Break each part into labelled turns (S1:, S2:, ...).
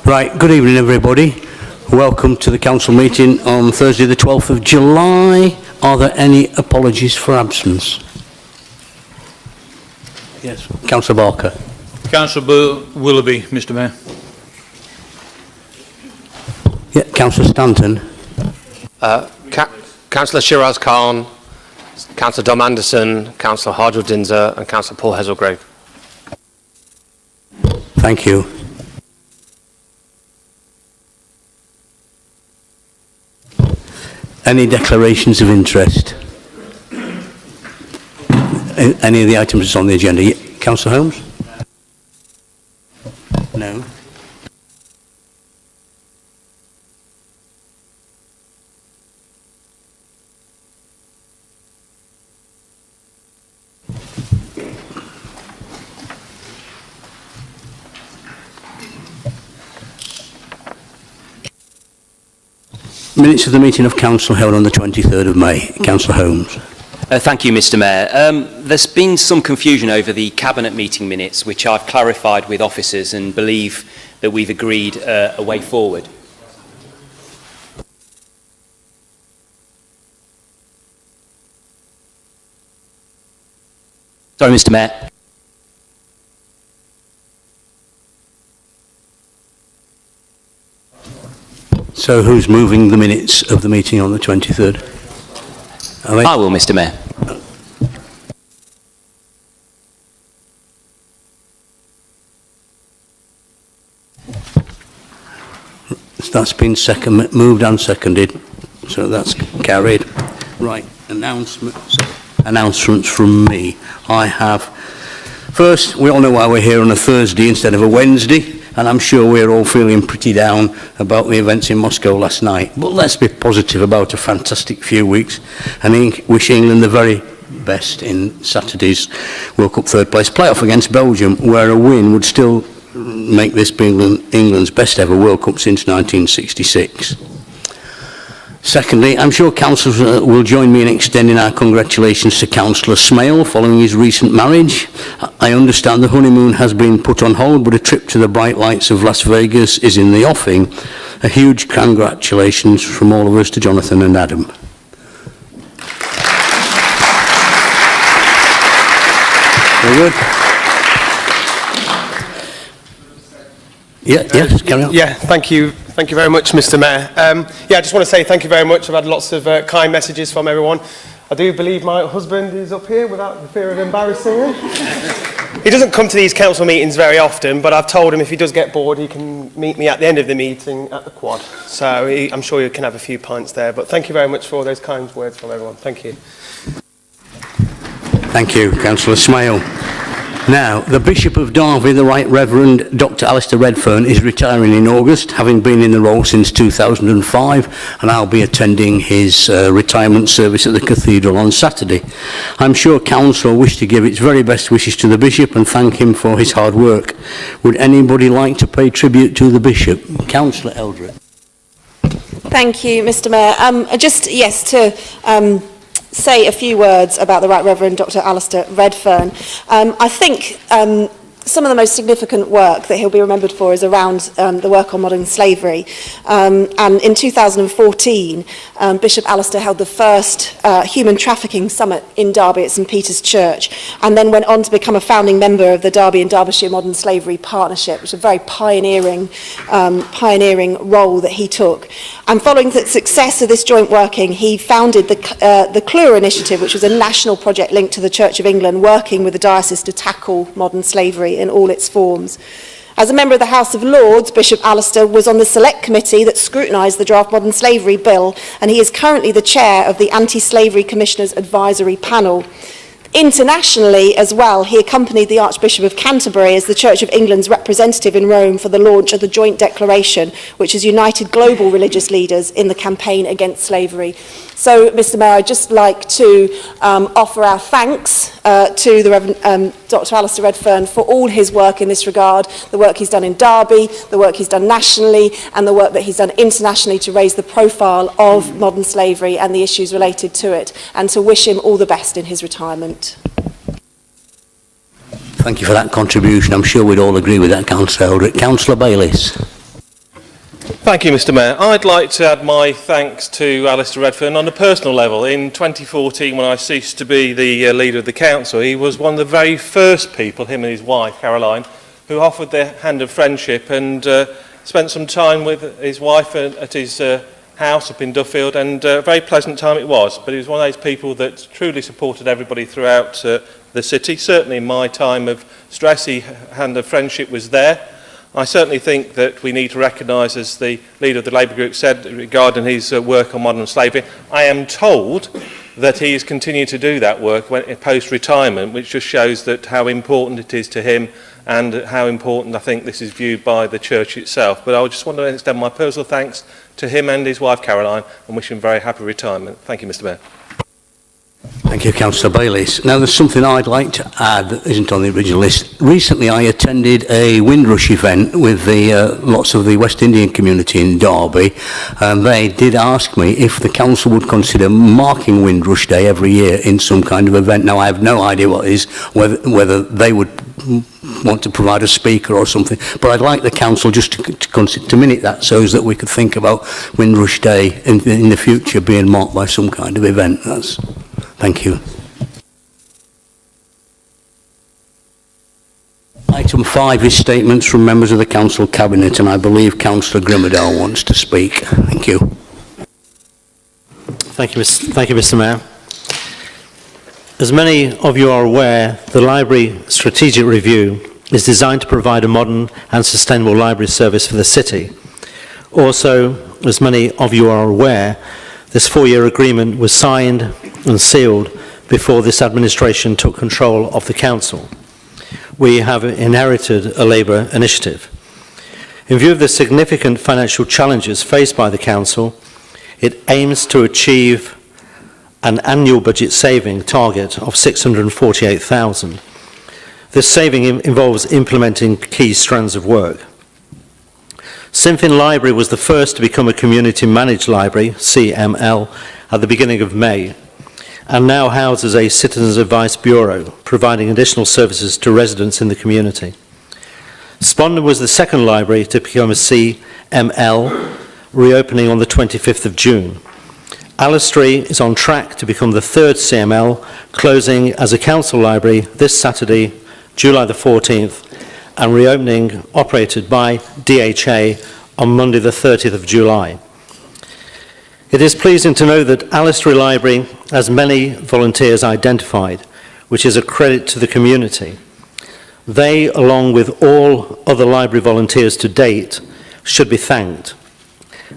S1: Right, good evening everybody. Welcome to the council meeting on Thursday the 12th of July. Are there any apologies for absence? Yes, Councillor Barker.
S2: Councillor Willoughby, Mr Mayor.
S1: Yeah, Councillor Stanton.
S3: Councillor Shiraz Khan, Councillor Dom Anderson, Councillor Harjour Dinzer and Councillor Paul Heselgrave.
S1: Thank you. Any declarations of interest? Any of the items that's on the agenda? Yeah, Councillor Holmes? No. Minutes of the meeting of council held on the 23rd of May. Councillor Holmes.
S4: Thank you, Mr Mayor. There's been some confusion over the Cabinet meeting minutes, which I've clarified with officers and believe that we've agreed a way forward. Sorry, Mr Mayor.
S1: So who's moving the minutes of the meeting on the 23rd?
S4: I will, Mr Mayor.
S1: That's been moved and seconded, so that's carried. Right, announcements from me. I have, first, we all know why we're here on a Thursday instead of a Wednesday, and I'm sure we're all feeling pretty down about the events in Moscow last night. But let's be positive about a fantastic few weeks and wish England the very best in Saturday's World Cup third place playoff against Belgium, where a win would still make this England's best ever World Cup since 1966. Secondly, I'm sure councillors will join me in extending our congratulations to Councillor Smale following his recent marriage. I understand the honeymoon has been put on hold, but a trip to the bright lights of Las Vegas is in the offing. A huge congratulations from all of us to Jonathan and Adam. Very good. Yes, carry on.
S5: Yeah, thank you very much, Mr Mayor. I just want to say thank you very much. I've had lots of kind messages from everyone. I do believe my husband is up here without the fear of embarrassing him. He doesn't come to these council meetings very often, but I've told him if he does get bored, he can meet me at the end of the meeting at the quad. So I'm sure you can have a few pints there. But thank you very much for all those kind words from everyone. Thank you.
S1: Thank you, Councillor Smale. Now, the Bishop of Derby, the Right Reverend Dr Alistair Redfern, is retiring in August, having been in the role since 2005, and I'll be attending his retirement service at the Cathedral on Saturday. I'm sure Council wish to give its very best wishes to the Bishop and thank him for his hard work. Would anybody like to pay tribute to the Bishop? Councillor Eldred.
S6: Thank you, Mr Mayor. To say a few words about the Right Reverend Dr Alistair Redfern. I think some of the most significant work that he'll be remembered for is around the work on modern slavery. And in 2014, Bishop Alistair held the first human trafficking summit in Derby at St Peter's Church, and then went on to become a founding member of the Derby and Derbyshire Modern Slavery Partnership, which is a very pioneering role that he took. And following the success of this joint working, he founded the CLURE initiative, which was a national project linked to the Church of England, working with the diocese to tackle modern slavery in all its forms. As a member of the House of Lords, Bishop Alistair was on the select committee that scrutinised the draft modern slavery bill, and he is currently the chair of the Anti-Slavery Commissioners Advisory Panel. Internationally as well, he accompanied the Archbishop of Canterbury as the Church of England's representative in Rome for the launch of the Joint Declaration, which has united global religious leaders in the campaign against slavery. So, Mr Mayor, I'd just like to offer our thanks to the Reverend Dr Alistair Redfern for all his work in this regard, the work he's done in Derby, the work he's done nationally, and the work that he's done internationally to raise the profile of modern slavery and the issues related to it, and to wish him all the best in his retirement.
S1: Thank you for that contribution. I'm sure we'd all agree with that, Councillor Eldred. Councillor Bayliss.
S7: Thank you, Mr. Mayor. I'd like to add my thanks to Alistair Redfern on a personal level. In 2014, when I ceased to be the leader of the council, he was one of the very first people, him and his wife, Caroline, who offered their hand of friendship and spent some time with his wife at his house up in Duffield, and a very pleasant time it was. But he was one of those people that truly supported everybody throughout the city. Certainly in my time of stress, his hand of friendship was there. I certainly think that we need to recognise, as the leader of the Labour Group said regarding his work on modern slavery, I am told that he is continuing to do that work post-retirement, which just shows that how important it is to him and how important I think this is viewed by the church itself. But I just want to extend my personal thanks to him and his wife Caroline and wish him very happy retirement. Thank you, Mr. Mayor.
S1: Thank you, Councillor Bayliss. Now, there's something I'd like to add that isn't on the original list. Recently, I attended a Windrush event with lots of the West Indian community in Derby, and they did ask me if the council would consider marking Windrush Day every year in some kind of event. Now, I have no idea what it is, whether they would want to provide a speaker or something, but I'd like the council just to minute that so that we could think about Windrush Day in the future being marked by some kind of event. Thank you. Item 5 is statements from members of the Council Cabinet, and I believe Councillor Grimmadale wants to speak. Thank you.
S8: Thank you, Mr. Mayor. As many of you are aware, the Library Strategic Review is designed to provide a modern and sustainable library service for the city. Also, as many of you are aware, this 4-year agreement was signed and sealed before this administration took control of the council. We have inherited a Labour initiative. In view of the significant financial challenges faced by the council, it aims to achieve an annual budget saving target of £648,000. This saving involves implementing key strands of work. Sinfin Library was the first to become a community managed library, CML, at the beginning of May, and now houses a Citizens Advice Bureau, providing additional services to residents in the community. Spondon was the second library to become a CML, reopening on the 25th of June. Alistry is on track to become the third CML, closing as a council library this Saturday, July the 14th, and reopening operated by DHA on Monday the 30th of July. It is pleasing to know that Alistry Library has many volunteers identified, which is a credit to the community. They, along with all other library volunteers to date, should be thanked,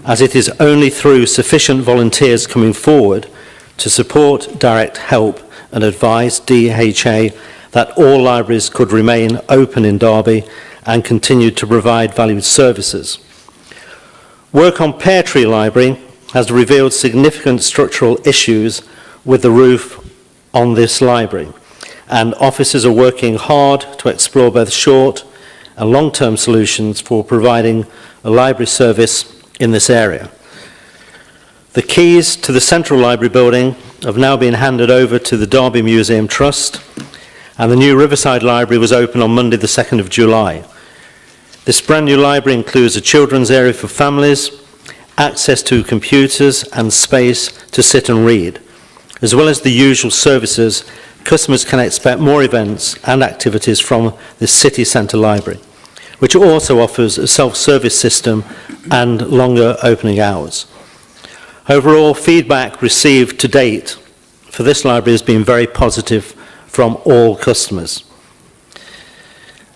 S8: as it is only through sufficient volunteers coming forward to support, direct help and advise DHA that all libraries could remain open in Derby and continue to provide valued services. Work on Pear Tree Library has revealed significant structural issues with the roof on this library, and officers are working hard to explore both short and long-term solutions for providing a library service in this area. The keys to the Central Library building have now been handed over to the Derby Museum Trust, and the new Riverside Library was opened on Monday the 2nd of July. This brand new library includes a children's area for families, access to computers and space to sit and read. As well as the usual services, customers can expect more events and activities from the city centre library, which also offers a self-service system and longer opening hours. Overall, feedback received to date for this library has been very positive from all customers.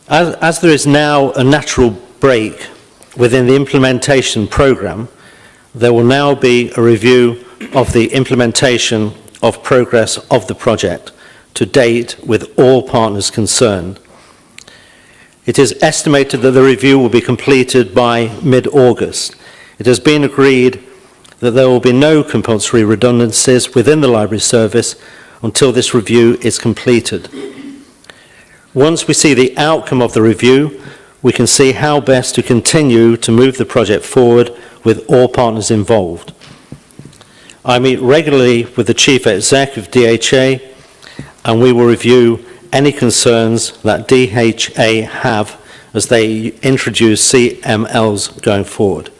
S8: As there is now a natural break within the implementation programme, there will now be a review of the implementation of progress of the project to date with all partners concerned. It is estimated that the review will be completed by mid-August. It has been agreed that there will be no compulsory redundancies within the library service until this review is completed. Once we see the outcome of the review, we can see how best to continue to move the project forward with all partners involved. I meet regularly with the Chief Exec of DHA, and we will review any concerns that DHA have as they introduce CMLs going forward.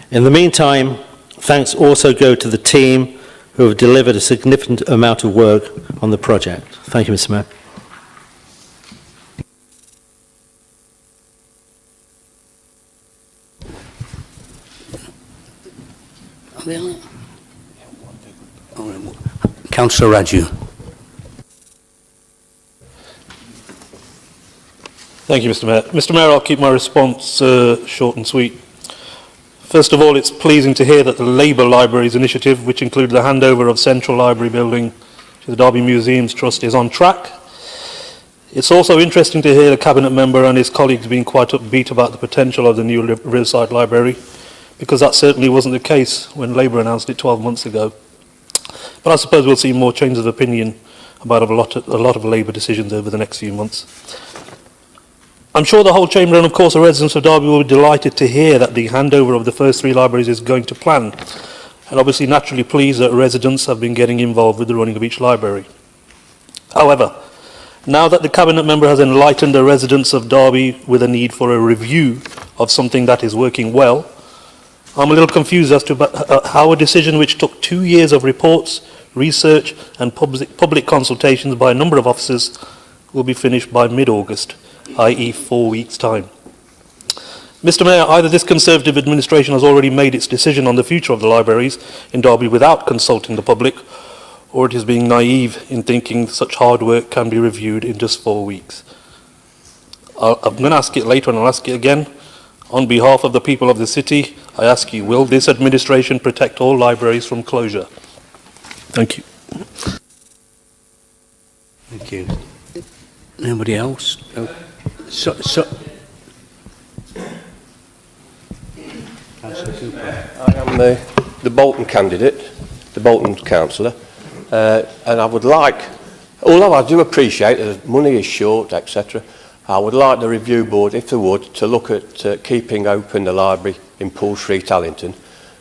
S8: In the meantime, thanks also go to the team who have delivered a significant amount of work on the project. Thank you, Mr. Mayor.
S1: Councillor Raju.
S9: Thank you, Mr. Mayor. Mr. Mayor, I'll keep my response short and sweet. First of all, it's pleasing to hear that the Labour Libraries initiative, which included the handover of Central Library Building to the Derby Museums Trust, is on track. It's also interesting to hear the Cabinet member and his colleagues being quite upbeat about the potential of the new Riverside Library, because that certainly wasn't the case when Labour announced it 12 months ago. But I suppose we'll see more changes of opinion about a lot of Labour decisions over the next few months. I'm sure the whole Chamber and of course the residents of Derby will be delighted to hear that the handover of the first 3 libraries is going to plan, and obviously naturally pleased that residents have been getting involved with the running of each library. However, now that the Cabinet member has enlightened the residents of Derby with a need for a review of something that is working well, I'm a little confused as to how a decision which took 2 years of reports, research and public consultations by a number of officers will be finished by mid-August, i.e. 4 weeks' time. Mr. Mayor, either this Conservative administration has already made its decision on the future of the libraries in Derby without consulting the public, or it is being naive in thinking such hard work can be reviewed in just 4 weeks. I'm going to ask it later and I'll ask it again. On behalf of the people of the city, I ask you, will this administration protect all libraries from closure? Thank you.
S1: Thank you. Anybody else? Oh.
S10: I am the Bolton candidate, the Bolton councillor, and I would like, although I do appreciate that money is short, etc., I would like the review board, if they would, to look at keeping open the library in Poole Street, Allington.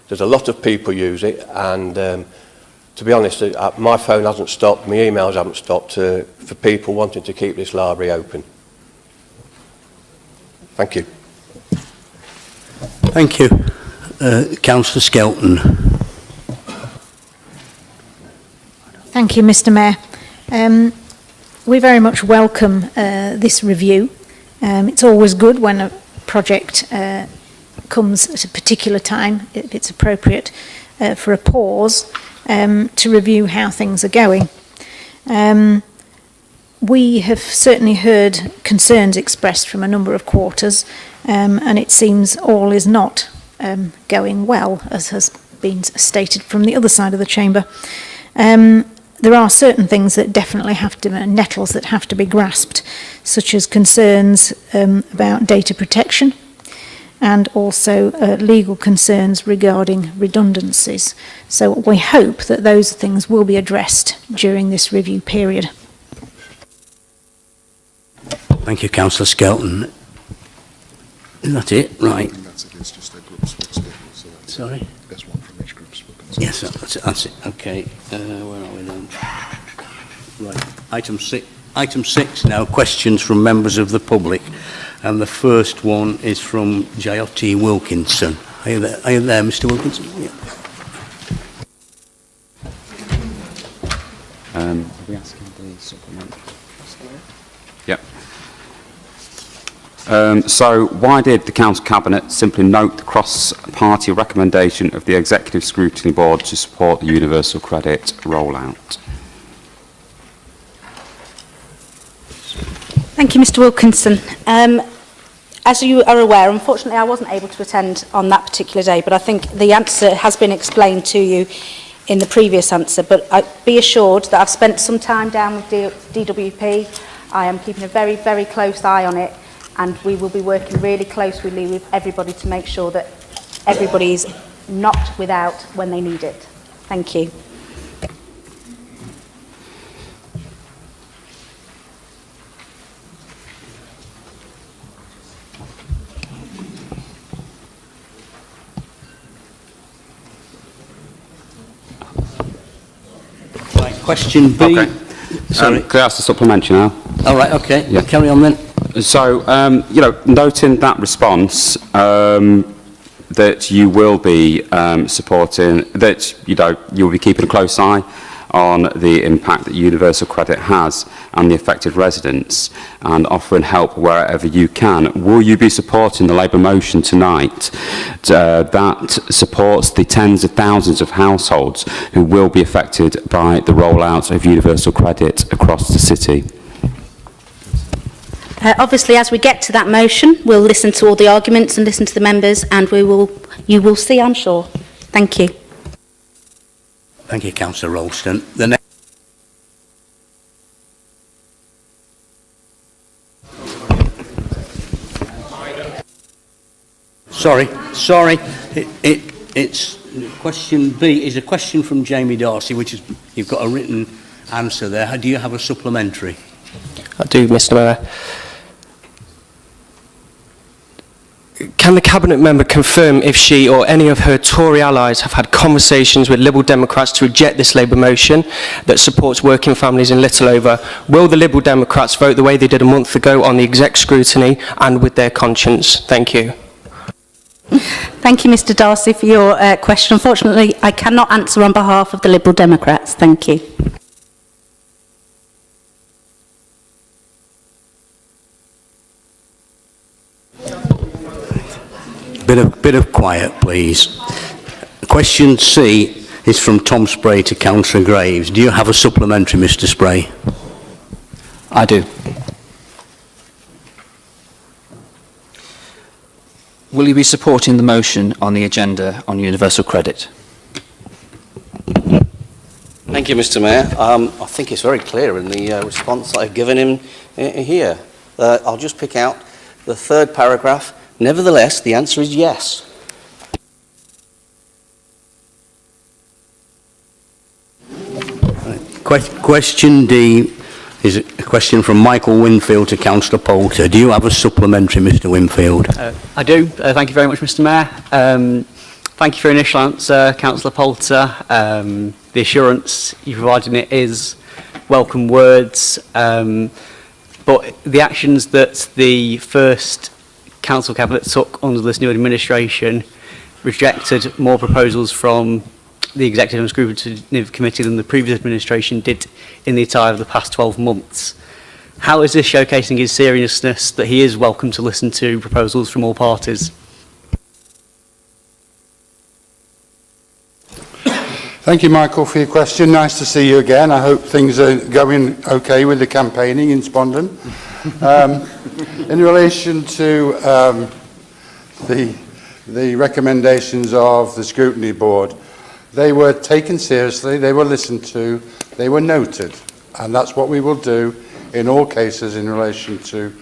S10: There's a lot of people use it, and to be honest, my phone hasn't stopped, my emails haven't stopped for people wanting to keep this library open. Thank you.
S1: Thank you. Councillor Skelton.
S11: Thank you, Mr. Mayor. We very much welcome this review. It's always good when a project comes at a particular time, if it's appropriate, for a pause to review how things are going. We have certainly heard concerns expressed from a number of quarters, and it seems all is not going well, as has been stated from the other side of the chamber. There are certain things that definitely have to, nettles that have to be grasped, such as concerns about data protection and also legal concerns regarding redundancies. So we hope that those things will be addressed during this review period.
S1: Thank you, Councillor Skelton. Is that it? Right. Sorry?
S12: There's one from each group.
S1: Yes, that's it. Okay. Where are we then? Right. Item 6 now, questions from members of the public. And the first one is from J.L.T. Wilkinson. Are you there, Mr. Wilkinson? Yeah.
S13: Are we asking the supplementary? Yep. So why did the Council Cabinet simply note the cross-party recommendation of the Executive Scrutiny Board to support the universal credit rollout?
S14: Thank you, Mr. Wilkinson. As you are aware, unfortunately I wasn't able to attend on that particular day, but I think the answer has been explained to you in the previous answer. But be assured that I've spent some time down with DWP. I am keeping a very, very close eye on it, and we will be working really closely with everybody to make sure that everybody is not without when they need it. Thank you.
S1: Right, question B.
S13: Okay.
S1: Sorry.
S13: Could I ask the supplementary now?
S1: All right, okay.
S13: Yeah.
S1: Carry on then.
S13: So, noting that response, that you will be supporting, that you'll be keeping a close eye on the impact that universal credit has and the affected residents, and offering help wherever you can. Will you be supporting the Labour motion tonight that supports the tens of thousands of households who will be affected by the rollout of universal credit across the city?
S14: Obviously, as we get to that motion, we'll listen to all the arguments and listen to the members, and you will see, I'm sure. Thank you.
S1: Thank you, Councillor Ralston. The next. Sorry. It's question B is a question from Jamie Darcy, which is, you've got a written answer there. Do you have a supplementary?
S5: I do, Mr. Mayor. Can the Cabinet member confirm if she or any of her Tory allies have had conversations with Liberal Democrats to reject this Labour motion that supports working families in Littleover? Will the Liberal Democrats vote the way they did a month ago on the exec scrutiny and with their conscience? Thank you.
S14: Thank you, Mr. Darcy, for your question. Unfortunately, I cannot answer on behalf of the Liberal Democrats. Thank you.
S1: Bit of quiet, please. Question C is from Tom Spray to Councillor Graves. Do you have a supplementary, Mr. Spray?
S4: I do. Will you be supporting the motion on the agenda on universal credit?
S12: Thank you, Mr. Mayor. I think it's very clear in the response that I've given him here. I'll just pick out the third paragraph. Nevertheless, the answer is yes.
S1: Question D is a question from Michael Winfield to Councillor Poulter. Do you have a supplementary, Mr. Winfield?
S15: I do. Thank you very much, Mr. Mayor. Thank you for your initial answer, Councillor Poulter. The assurance you provided in it is welcome words, but the actions that the first Council Cabinet took under this new administration rejected more proposals from the Executive and Scrutiny Committee than the previous administration did in the entire of the past 12 months. How is this showcasing his seriousness that he is welcome to listen to proposals from all parties?
S16: Thank you, Michael, for your question. Nice to see you again. I hope things are going okay with the campaigning in Spondon. In relation to the recommendations of the Scrutiny Board, they were taken seriously, they were listened to, they were noted, and that's what we will do in all cases in relation to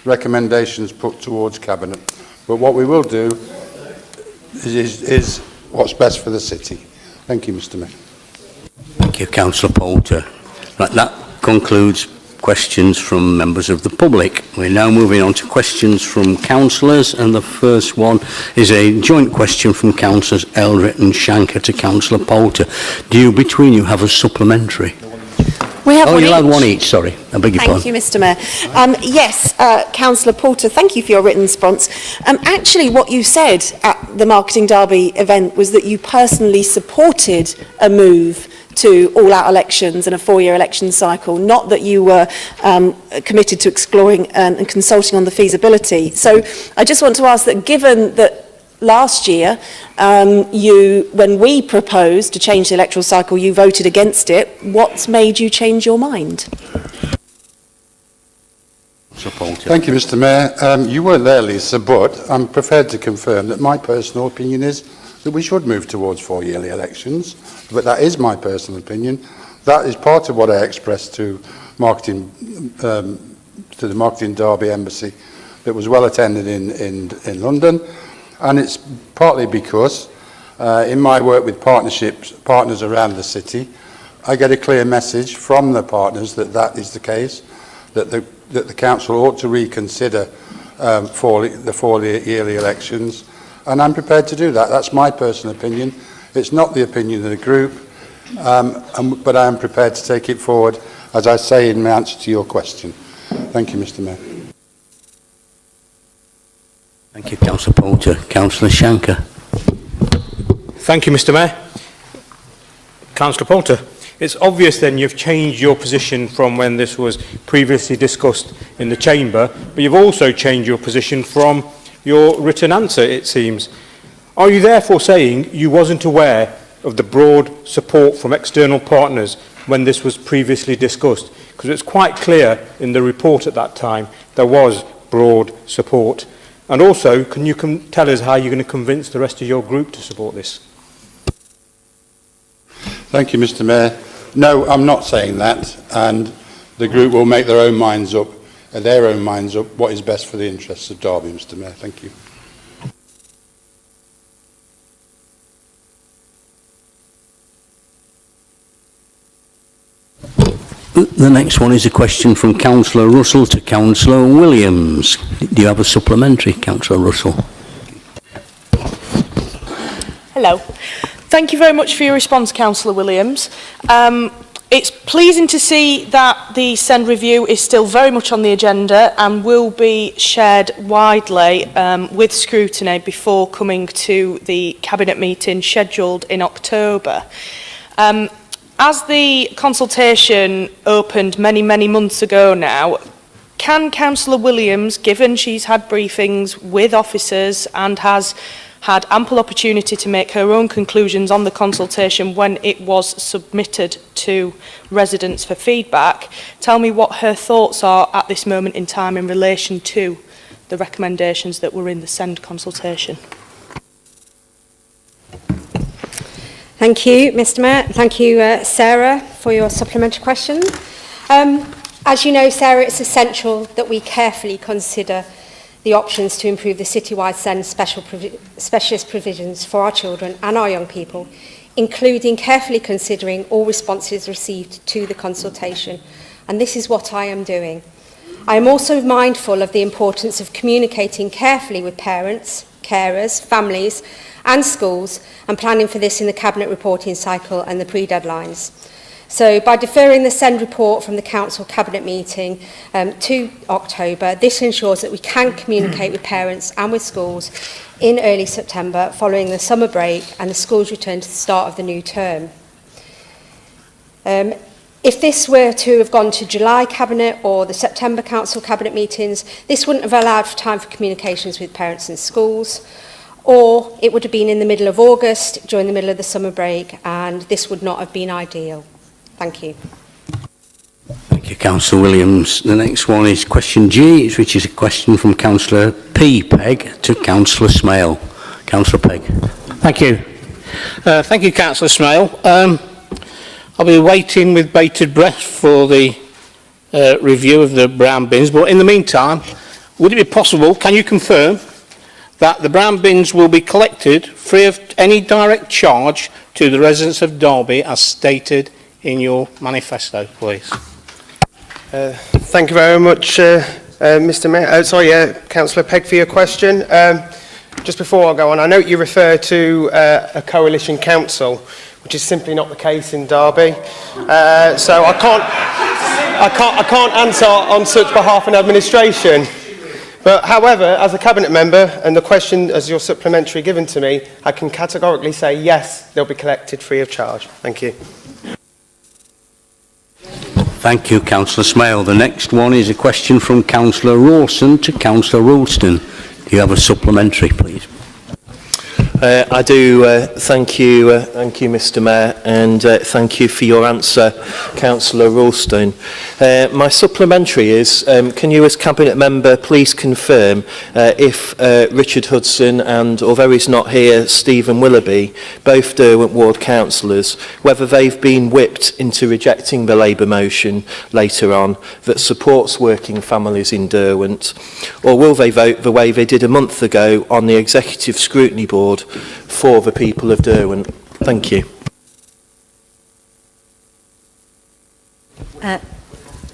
S16: recommendations put towards Cabinet. But what we will do is what's best for the city. Thank you, Mr. Mayor.
S1: Thank you, Councillor Poulter. Right, that concludes questions from members of the public. We're now moving on to questions from councillors, and the first one is a joint question from councillors Eldred and Shanker to Councillor Poulter. Do you, between you, have a supplementary?
S6: We have one
S1: you'll
S6: each.
S1: have one each, sorry. I beg your pardon.
S6: Thank you, Mr. Mayor. Yes, Councillor Poulter, thank you for your written response. Actually, what you said at the Marketing Derby event was that you personally supported a move to all-out elections and a 4-year election cycle, not that you were committed to exploring and consulting on the feasibility. So I just want to ask that, given that last year, when we proposed to change the electoral cycle, you voted against it, what's made you change your mind?
S16: Thank you, Mr. Mayor. You weren't there, Lisa, but I'm prepared to confirm that my personal opinion is that we should move towards 4-yearly elections, but that is my personal opinion. That is part of what I expressed to the Marketing Derby Embassy that was well attended in London, and it's partly because in my work with partners around the city, I get a clear message from the partners that that is the case, that the council ought to reconsider the 4-yearly elections, and I'm prepared to do that. That's my personal opinion. It's not the opinion of the group, but I am prepared to take it forward, as I say in my answer to your question. Thank you, Mr. Mayor.
S1: Thank you, Councillor Poulter. Councillor Shanker.
S17: Thank you, Mr. Mayor. Councillor Poulter, it's obvious then you've changed your position from when this was previously discussed in the Chamber, but you've also changed your position from your written answer, it seems. Are you therefore saying you wasn't aware of the broad support from external partners when this was previously discussed? Because it's quite clear in the report at that time there was broad support. And also, can you tell us how you're going to convince the rest of your group to support this?
S16: Thank you, Mr. Mayor. No, I'm not saying that, and the group will make their own minds up, what is best for the interests of Derby, Mr. Mayor. Thank you.
S1: The next one is a question from Councillor Russell to Councillor Williams. Do you have a supplementary, Councillor Russell?
S18: Hello. Thank you very much for your response, Councillor Williams. It's pleasing to see that the SEND review is still very much on the agenda and will be shared widely with scrutiny before coming to the Cabinet meeting scheduled in October. As the consultation opened many, many months ago now, can Councillor Williams, given she's had briefings with officers and has had ample opportunity to make her own conclusions on the consultation when it was submitted to residents for feedback, tell me what her thoughts are at this moment in time in relation to the recommendations that were in the SEND consultation?
S19: Thank you, Mr. Mayor. Thank you, Sarah, for your supplementary question. As you know, Sarah, it's essential that we carefully consider the options to improve the citywide SEND specialist provisions for our children and our young people, including carefully considering all responses received to the consultation. And this is what I am doing. I am also mindful of the importance of communicating carefully with parents, carers, families and schools, and planning for this in the Cabinet reporting cycle and the pre-deadlines. So by deferring the SEND report from the Council Cabinet meeting to October, this ensures that we can communicate with parents and with schools in early September following the summer break and the schools return to the start of the new term. If this were to have gone to July Cabinet or the September Council Cabinet meetings, this wouldn't have allowed for time for communications with parents and schools, or it would have been in the middle of August during the middle of the summer break, and this would not have been ideal. Thank you.
S1: Thank you, Councillor Williams. The next one is question G, which is a question from Councillor P. Pegg to Councillor Smale. Councillor Pegg.
S20: Thank you. Thank you, Councillor Smale. I'll be waiting with bated breath for the review of the brown bins, but in the meantime, would it be possible, can you confirm that the brown bins will be collected free of any direct charge to the residents of Derby as stated in your manifesto, please?
S5: Thank you very much, Mr. Mayor. Councillor Pegg, for your question. Just before I go on, I note you refer to a coalition council, which is simply not the case in Derby. So I can't answer on such behalf and administration. But however, as a Cabinet member, and the question as your supplementary given to me, I can categorically say yes, they'll be collected free of charge. Thank you.
S1: Thank you, Councillor Smale. The next one is a question from Councillor Rawson to Councillor Ralston. Do you have a supplementary, please?
S21: I do. Thank you, Mr. Mayor, and thank you for your answer, Councillor Ralston. My supplementary is, can you as Cabinet Member please confirm if Richard Hudson and, although he's not here, Stephen Willoughby, both Derwent Ward councillors, whether they've been whipped into rejecting the Labour motion later on that supports working families in Derwent, or will they vote the way they did a month ago on the Executive Scrutiny Board for the people of Derwent? Thank you.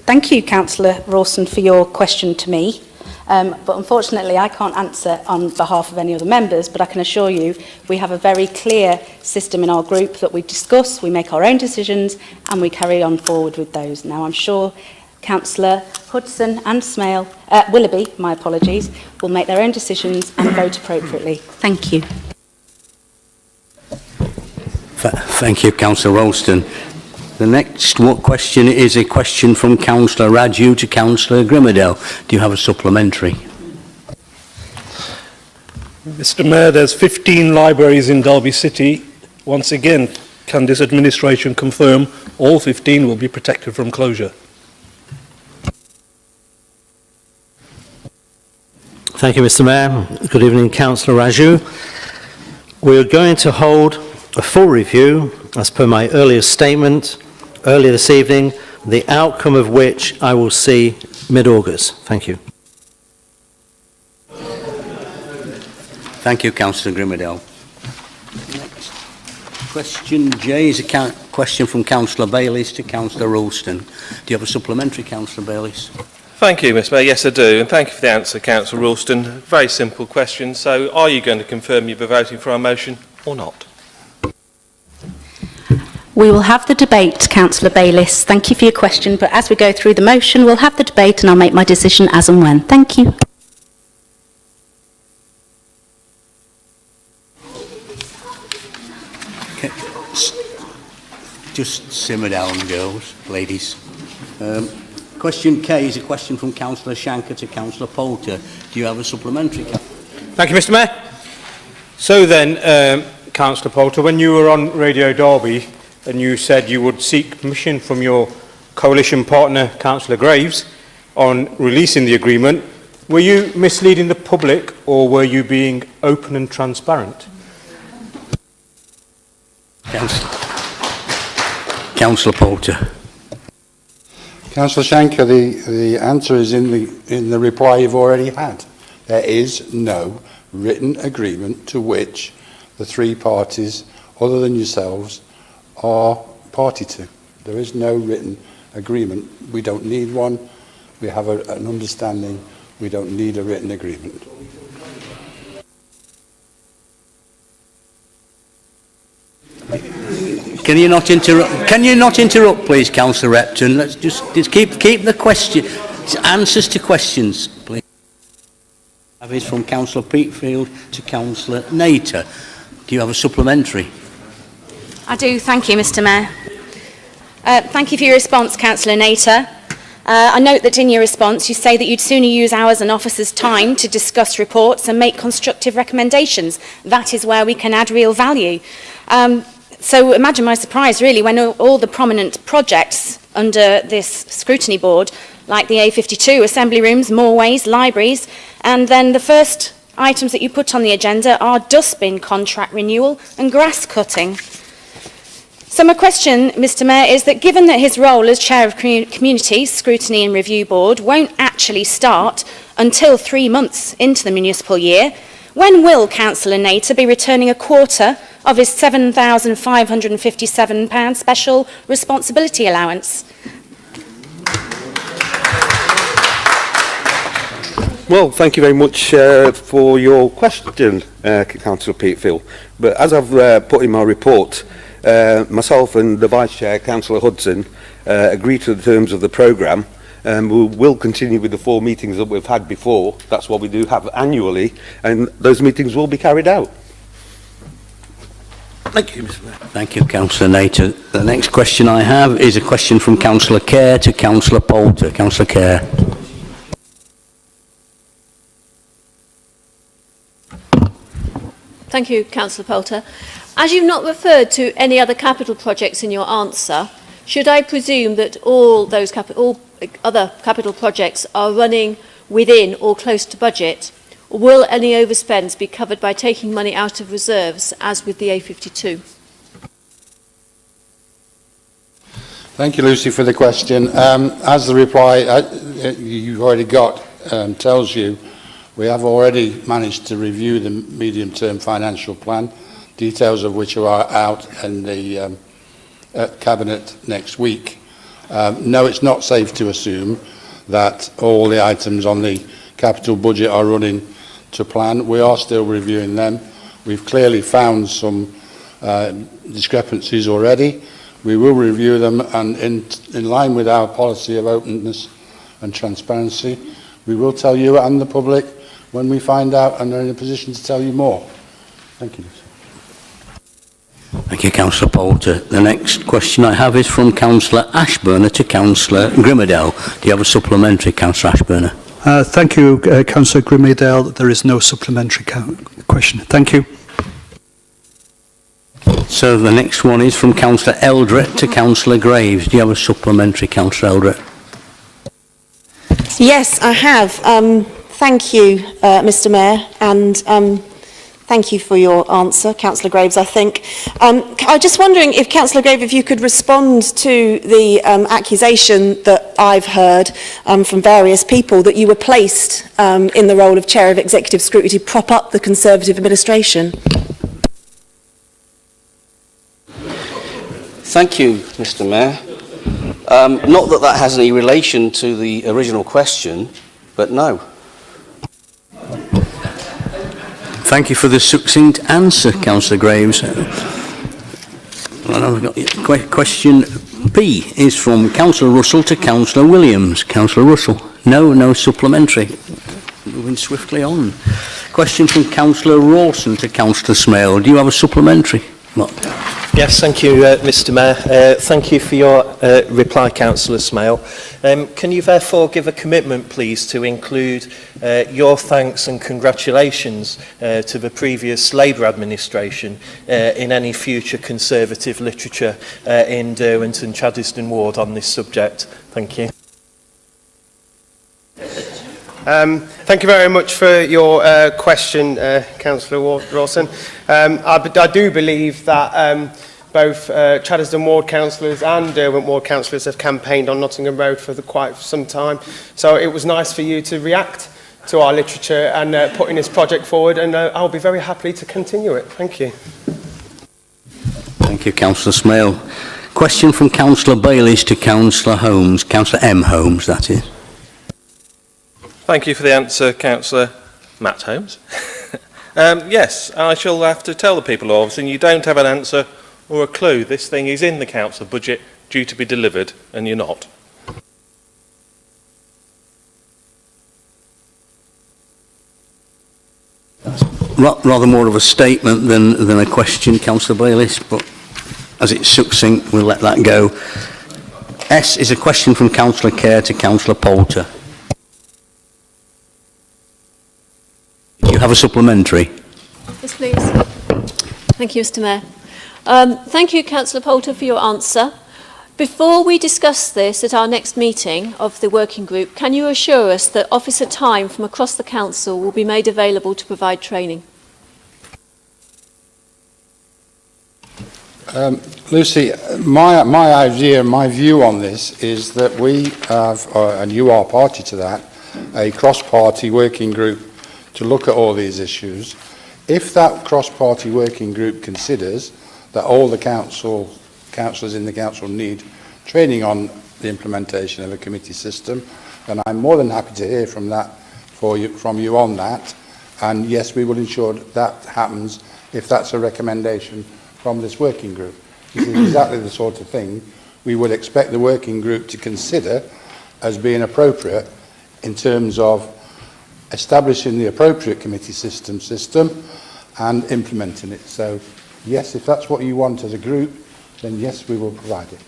S14: Thank you, Councillor Rawson, for your question to me. But unfortunately, I can't answer on behalf of any other members, but I can assure you we have a very clear system in our group that we discuss, we make our own decisions, and we carry on forward with those. Now, I'm sure Councillor Hudson and Smale, Willoughby, my apologies, will make their own decisions and vote appropriately. Thank you.
S1: Thank you, Councillor Ralston. The next question is a question from Councillor Raju to Councillor Grimmadale. Do you have a supplementary?
S9: Mr Mayor, there's 15 libraries in Derby City. Once again, can this administration confirm all 15 will be protected from closure?
S8: Thank you, Mr Mayor. Good evening, Councillor Raju. We're going to hold a full review, as per my earlier statement, earlier this evening, the outcome of which I will see mid-August. Thank you.
S1: Thank you, Councillor Grimmadale. Next question J is a question from Councillor Bayliss to Councillor Ralston. Do you have a supplementary, Councillor Bayliss?
S7: Thank you, Mr Mayor. Yes, I do. And thank you for the answer, Councillor Ralston. Very simple question. So, are you going to confirm you'll be voting for our motion or not?
S14: We will have the debate, Councillor Bayliss. Thank you for your question, but as we go through the motion, we'll have the debate and I'll make my decision as and when. Thank you.
S1: Okay. Just simmer down, girls, ladies. Question K is a question from Councillor Shanker to Councillor Poulter. Do you have a supplementary?
S17: Thank you, Mr Mayor. So then, Councillor Poulter, when you were on Radio Derby and you said you would seek permission from your coalition partner, Councillor Graves, on releasing the agreement, were you misleading the public or were you being open and transparent?
S1: Councillor Poulter.
S16: Councillor Shanker, the answer is in the reply you've already had. There is no written agreement to which the three parties, other than yourselves, are party to. There is no written agreement. We don't need one. We have an understanding. We don't need a written agreement.
S1: Can you not interrupt? Can you not interrupt, please, Councillor Repton? Let's just keep the question. Answers to questions, please. Is from Councillor Peatfield to Councillor Nater. Do you have a supplementary?
S14: I do, thank you, Mr Mayor. Thank you for your response, Councillor Nater. I note that in your response you say that you'd sooner use ours and officers' time to discuss reports and make constructive recommendations. That is where we can add real value. So imagine my surprise, really, when all the prominent projects under this scrutiny board, like the A52, assembly rooms, moorways, libraries, and then the first items that you put on the agenda are dustbin contract renewal and grass cutting. So my question, Mr Mayor, is that given that his role as Chair of Communities, Scrutiny and Review Board won't actually start until 3 months into the municipal year, when will Councillor Nater be returning a quarter of his £7,557 special responsibility allowance?
S2: Well, thank you very much for your question, Councillor Peatfield. But as I've put in my report, myself and the Vice Chair, Councillor Hudson, agreed to the terms of the programme, and we will continue with the 4 meetings that we've had before. That's what we do have annually, and those meetings will be carried out.
S1: Thank you, Mr Mayor. Thank you, Councillor Nater. The next question I have is a question from Councillor Kerr to Councillor Poulter. Councillor Kerr.
S22: Thank you, Councillor Poulter. As you've not referred to any other capital projects in your answer, should I presume that all other capital projects are running within or close to budget? Or will any overspends be covered by taking money out of reserves, as with the A52?
S16: Thank you, Lucy, for the question. As the reply you've already got tells you, we have already managed to review the medium-term financial plan, details of which are out in the Cabinet next week. No, it's not safe to assume that all the items on the capital budget are running to plan. We are still reviewing them. We've clearly found some discrepancies already. We will review them, and in line with our policy of openness and transparency, we will tell you and the public when we find out and are in a position to tell you more. Thank you.
S1: Thank you, Councillor Poulter. The next question I have is from Councillor Ashburner to Councillor Grimmadale. Do you have a supplementary, Councillor Ashburner?
S3: Thank you, Councillor Grimmadale. There is no supplementary question. Thank you.
S1: So the next one is from Councillor Eldred to Councillor Graves. Do you have a supplementary, Councillor Eldred?
S6: Yes, I have. Thank you, Mr Mayor, and thank you for your answer, Councillor Graves, I think. I was just wondering if, Councillor Graves, if you could respond to the accusation that I've heard from various people that you were placed in the role of Chair of Executive Scrutiny to prop up the Conservative administration.
S12: Thank you, Mr Mayor. Not that that has any relation to the original question, but no.
S1: Thank you for the succinct answer, Councillor Graves. Question B is from Councillor Russell to Councillor Williams. Councillor Russell. No supplementary. Moving swiftly on. Question from Councillor Rawson to Councillor Smale. Do you have a supplementary? What?
S21: Yes, thank you, Mr Mayor. Thank you for your reply, Councillor Smale. Can you therefore give a commitment, please, to include your thanks and congratulations to the previous Labour administration in any future Conservative literature in Derwent and Chaddesden Ward on this subject? Thank you.
S5: Thank you very much for your question, Councillor Rawson. I do believe that both Chaddesden Ward councillors and Derwent Ward councillors have campaigned on Nottingham Road for quite some time. So it was nice for you to react to our literature and putting this project forward, and I'll be very happy to continue it. Thank you.
S1: Thank you, Councillor Smale. Question from Councillor Bayliss to Councillor Holmes. Councillor M. Holmes, that is.
S7: Thank you for the answer, Councillor Matt Holmes. Yes, I shall have to tell the people of Orvston you don't have an answer or a clue. This thing is in the council budget, due to be delivered, and you're not.
S1: Rather more of a statement than a question, Councillor Bayliss, but as it's succinct, we'll let that go. S is a question from Councillor Kerr to Councillor Poulter. Do you have a supplementary?
S22: Yes, please. Thank you, Mr Mayor. Thank you, Councillor Poulter, for your answer. Before we discuss this at our next meeting of the working group, can you assure us that officer time from across the council will be made available to provide training?
S16: Lucy, my idea, my view on this is that we have, and you are party to that, a cross-party working group to look at all these issues. If that cross-party working group considers that all the councillors in the council need training on the implementation of a committee system, then I'm more than happy to hear from you on that. And yes, we will ensure that happens if that's a recommendation from this working group. This is exactly the sort of thing we would expect the working group to consider as being appropriate in terms of establishing the appropriate committee system and implementing it. So yes, if that's what you want as a group, then yes, we will provide it.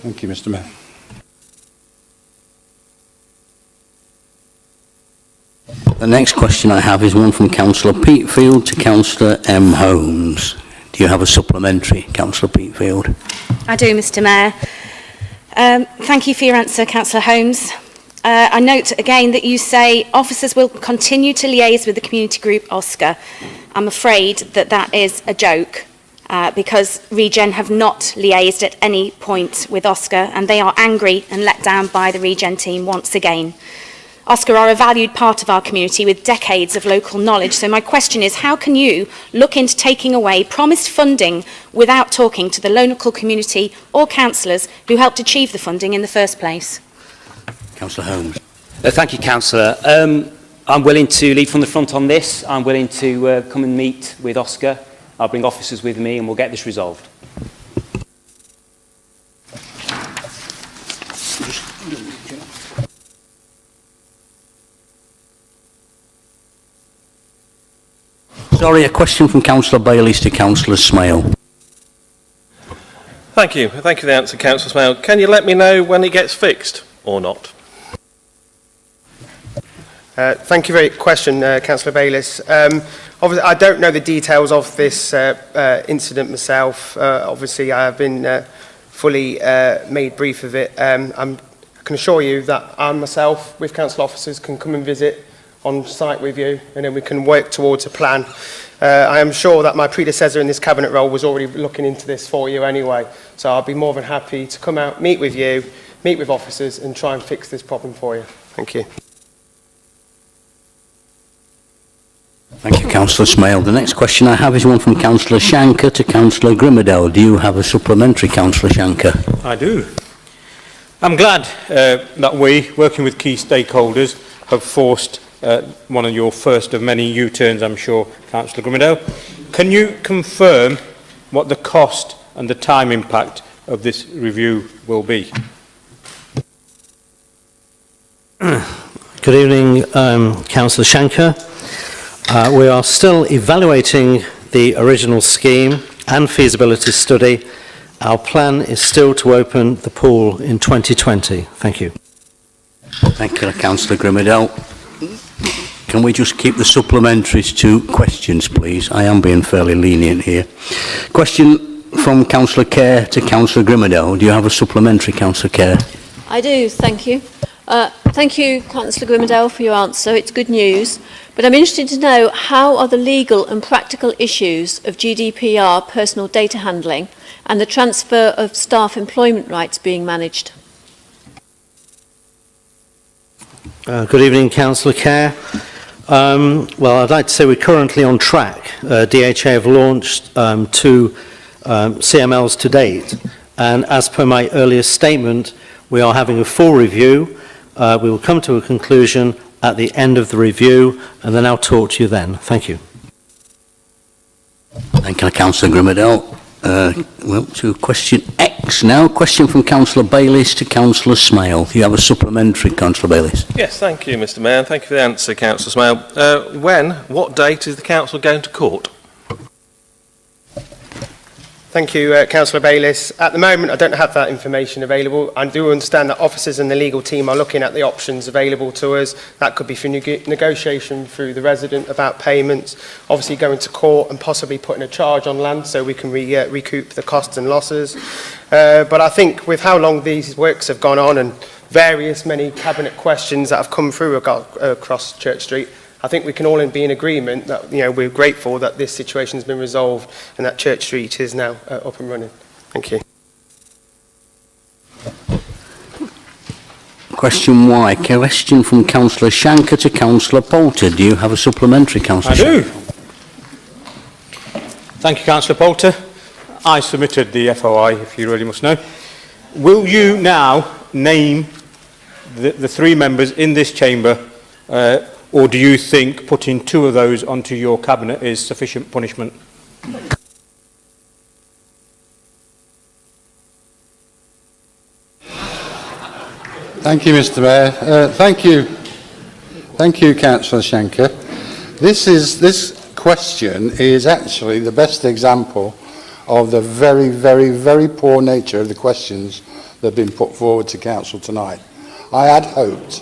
S16: Thank you, Mr Mayor.
S1: The next question I have is one from Councillor Peatfield to Councillor M. Holmes. Do you have a supplementary, Councillor Peatfield?
S14: I do, Mr Mayor. Thank you for your answer, Councillor Holmes. I note again that you say officers will continue to liaise with the community group Oscar. I'm afraid that is a joke because Regen have not liaised at any point with Oscar, and they are angry and let down by the Regen team once again. Oscar are a valued part of our community with decades of local knowledge, so my question is, how can you look into taking away promised funding without talking to the local community or councillors who helped achieve the funding in the first place?
S1: Councillor Holmes.
S4: Thank you, Councillor. I'm willing to lead from the front on this. I'm willing to come and meet with Oscar. I'll bring officers with me and we'll get this resolved.
S1: Sorry, a question from Councillor Bayliss to Councillor Smale.
S7: Thank you. Thank you for the answer, Councillor Smale. Can you let me know when it gets fixed or not?
S5: Thank you for your question, Councillor Bayliss. Obviously, I don't know the details of this incident myself. Obviously, I have been fully made brief of it. I can assure you that I myself, with council officers, can come and visit on site with you, and then we can work towards a plan. I am sure that my predecessor in this cabinet role was already looking into this for you anyway, so I'll be more than happy to come out, meet with you, meet with officers, and try and fix this problem for you. Thank you.
S1: Thank you, Councillor Smale. The next question I have is one from Councillor Shanker to Councillor Grimmadale. Do you have a supplementary, Councillor Shanker?
S17: I do. I'm glad that we, working with key stakeholders, have forced one of your first of many U-turns, I'm sure, Councillor Grimmadale. Can you confirm what the cost and the time impact of this review will be?
S8: Good evening, Councillor Shanker. We are still evaluating the original scheme and feasibility study. Our plan is still to open the pool in 2020. Thank you.
S1: Thank you, Councillor Grimmadale. Can we just keep the supplementaries to questions, please? I am being fairly lenient here. Question from Councillor Kerr to Councillor Grimmadale. Do you have a supplementary, Councillor Kerr?
S22: I do, thank you. Thank you, Councillor Grimmadale, for your answer. It's good news. But I'm interested to know, how are the legal and practical issues of GDPR personal data handling and the transfer of staff employment rights being managed?
S8: Good evening, Councillor Kerr. Well, I'd like to say we're currently on track. DHA have launched 2 CMLs to date, and as per my earlier statement, we are having a full review. We will come to a conclusion at the end of the review, and then I'll talk to you then. Thank you.
S1: Thank you, Councillor Grimmadale. Well, to question X now. Question from Councillor Bayliss to Councillor Smale. Do you have a supplementary, Councillor Bayliss?
S7: Yes, thank you, Mr Mayor. Thank you for the answer, Councillor Smale. What date is the council going to court?
S5: Thank you, Councillor Bayliss. At the moment, I don't have that information available. I do understand that officers and the legal team are looking at the options available to us. That could be for negotiation through the resident about payments, obviously going to court and possibly putting a charge on land so we can recoup the costs and losses. But I think with how long these works have gone on and many cabinet questions that have come through across Church Street, I think we can all be in agreement that we're grateful that this situation has been resolved and that Church Street is now up and running. Thank you.
S1: Question Y. Question from Councillor Shanker to Councillor Poulter. Do you have a supplementary, Councillor?
S17: I do. Thank you, Councillor Poulter. I submitted the FOI, if you really must know. Will you now name the 3 members in this chamber, or do you think putting 2 of those onto your cabinet is sufficient punishment?
S16: Thank you, Mr Mayor. Thank you, Councillor Shanker. This question is actually the best example of the very, very, very poor nature of the questions that have been put forward to Council tonight. I had hoped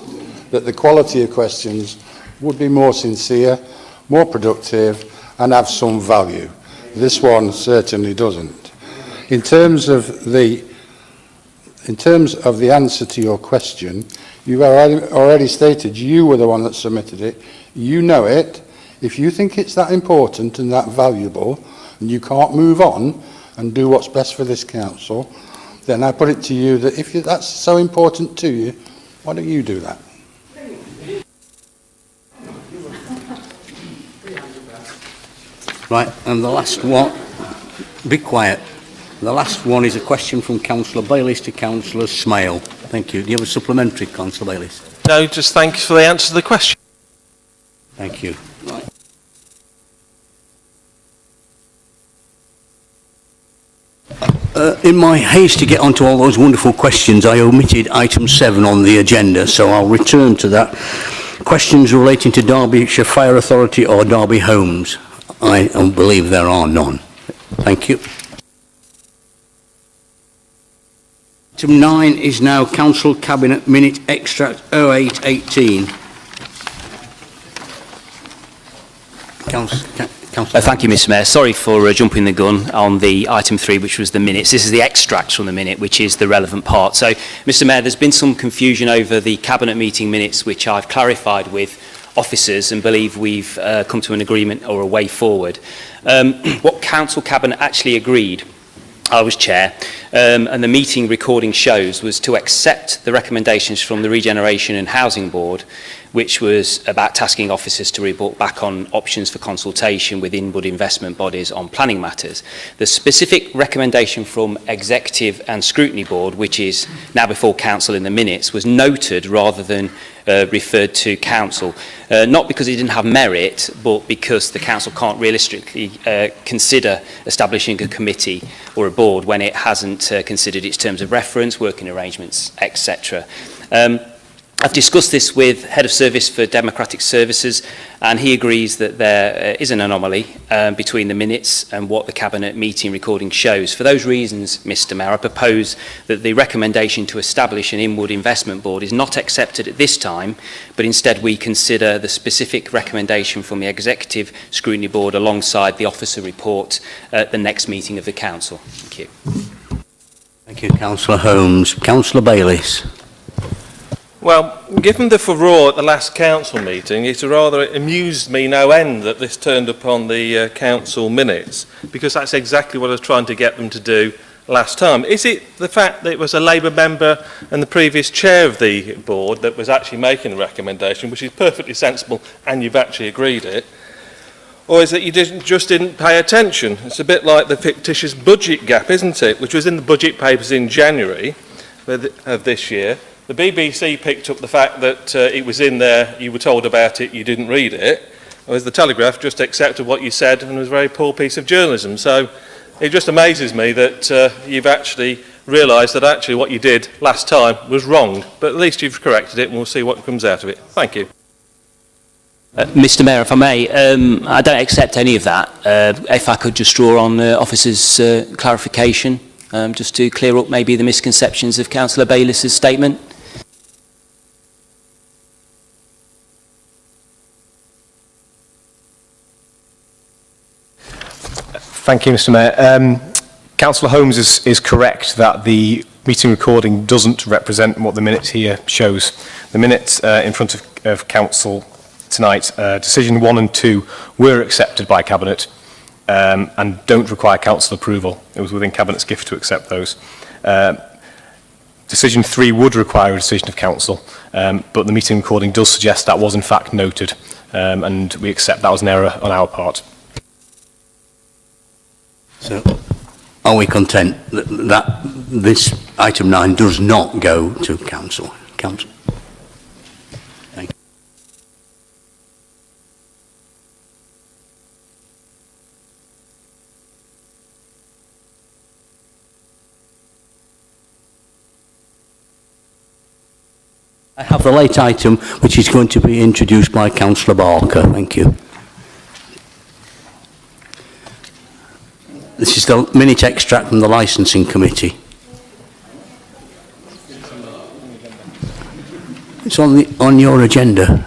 S16: that the quality of questions would be more sincere, more productive, and have some value. This one certainly doesn't. In terms of the answer to your question, you've already stated you were the one that submitted it. You know it. If you think it's that important and that valuable, and you can't move on and do what's best for this council, then I put it to you that if that's so important to you, why don't you do that?
S1: Right, and the last one, be quiet. The last one is a question from Councillor Bayliss to Councillor Smale. Thank you. Do you have a supplementary, Councillor Bayliss?
S7: No, just thank you for the answer to the question.
S1: Thank you. Right. In my haste to get onto all those wonderful questions, I omitted item 7 on the agenda, so I'll return to that. Questions relating to Derbyshire Fire Authority or Derby Homes? I believe there are none. Thank you. Item 9 is now Council Cabinet Minute Extract 0818.
S4: Thank you, Mr. Mayor. Sorry for jumping the gun on the item 3, which was the minutes. This is the extract from the minute, which is the relevant part. So, Mr. Mayor, there's been some confusion over the Cabinet meeting minutes, which I've clarified with officers and believe we've come to an agreement or a way forward. What Council Cabinet actually agreed, I was chair, and the meeting recording shows, was to accept the recommendations from the Regeneration and Housing Board, which was about tasking officers to report back on options for consultation with inward investment bodies on planning matters. The specific recommendation from Executive and Scrutiny Board, which is now before Council in the minutes, was noted rather than referred to Council, not because it didn't have merit, but because the Council can't realistically consider establishing a committee or a board when it hasn't considered its terms of reference, working arrangements, etc. I've discussed this with Head of Service for Democratic Services, and he agrees that there is an anomaly between the minutes and what the Cabinet meeting recording shows. For those reasons, Mr. Mayor, I propose that the recommendation to establish an inward investment board is not accepted at this time, but instead we consider the specific recommendation from the Executive Scrutiny Board alongside the officer report at the next meeting of the Council. Thank you.
S1: Thank you, Councillor Holmes. Councillor Bayliss.
S7: Well, given the furore at the last council meeting, it rather amused me no end that this turned up on the council minutes, because that's exactly what I was trying to get them to do last time. Is it the fact that it was a Labour member and the previous chair of the board that was actually making the recommendation, which is perfectly sensible, and you've actually agreed it? Or is it you just didn't pay attention? It's a bit like the fictitious budget gap, isn't it, which was in the budget papers in January of this year. The BBC picked up the fact that it was in there, you were told about it, you didn't read it, whereas the Telegraph just accepted what you said and was a very poor piece of journalism. So it just amazes me that you've actually realised that actually what you did last time was wrong, but at least you've corrected it and we'll see what comes out of it. Thank you.
S4: Mr. Mayor, if I may, I don't accept any of that. If I could just draw on officers' clarification, just to clear up maybe the misconceptions of Councillor Bayliss' statement.
S10: Thank you, Mr. Mayor. Councillor Holmes is correct that the meeting recording doesn't represent what the minutes here shows. The minutes in front of Council tonight, decision 1 and 2 were accepted by Cabinet and don't require Council approval. It was within Cabinet's gift to accept those. Decision 3 would require a decision of Council, but the meeting recording does suggest that was in fact noted, and we accept that was an error on our part.
S1: So, are we content that this item 9 does not go to Council? Council. Thank you. I have the late item, which is going to be introduced by Councillor Barker. Thank you. This is the minute extract from the Licensing Committee. It's on your agenda.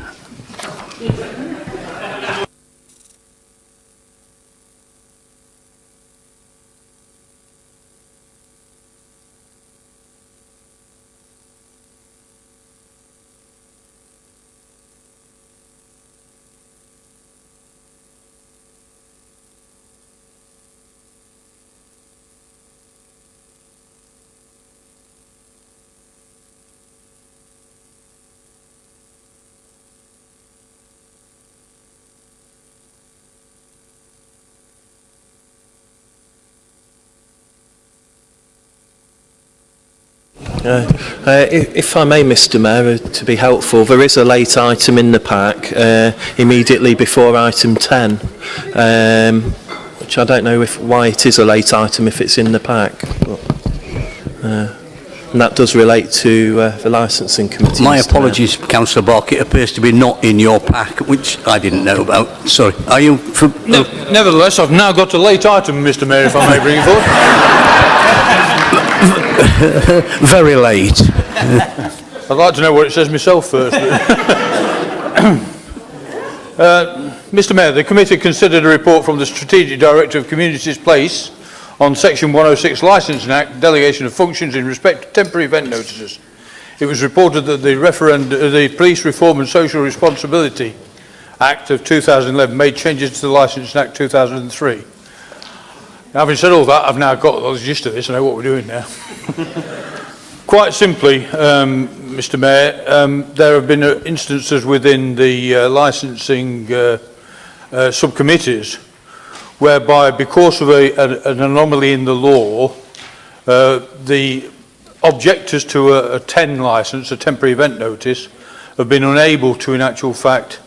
S21: If I may, Mr. Mayor, to be helpful, there is a late item in the pack immediately before item 10, which I don't know why it is a late item if it's in the pack. But, and that does relate to the Licensing Committee.
S1: My apologies, Councillor Barker. It appears to be not in your pack, which I didn't know about. Sorry. Are you...
S11: Nevertheless, I've now got a late item, Mr. Mayor, if I may bring it forward.
S1: very late.
S11: I'd like to know what it says myself first. Mr Mayor, the committee considered a report from the Strategic Director of Communities Place on Section 106 Licensing Act, delegation of functions in respect to temporary event notices. It was reported that the Police Reform and Social Responsibility Act of 2011 made changes to the Licensing Act 2003. Now, having said all that, I've now got the gist of this, I know what we're doing now. Quite simply, Mr Mayor, there have been instances within the licensing subcommittees whereby, because of an anomaly in the law, the objectors to a 10 licence, a temporary event notice, have been unable to, in actual fact,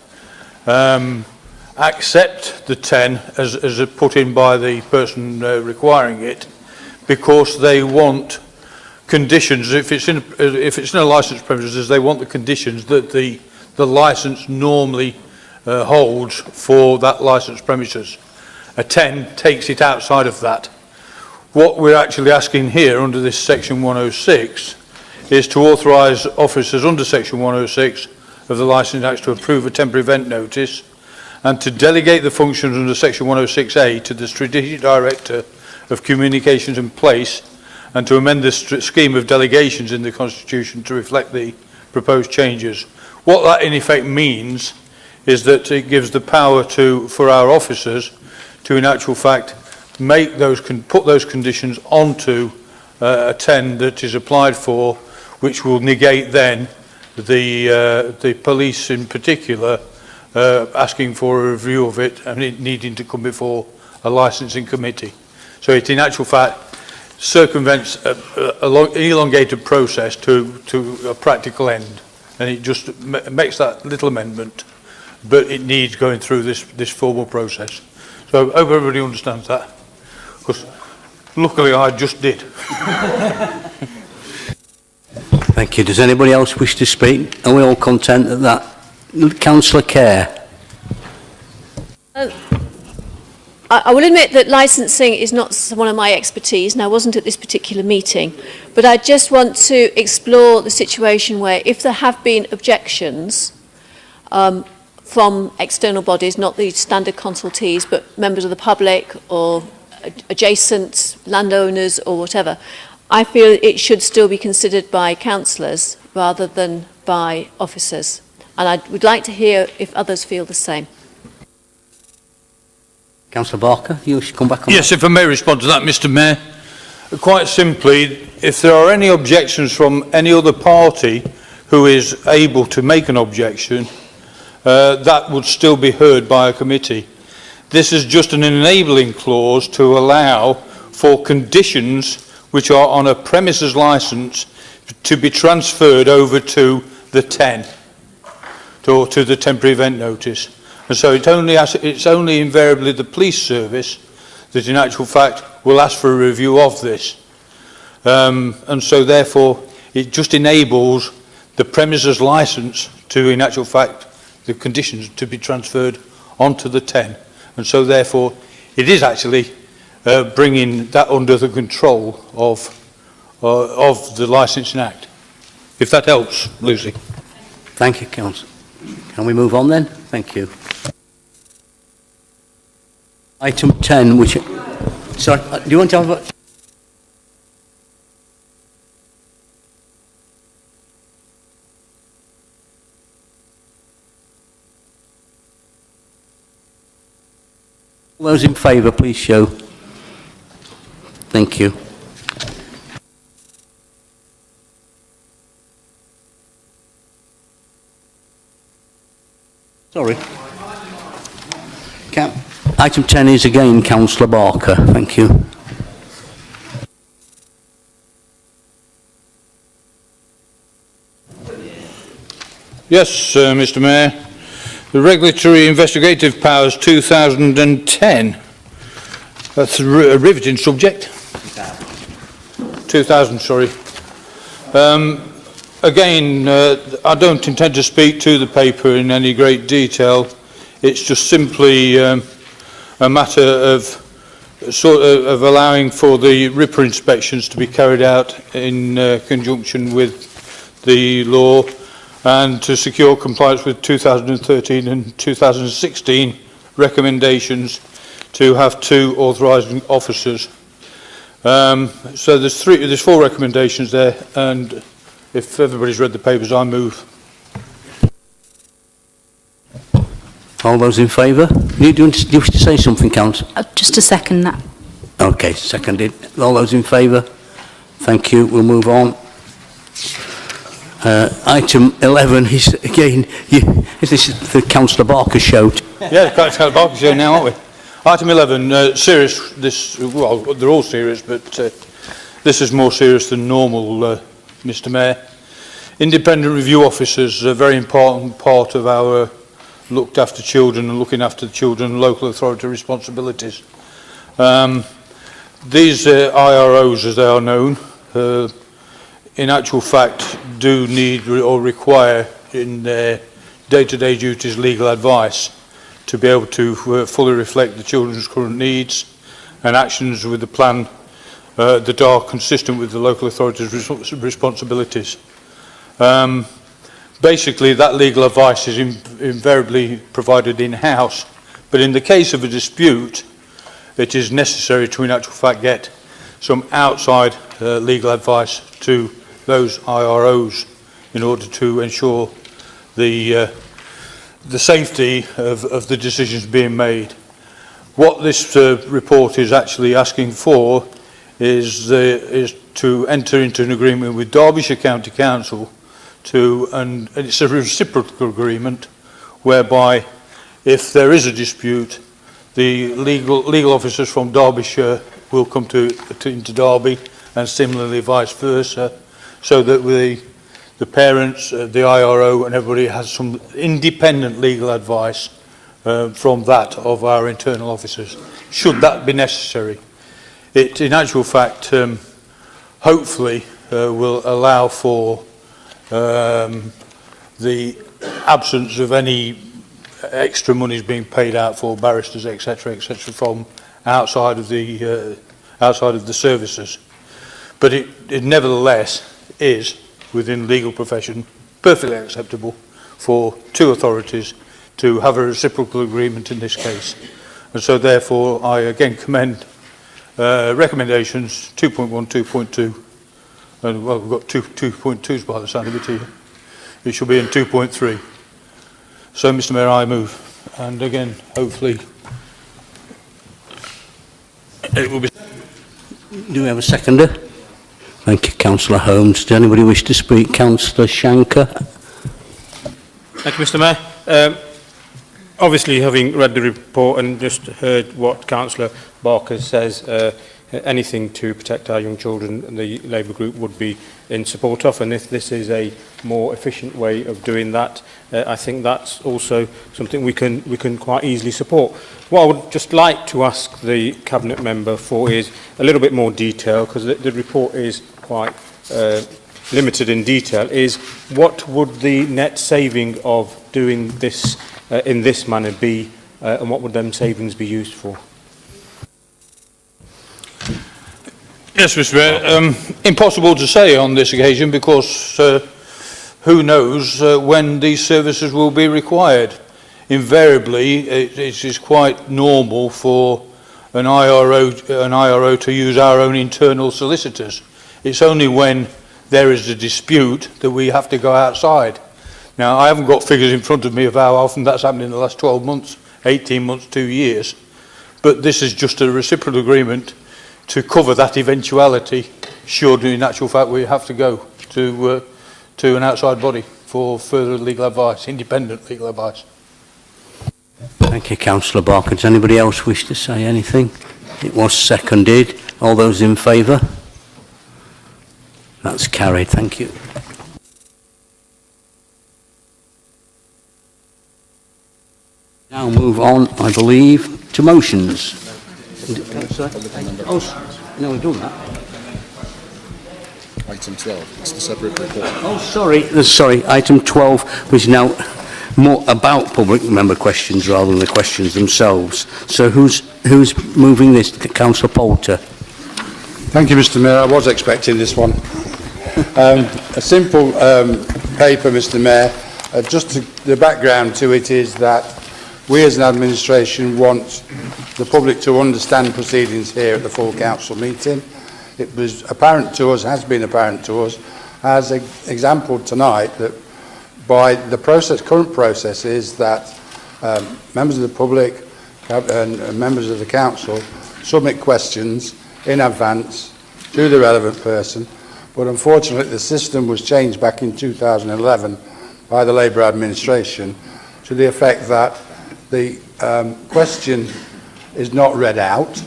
S11: accept the 10 as put in by the person requiring it, because they want conditions. If it's in a licensed premises, they want the conditions that the licence normally holds for that licensed premises. A 10 takes it outside of that. What we're actually asking here under this Section 106 is to authorise officers under Section 106 of the Licensing Act to approve a temporary event notice, and to delegate the functions under Section 106A to the Strategic Director of Communications and Place, and to amend the scheme of delegations in the Constitution to reflect the proposed changes. What that in effect means is that it gives the power for our officers to, in actual fact, put those conditions onto a 10 that is applied for, which will negate then the police in particular asking for a review of it and it needing to come before a licensing committee. So it in actual fact circumvents an elongated process to a practical end, and it just makes that little amendment, but it needs going through this formal process. So I hope everybody understands that, because luckily I just did.
S1: Thank you. Does anybody else wish to speak? Are we all content at that? Councillor Kerr.
S22: I will admit that licensing is not one of my expertise, and I wasn't at this particular meeting, but I just want to explore the situation where, if there have been objections from external bodies, not the standard consultees, but members of the public or adjacent landowners or whatever, I feel it should still be considered by councillors rather than by officers. And I would like to hear if others feel the same.
S1: Councillor Barker, you should come back on
S11: Yes,
S1: that.
S11: if I may respond to that, Mr Mayor. Quite simply, if there are any objections from any other party who is able to make an objection, that would still be heard by a committee. This is just an enabling clause to allow for conditions which are on a premises licence to be transferred over to the 10, or to the temporary event notice. And so it's only invariably the police service that in actual fact will ask for a review of this. And so therefore it just enables the premises licence to, in actual fact, the conditions to be transferred onto the 10. And so therefore it is actually bringing that under the control of the Licensing Act. If that helps, Lucy.
S1: Thank you, Councillor. Can we move on then? Thank you. Item 10, which... Sorry, do you want to have a... All those in favour, please show. Thank you. Sorry. Item 10 is again Councillor Barker. Thank you.
S11: Yes, Mr Mayor. The Regulatory Investigative Powers 2010. That's a riveting subject. 2000, sorry. Again, I don't intend to speak to the paper in any great detail. It's just simply a matter of of allowing for the RIPA inspections to be carried out in conjunction with the law, and to secure compliance with 2013 and 2016 recommendations to have 2 authorising officers. So there's 4 recommendations there, and if everybody's read the papers, I move.
S1: All those in favour? Do you wish to say something, Councillor?
S14: Just to second that.
S1: Okay, seconded. All those in favour? Thank you. We'll move on. Item 11 is, again, this is the Councillor Barker show.
S11: Yeah, the Councillor Barker show now, aren't we? Item 11, serious. Well, they're all serious, but this is more serious than normal, Mr. Mayor. Independent review officers are a very important part of our looked after children and looking after the children and local authority responsibilities. These IROs, as they are known, in actual fact do need or require in their day-to-day duties legal advice to be able to fully reflect the children's current needs and actions with the plan that are consistent with the local authority's responsibilities. Basically, that legal advice is invariably provided in-house, but in the case of a dispute, it is necessary to, in actual fact, get some outside legal advice to those IROs in order to ensure the safety of the decisions being made. What this report is actually asking for is to enter into an agreement with Derbyshire County Council and it's a reciprocal agreement whereby if there is a dispute, the legal officers from Derbyshire will come into Derby and similarly vice versa, so that the parents, the IRO and everybody has some independent legal advice from that of our internal officers, should that be necessary. It, in actual fact, hopefully will allow for the absence of any extra monies being paid out for barristers, etc., from outside of the services. But it nevertheless is, within the legal profession, perfectly acceptable for 2 authorities to have a reciprocal agreement in this case. And so therefore I again commend recommendations 2.1, 2.2, and well, we've got 2.2s by the sound of it here. It should be in 2.3. So, Mr. Mayor, I move. And again, hopefully, it will be.
S1: Do we have a seconder? Thank you, Councillor Holmes. Does anybody wish to speak? Councillor Shanker.
S17: Thank you, Mr. Mayor. Obviously, having read the report and just heard what Councillor Barker says, anything to protect our young children, the Labour Group would be in support of, and if this is a more efficient way of doing that, I think that's also something we can quite easily support. What I would just like to ask the Cabinet member for is a little bit more detail, because the report is quite limited in detail, is what would the net saving of doing this in this manner be, and what would them savings be used for?
S11: Yes, Mr. Mayor. Impossible to say on this occasion because who knows when these services will be required. Invariably, it is quite normal for an IRO to use our own internal solicitors. It's only when there is a dispute that we have to go outside. Now, I haven't got figures in front of me of how often that's happened in the last 12 months, 18 months, 2 years, but this is just a reciprocal agreement to cover that eventuality, should in actual fact we have to go to an outside body for further legal advice, independent legal advice.
S1: Thank you, Councillor Barker. Does anybody else wish to say anything? It was seconded. All those in favour? That's carried. Thank you. Now move on, I believe, to motions. Oh, no, we've done that.
S13: Item 12, it's the separate report.
S1: Oh, sorry, item 12 was now more about public member questions rather than the questions themselves. So who's who's moving this? Councillor Poulter.
S16: Thank you, Mr. Mayor. I was expecting this one. A simple paper, Mr. Mayor. The background to it is that we as an administration want the public to understand proceedings here at the full council meeting. It was apparent to us, has been apparent to us, as exampled tonight, that by the current process is that members of the public and members of the council submit questions in advance to the relevant person, but unfortunately the system was changed back in 2011 by the Labour administration to the effect that the question is not read out,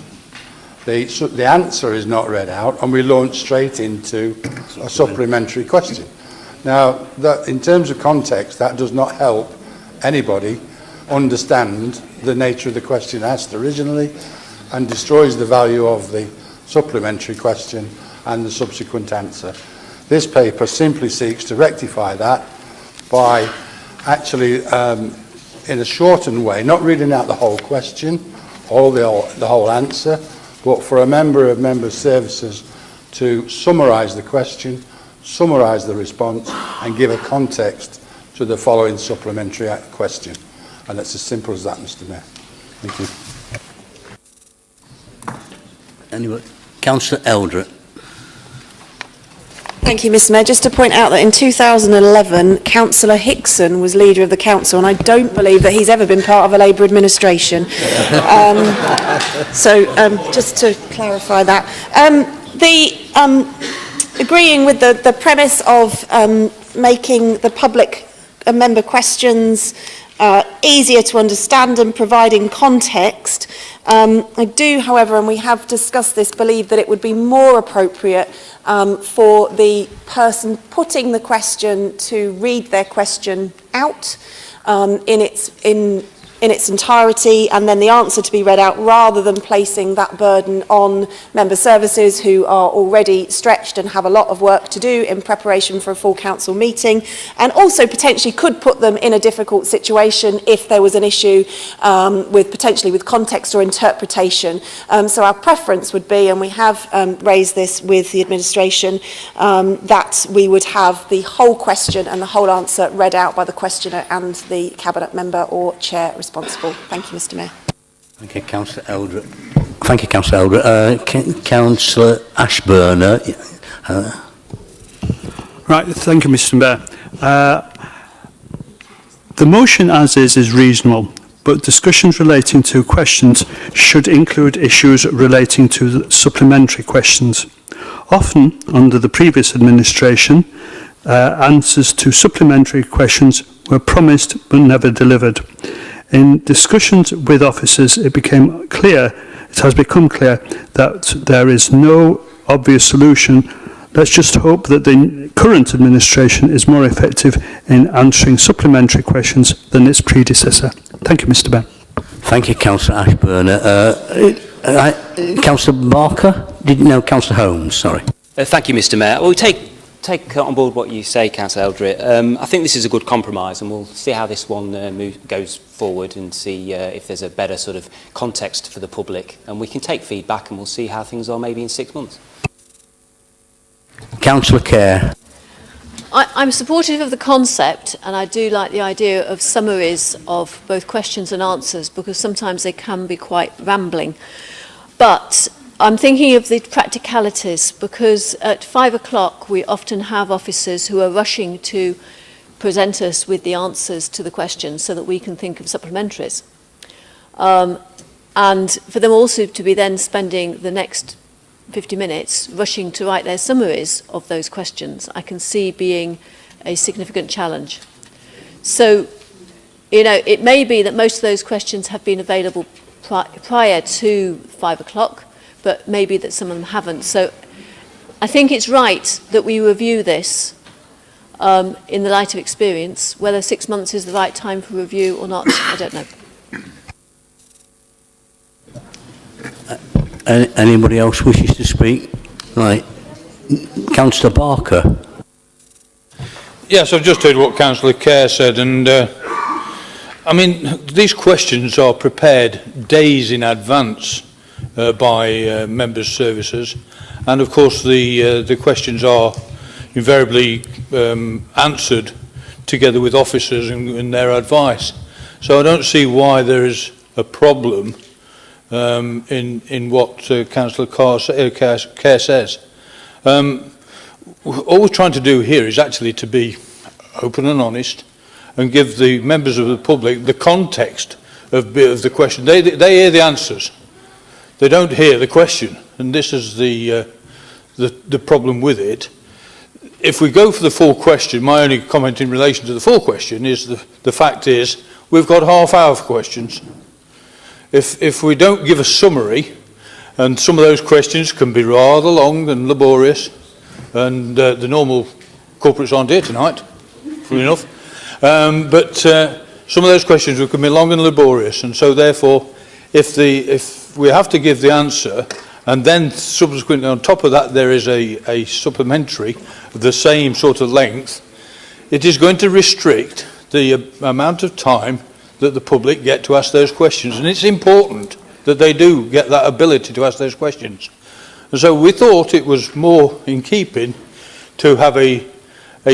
S16: the answer is not read out, and we launch straight into a supplementary question. Now, in terms of context, that does not help anybody understand the nature of the question asked originally, and destroys the value of the supplementary question and the subsequent answer. This paper simply seeks to rectify that by actually, in a shortened way, not reading out the whole question, the whole answer, but for a member of Members' Services to summarise the question, summarise the response, and give a context to the following supplementary question. And it's as simple as that, Mr. Mayor. Thank you.
S1: Anyway, Councillor Eldred.
S6: Thank you, Mr. Mayor. Just to point out that in 2011, Councillor Hickson was leader of the council, and I don't believe that he's ever been part of a Labour administration. Just to clarify that. Agreeing with the premise of making the public member questions easier to understand and providing context, I do, however, and we have discussed this, believe that it would be more appropriate for the person putting the question to read their question out in its entirety, and then the answer to be read out, rather than placing that burden on member services who are already stretched and have a lot of work to do in preparation for a full council meeting, and also potentially could put them in a difficult situation if there was an issue potentially with context or interpretation. So our preference would be, and we have raised this with the administration, that we would have the whole question and the whole answer read out by the questioner and the cabinet member or chair responsible. Thank you, Mr. Mayor.
S1: Thank you, Councillor Eldred. Thank you, Councillor Eldred. Councillor Ashburner.
S3: Right, thank you, Mr. Mayor. The motion as is reasonable, but discussions relating to questions should include issues relating to the supplementary questions. Often, under the previous administration, answers to supplementary questions were promised but never delivered. In discussions with officers, it has become clear that there is no obvious solution. Let's just hope that the current administration is more effective in answering supplementary questions than its predecessor. Thank you, Mr. Mayor.
S1: Thank you, Councillor Ashburner. Councillor Barker? Councillor Holmes, sorry.
S4: Thank you, Mr. Mayor. Well, we take on board what you say, Councillor Eldred. I think this is a good compromise, and we'll see how this one goes forward and see if there's a better sort of context for the public. And we can take feedback, and we'll see how things are maybe in 6 months.
S1: Councillor Kerr.
S22: I'm supportive of the concept, and I do like the idea of summaries of both questions and answers, because sometimes they can be quite rambling. But I'm thinking of the practicalities, because at 5 o'clock we often have officers who are rushing to present us with the answers to the questions so that we can think of supplementaries. And for them also to be then spending the next 50 minutes rushing to write their summaries of those questions, I can see being a significant challenge. So, it may be that most of those questions have been available prior to 5 o'clock, but maybe that some of them haven't. So I think it's right that we review this in the light of experience. Whether 6 months is the right time for review or not, I don't know.
S1: Anybody else wishes to speak? Right. Councillor Barker.
S11: Yes, I've just heard what Councillor Kerr said, and I mean, these questions are prepared days in advance by members' services, and of course the questions are invariably answered together with officers and their advice. So I don't see why there is a problem in what Councillor Kerr says. All we're trying to do here is actually to be open and honest and give the members of the public the context of the question. They hear the answers. They don't hear the question, and this is the problem with it. If we go for the full question, my only comment in relation to the full question is the fact is we've got half hour for questions. If we don't give a summary, and some of those questions can be rather long and laborious, and the normal corporates aren't here tonight, funnily enough, but some of those questions can be long and laborious, and so therefore if we have to give the answer and then subsequently on top of that there is a supplementary of the same sort of length, it is going to restrict the amount of time that the public get to ask those questions, and it's important that they do get that ability to ask those questions. And so we thought it was more in keeping to have a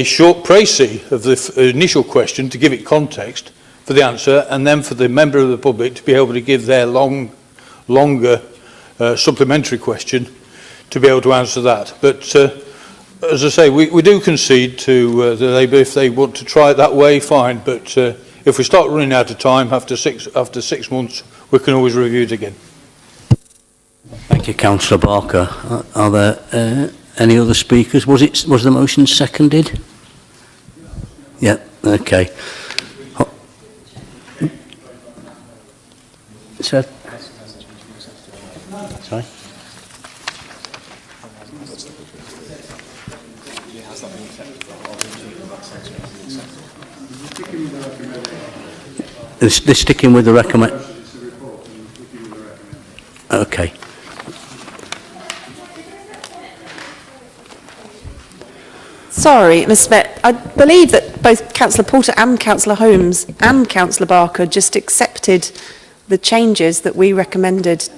S11: short précis of the initial question to give it context for the answer, and then for the member of the public to be able to give their longer supplementary question to be able to answer that. But as I say, we do concede to the Labour. If they want to try it that way, fine, but if we start running out of time after 6 months, we can always review it again.
S1: Thank you, Councillor Barker. Are there any other speakers? Was the motion seconded? Yeah. Okay. Sir. Sorry. They're sticking with the recommend. Okay.
S6: Sorry, Mr. Mayor. I believe that both Councillor Porter and Councillor Holmes and Councillor Barker just accepted the changes that we recommended.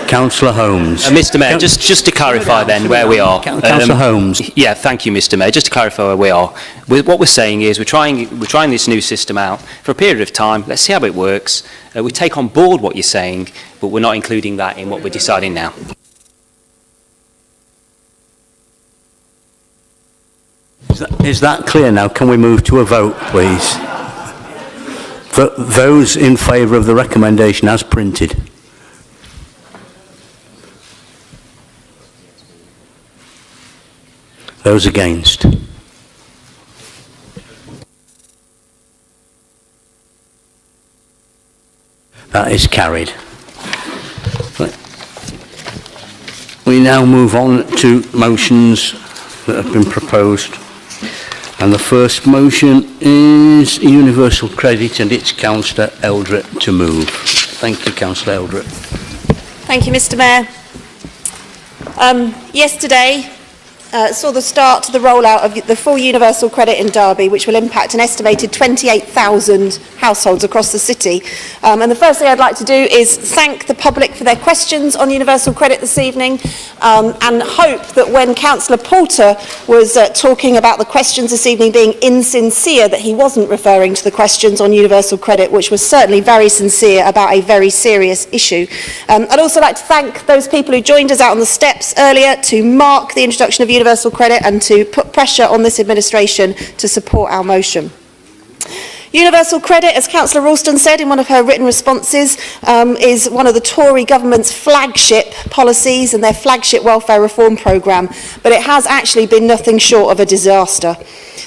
S1: Councillor Holmes.
S4: Mr. Mayor, just to clarify then where we are.
S1: Councillor Holmes.
S4: Yeah, thank you, Mr. Mayor. Just to clarify where we are. What we're saying is we're trying this new system out for a period of time. Let's see how it works. We take on board what you're saying, but we're not including that in what we're deciding now.
S1: Is that clear now? Can we move to a vote, please? For those in favour of the recommendation as printed. Those against? That is carried. We now move on to motions that have been proposed. And the first motion is universal credit, and it's Councillor Eldred to move. Thank you, Councillor Eldred.
S6: Thank you, Mr. Mayor. Yesterday saw the start to the rollout of the full universal credit in Derby, which will impact an estimated 28,000 households across the city. And the first thing I'd like to do is thank the public for their questions on universal credit this evening, and hope that when Councillor Porter was talking about the questions this evening being insincere, that he wasn't referring to the questions on universal credit, which was certainly very sincere about a very serious issue. I'd also like to thank those people who joined us out on the steps earlier to mark the introduction of universal credit and to put pressure on this administration to support our motion. Universal credit, as Councillor Ralston said in one of her written responses, is one of the Tory government's flagship policies and their flagship welfare reform programme, but it has actually been nothing short of a disaster.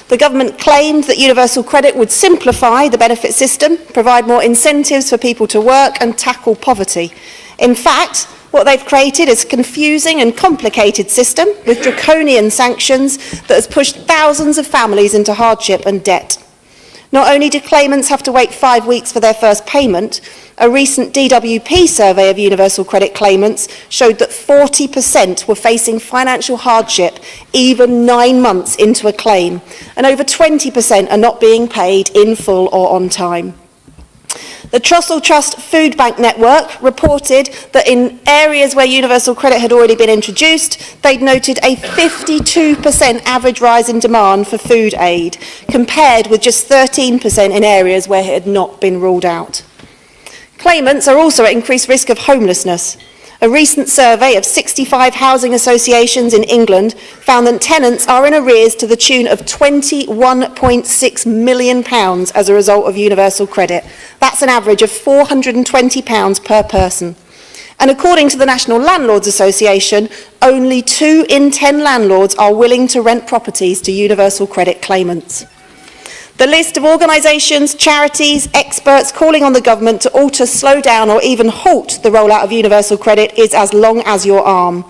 S6: The government claimed that universal credit would simplify the benefit system, provide more incentives for people to work and tackle poverty. In fact, what they've created is a confusing and complicated system with draconian sanctions that has pushed thousands of families into hardship and debt. Not only do claimants have to wait 5 weeks for their first payment, a recent DWP survey of universal credit claimants showed that 40% were facing financial hardship even 9 months into a claim, and over 20% are not being paid in full or on time. The Trussell Trust Food Bank Network reported that in areas where universal credit had already been introduced, they'd noted a 52% average rise in demand for food aid, compared with just 13% in areas where it had not been ruled out. Claimants are also at increased risk of homelessness. A recent survey of 65 housing associations in England found that tenants are in arrears to the tune of £21.6 million as a result of universal credit. That's an average of £420 per person. And according to the National Landlords Association, only 2 in 10 landlords are willing to rent properties to universal credit claimants. The list of organisations, charities, experts calling on the government to alter, slow down or even halt the rollout of universal credit is as long as your arm.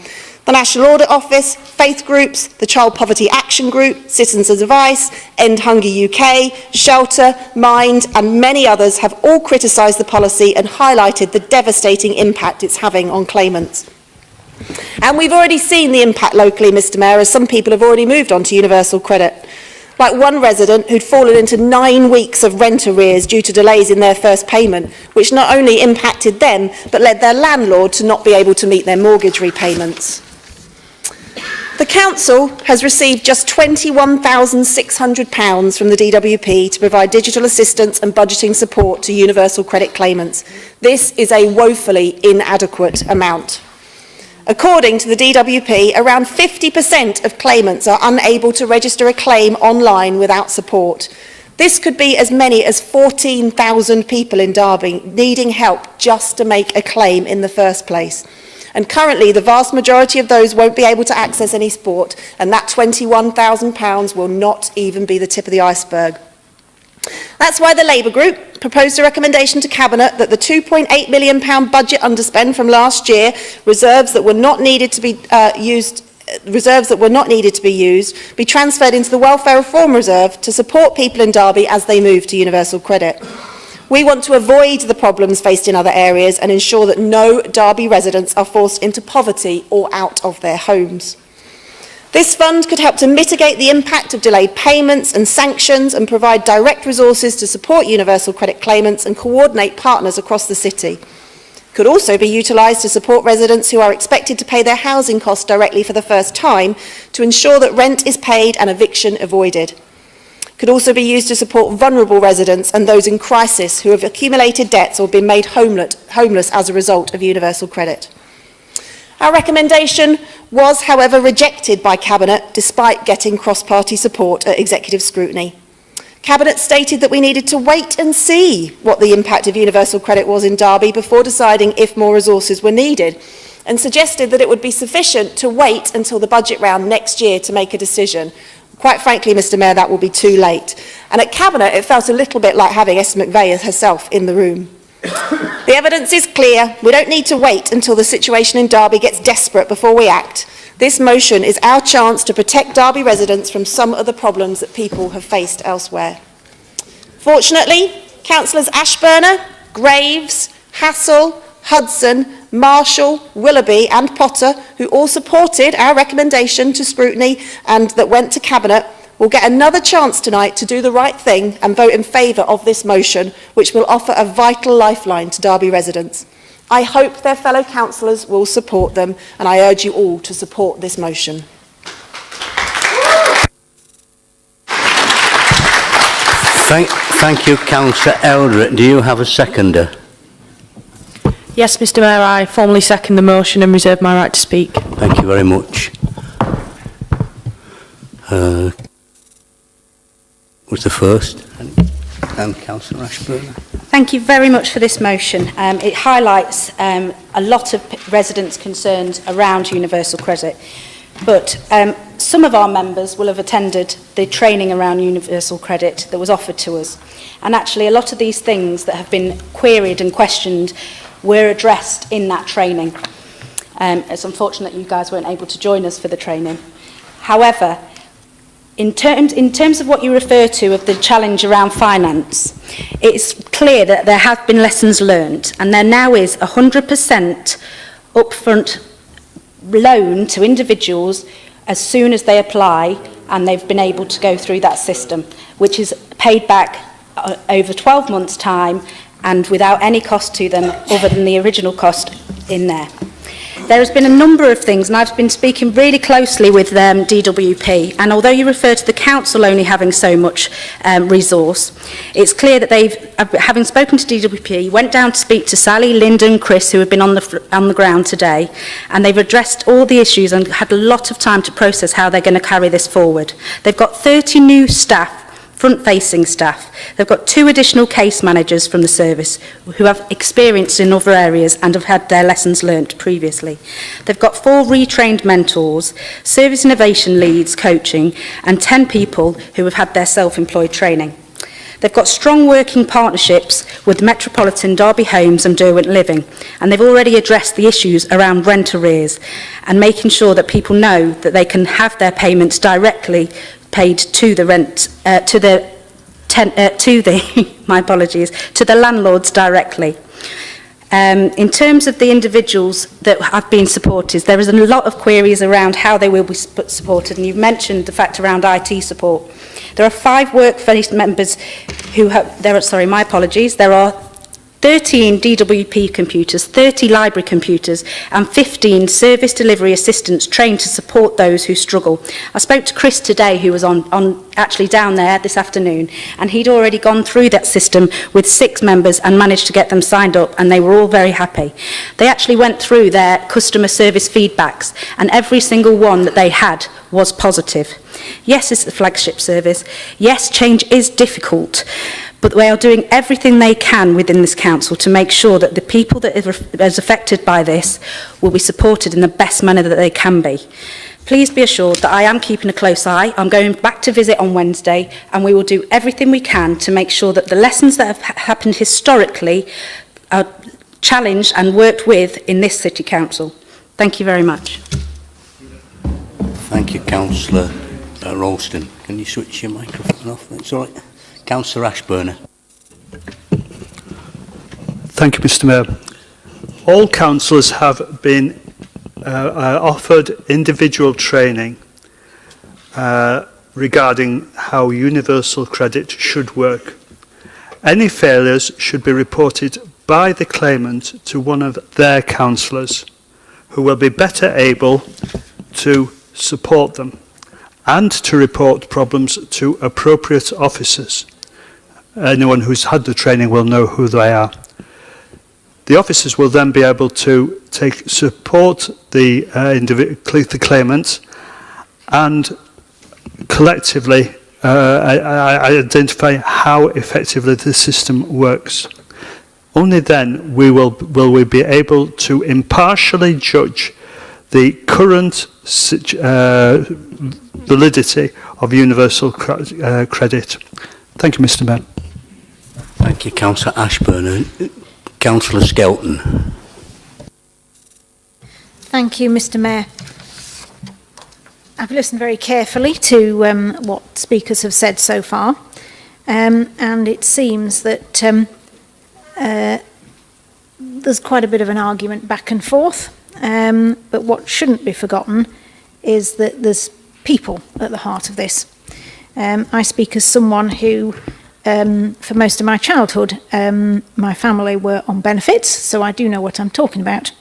S6: The National Audit Office, faith groups, the Child Poverty Action Group, Citizens Advice, End Hunger UK, Shelter, Mind and many others have all criticised the policy and highlighted the devastating impact it's having on claimants. And we've already seen the impact locally, Mr Mayor, as some people have already moved on to universal credit. Like one resident who'd fallen into 9 weeks of rent arrears due to delays in their first payment, which not only impacted them, but led their landlord to not be able to meet their mortgage repayments. The council has received just £21,600 from the DWP to provide digital assistance and budgeting support to universal credit claimants. This is a woefully inadequate amount. According to the DWP, around 50% of claimants are unable to register a claim online without support. This could be as many as 14,000 people in Derby needing help just to make a claim in the first place. And currently, the vast majority of those won't be able to access any support, and that £21,000 will not even be the tip of the iceberg. That's why the Labour Group proposed a recommendation to Cabinet that the £2.8 million budget underspend from last year, reserves that were not needed to be used, be transferred into the Welfare Reform Reserve to support people in Derby as they move to universal credit. We want to avoid the problems faced in other areas and ensure that no Derby residents are forced into poverty or out of their homes. This fund could help to mitigate the impact of delayed payments and sanctions and provide direct resources to support universal credit claimants and coordinate partners across the city. It could also be utilised to support residents who are expected to pay their housing costs directly for the first time to ensure that rent is paid and eviction avoided. It could also be used to support vulnerable residents and those in crisis who have accumulated debts or been made homeless as a result of universal credit. Our recommendation was, however, rejected by Cabinet despite getting cross-party support at executive scrutiny. Cabinet stated that we needed to wait and see what the impact of universal credit was in Derby before deciding if more resources were needed, and suggested that it would be sufficient to wait until the budget round next year to make a decision. Quite frankly, Mr Mayor, that will be too late. And at Cabinet, it felt a little bit like having Esther McVeigh herself in the room. The evidence is clear. We don't need to wait until the situation in Derby gets desperate before we act. This motion is our chance to protect Derby residents from some of the problems that people have faced elsewhere. Fortunately, Councillors Ashburner, Graves, Hassell, Hudson, Marshall, Willoughby and Potter, who all supported our recommendation to scrutiny and that went to Cabinet, will get another chance tonight to do the right thing and vote in favour of this motion, which will offer a vital lifeline to Derby residents. I hope their fellow councillors will support them, and I urge you all to support this motion.
S1: Thank you, Councillor Eldred. Do you have a seconder?
S15: Yes, Mr Mayor, I formally second the motion and reserve my right to speak.
S1: Thank you very much. Was the first, and Councillor Ashburn.
S14: Thank you very much for this motion. It highlights a lot of residents' concerns around universal credit, but some of our members will have attended the training around universal credit that was offered to us, and actually a lot of these things that have been queried and questioned were addressed in that training. It's unfortunate you guys weren't able to join us for the training. However, In terms of what you refer to of the challenge around finance, it's clear that there have been lessons learned, and there now is 100% upfront loan to individuals as soon as they apply and they've been able to go through that system, which is paid back over 12 months' time and without any cost to them other than the original cost in there. There has been a number of things, and I've been speaking really closely with DWP, and although you refer to the council only having so much resource, it's clear that they've, having spoken to DWP, went down to speak to Sally, Linda and Chris, who have been on the ground today, and they've addressed all the issues and had a lot of time to process how they're going to carry this forward. They've got 30 new staff, front-facing staff. They've got 2 additional case managers from the service who have experience in other areas and have had their lessons learnt previously. They've got 4 retrained mentors, service innovation leads coaching, and 10 people who have had their self-employed training. They've got strong working partnerships with Metropolitan, Derby Homes and Derwent Living, and they've already addressed the issues around rent arrears and making sure that people know that they can have their payments directly paid to the to the landlords directly. In terms of the individuals that have been supported, there is a lot of queries around how they will be supported, and you've mentioned the fact around IT support. There are 5 workplace members who have, there are 13 DWP computers, 30 library computers and 15 service delivery assistants trained to support those who struggle. I spoke to Chris today, who was actually down there this afternoon, and he'd already gone through that system with 6 members and managed to get them signed up, and they were all very happy. They actually went through their customer service feedbacks, and every single one that they had was positive. Yes, it's the flagship service. Yes, change is difficult, but they are doing everything they can within this council to make sure that the people that is affected by this will be supported in the best manner that they can be. Please be assured that I am keeping a close eye. I'm going back to visit on Wednesday, and we will do everything we can to make sure that the lessons that have happened historically are challenged and worked with in this City Council. Thank you very much.
S1: Thank you, Councillor Ralston. Can you switch your microphone off? That's all right. Councillor Ashburner.
S3: Thank you, Mr. Mayor. All councillors have been offered individual training regarding how universal credit should work. Any failures should be reported by the claimant to one of their councillors, who will be better able to support them and to report problems to appropriate officers. Anyone who's had the training will know who they are. The officers will then be able to support the claimant and collectively identify how effectively the system works. Only then will we be able to impartially judge the current validity of universal credit. Thank you, Mr. Mayor.
S1: Thank you, Councillor Ashburn. Councillor Skelton.
S18: Thank you, Mr. Mayor. I've listened very carefully to what speakers have said so far, and it seems that there's quite a bit of an argument back and forth, but what shouldn't be forgotten is that there's people at the heart of this. I speak as someone who, for most of my childhood, my family were on benefits, so I do know what I'm talking about.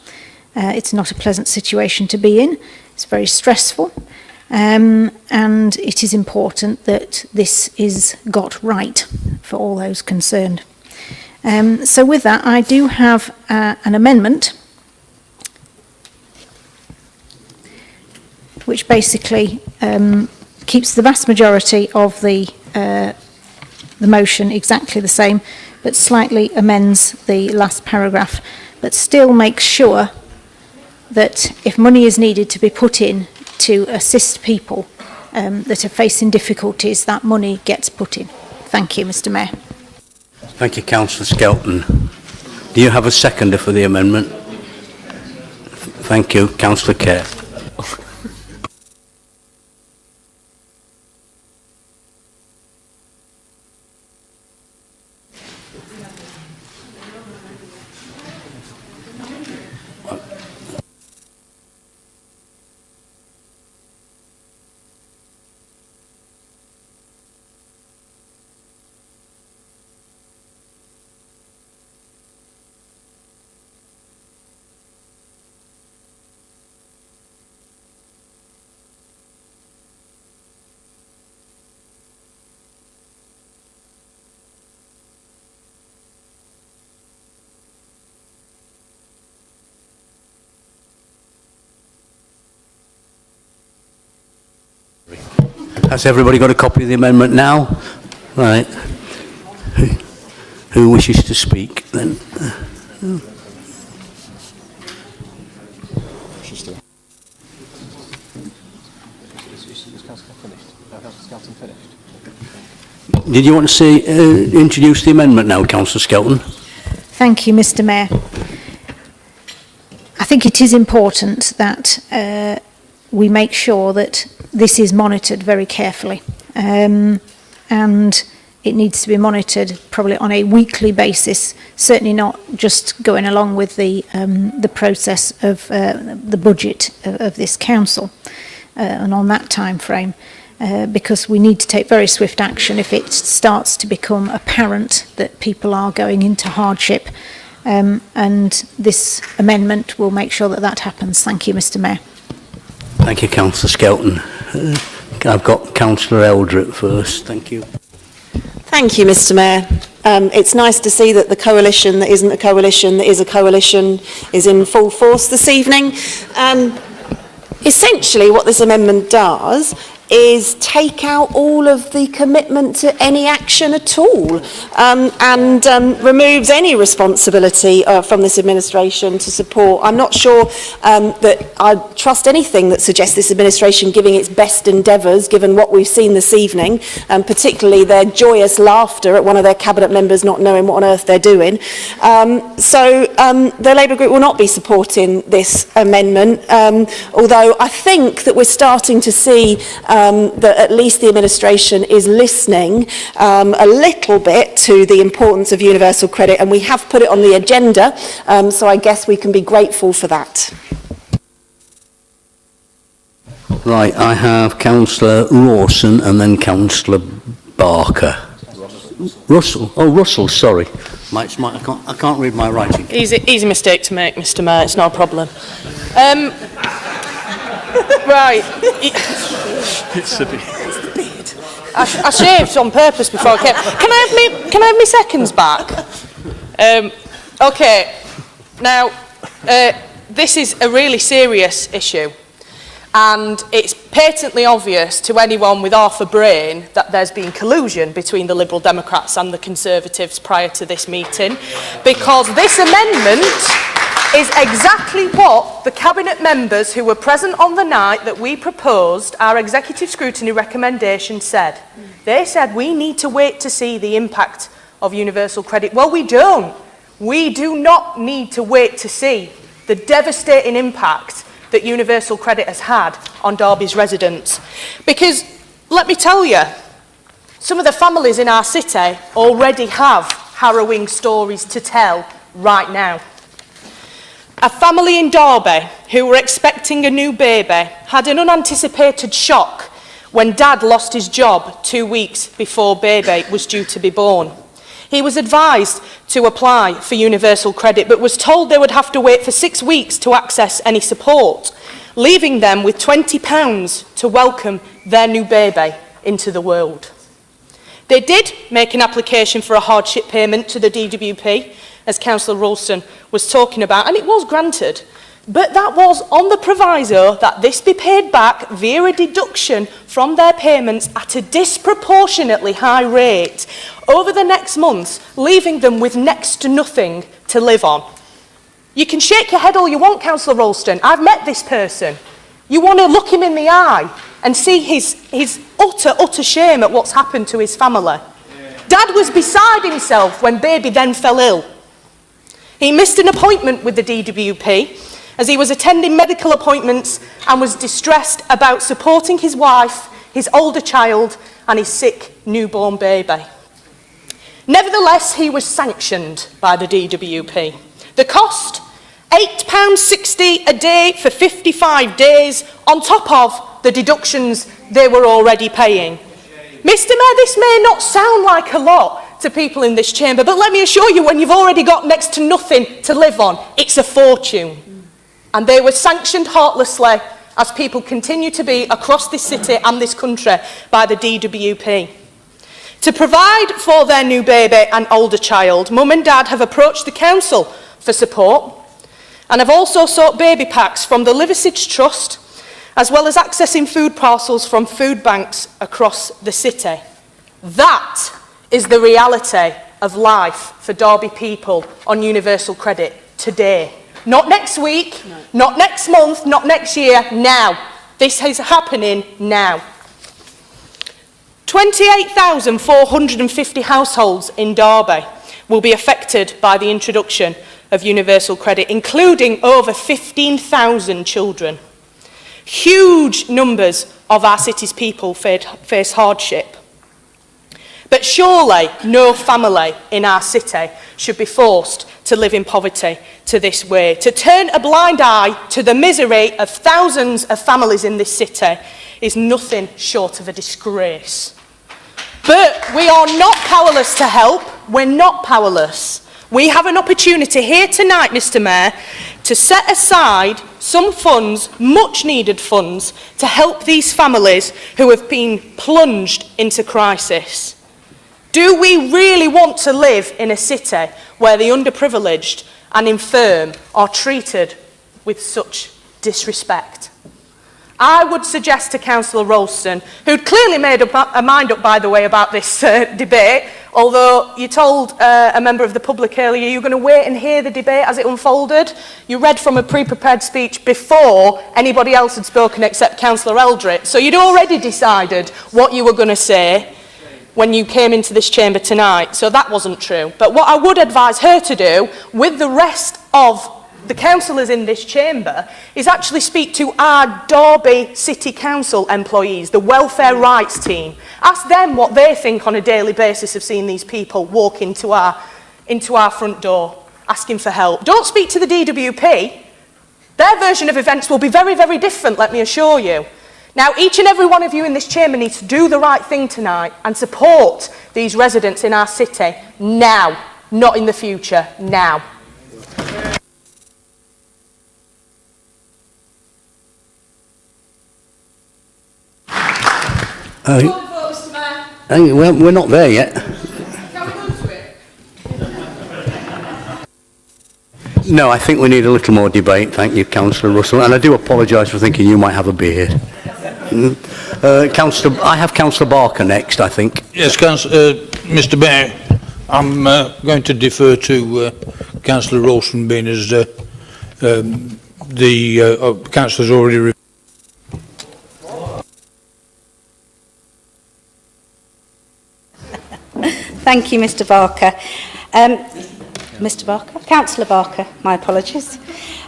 S18: It's not a pleasant situation to be in. It's very stressful, and it is important that this is got right for all those concerned. So with that, I do have an amendment which basically keeps the vast majority of the motion exactly the same, but slightly amends the last paragraph, but still makes sure that if money is needed to be put in to assist people that are facing difficulties, that money gets put in. Thank you, Mr. Mayor.
S1: Thank you, Councillor Skelton. Do you have a seconder for the amendment? Thank you, Councillor Kerr. Has everybody got a copy of the amendment now? Right. Who wishes to speak then? Did you want to say, introduce the amendment now, Councillor Skelton?
S18: Thank you, Mr. Mayor. I think it is important that we make sure that this is monitored very carefully, and it needs to be monitored probably on a weekly basis, certainly not just going along with the process of the budget of this council and on that time frame. Because we need to take very swift action if it starts to become apparent that people are going into hardship, and this amendment will make sure that that happens. Thank you, Mr. Mayor.
S1: Thank you, Councillor Skelton. I've got Councillor Eldred first. Thank you.
S6: Thank you, Mr. Mayor. It's nice to see that the coalition that isn't a coalition that is a coalition is in full force this evening. Essentially, what this amendment does is take out all of the commitment to any action at all, and removes any responsibility from this administration to support. I'm not sure that I trust anything that suggests this administration giving its best endeavours, given what we've seen this evening, particularly their joyous laughter at one of their cabinet members not knowing what on earth they're doing. So the Labour Group will not be supporting this amendment, although I think that we're starting to see that at least the administration is listening a little bit to the importance of universal credit, and we have put it on the agenda, so I guess we can be grateful for that.
S1: Right, I have Councillor Rawson and then Councillor Barker. Russell. Oh, Russell, sorry. I can't read my writing.
S15: Easy mistake to make, Mr. Mayor, it's not a problem. Right.
S9: It's the beard.
S15: I shaved on purpose before I came. Can I have me seconds back? Okay. Now, this is a really serious issue, and it's patently obvious to anyone with half a brain that there's been collusion between the Liberal Democrats and the Conservatives prior to this meeting, because this amendment is exactly what the Cabinet members who were present on the night that we proposed our executive scrutiny recommendation said. They said we need to wait to see the impact of universal credit. Well, we don't. We do not need to wait to see the devastating impact that universal credit has had on Derby's residents. Because, let me tell you, some of the families in our city already have harrowing stories to tell right now. A family in Derby who were expecting a new baby had an unanticipated shock when Dad lost his job 2 weeks before baby was due to be born. He was advised to apply for universal credit, but was told they would have to wait for 6 weeks to access any support, leaving them with £20 to welcome their new baby into the world. They did make an application for a hardship payment to the DWP, as Councillor Ralston was talking about, and it was granted. But that was on the proviso that this be paid back via a deduction from their payments at a disproportionately high rate over the next months, leaving them with next to nothing to live on. You can shake your head all you want, Councillor Ralston. I've met this person. You want to look him in the eye and see his utter shame at what's happened to his family. Dad was beside himself when baby then fell ill. He missed an appointment with the DWP as he was attending medical appointments and was distressed about supporting his wife, his older child, and his sick newborn baby. Nevertheless, he was sanctioned by the DWP. The cost, £8.60 a day for 55 days, on top of the deductions they were already paying. Mr. Mayor, this may not sound like a lot to people in this chamber, but let me assure you, when you've already got next to nothing to live on, it's a fortune. And they were sanctioned heartlessly, as people continue to be across this city and this country, by the DWP. To provide for their new baby and older child, Mum and Dad have approached the council for support, and have also sought baby packs from the Liversidge Trust as well as accessing food parcels from food banks across the city. That is the reality of life for Derby people on universal credit today. Not next week, not next month, not next year, now. This is happening now. 28,450 households in Derby will be affected by the introduction of universal credit, including over 15,000 children. Huge numbers of our city's people face hardship. But surely no family in our city should be forced to live in poverty to this way. To turn a blind eye to the misery of thousands of families in this city is nothing short of a disgrace. But we are not powerless to help. We're not powerless. We have an opportunity here tonight, Mr. Mayor, to set aside some funds, much needed funds, to help these families who have been plunged into crisis. Do we really want to live in a city where the underprivileged and infirm are treated with such disrespect? I would suggest to Councillor Ralston, who'd clearly made a mind up, by the way, about this debate, although you told a member of the public earlier you were going to wait and hear the debate as it unfolded. You read from a pre-prepared speech before anybody else had spoken except Councillor Eldritt. So you'd already decided what you were going to say when you came into this chamber tonight. So that wasn't true. But what I would advise her to do with the rest of the councillors in this chamber is actually speak to our Derby City Council employees, the welfare rights team. Ask them what they think on a daily basis of seeing these people walk into our front door asking for help. Don't speak to the DWP. Their version of events will be very, very different, let me assure you. Now, each and every one of you in this chamber needs to do the right thing tonight and support these residents in our city now, not in the future, now.
S1: Well, we're not there yet. No, I think we need a little more debate. Thank you, Councillor Russell. And I do apologise for thinking you might have a beard. I have Councillor Barker next, I think.
S11: Yes, Mr. Mayor, I'm going to defer to Councillor Ralston, being as the councillor's already.
S14: Thank you, Mr. Barker. Mr. Barker? Councillor Barker, my apologies.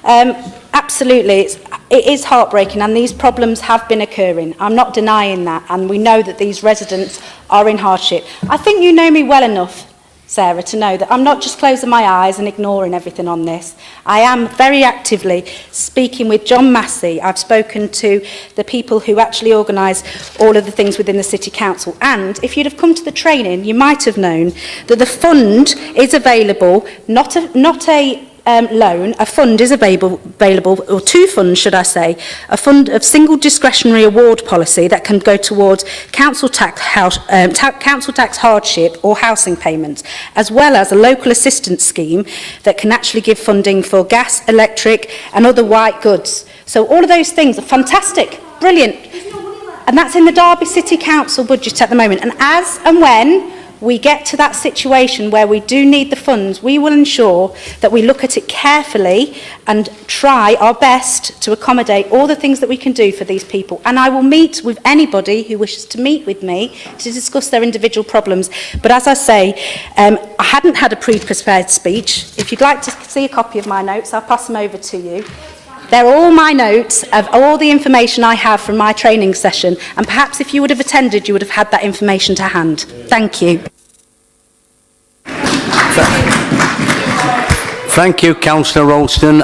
S14: Absolutely, it is heartbreaking, and these problems have been occurring. I'm not denying that, and we know that these residents are in hardship. I think you know me well enough, Sarah, to know that I'm not just closing my eyes and ignoring everything on this. I am very actively speaking with John Massey. I've spoken to the people who actually organise all of the things within the City Council. And if you'd have come to the training, you might have known that the fund is available, not a loan, a fund is available, or two funds, should I say, a fund of single discretionary award policy that can go towards council tax hardship or housing payments, as well as a local assistance scheme that can actually give funding for gas, electric and other white goods. So all of those things are fantastic, brilliant. And that's in the Derby City Council budget at the moment. And as and when we get to that situation where we do need the funds, we will ensure that we look at it carefully and try our best to accommodate all the things that we can do for these people. And I will meet with anybody who wishes to meet with me to discuss their individual problems. But as I say, I hadn't had a pre-prepared speech. If you'd like to see a copy of my notes, I'll pass them over to you. They're all my notes of all the information I have from my training session, and perhaps if you would have attended, you would have had that information to hand. Thank you.
S1: Thank you, Councillor Ralston.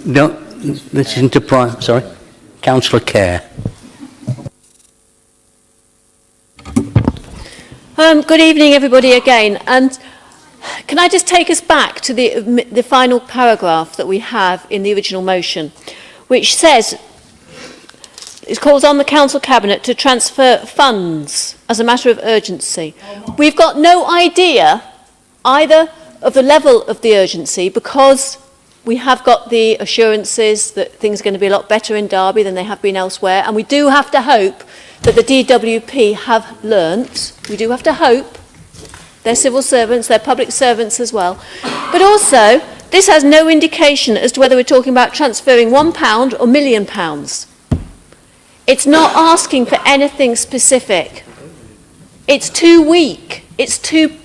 S1: No, this isn't a prime. Sorry, Councillor Kerr.
S22: Good evening, everybody, again. And can I just take us back to the final paragraph that we have in the original motion, which says, it calls on the Council Cabinet to transfer funds as a matter of urgency. We've got no idea either of the level of the urgency, because We have got the assurances that things are going to be a lot better in Derby than they have been elsewhere, and we do have to hope that the DWP have learnt. We do have to hope. They're civil servants, they're public servants as well. But also, this has no indication as to whether we're talking about transferring £1 or £1 million. It's not asking for anything specific. It's too weak. It's too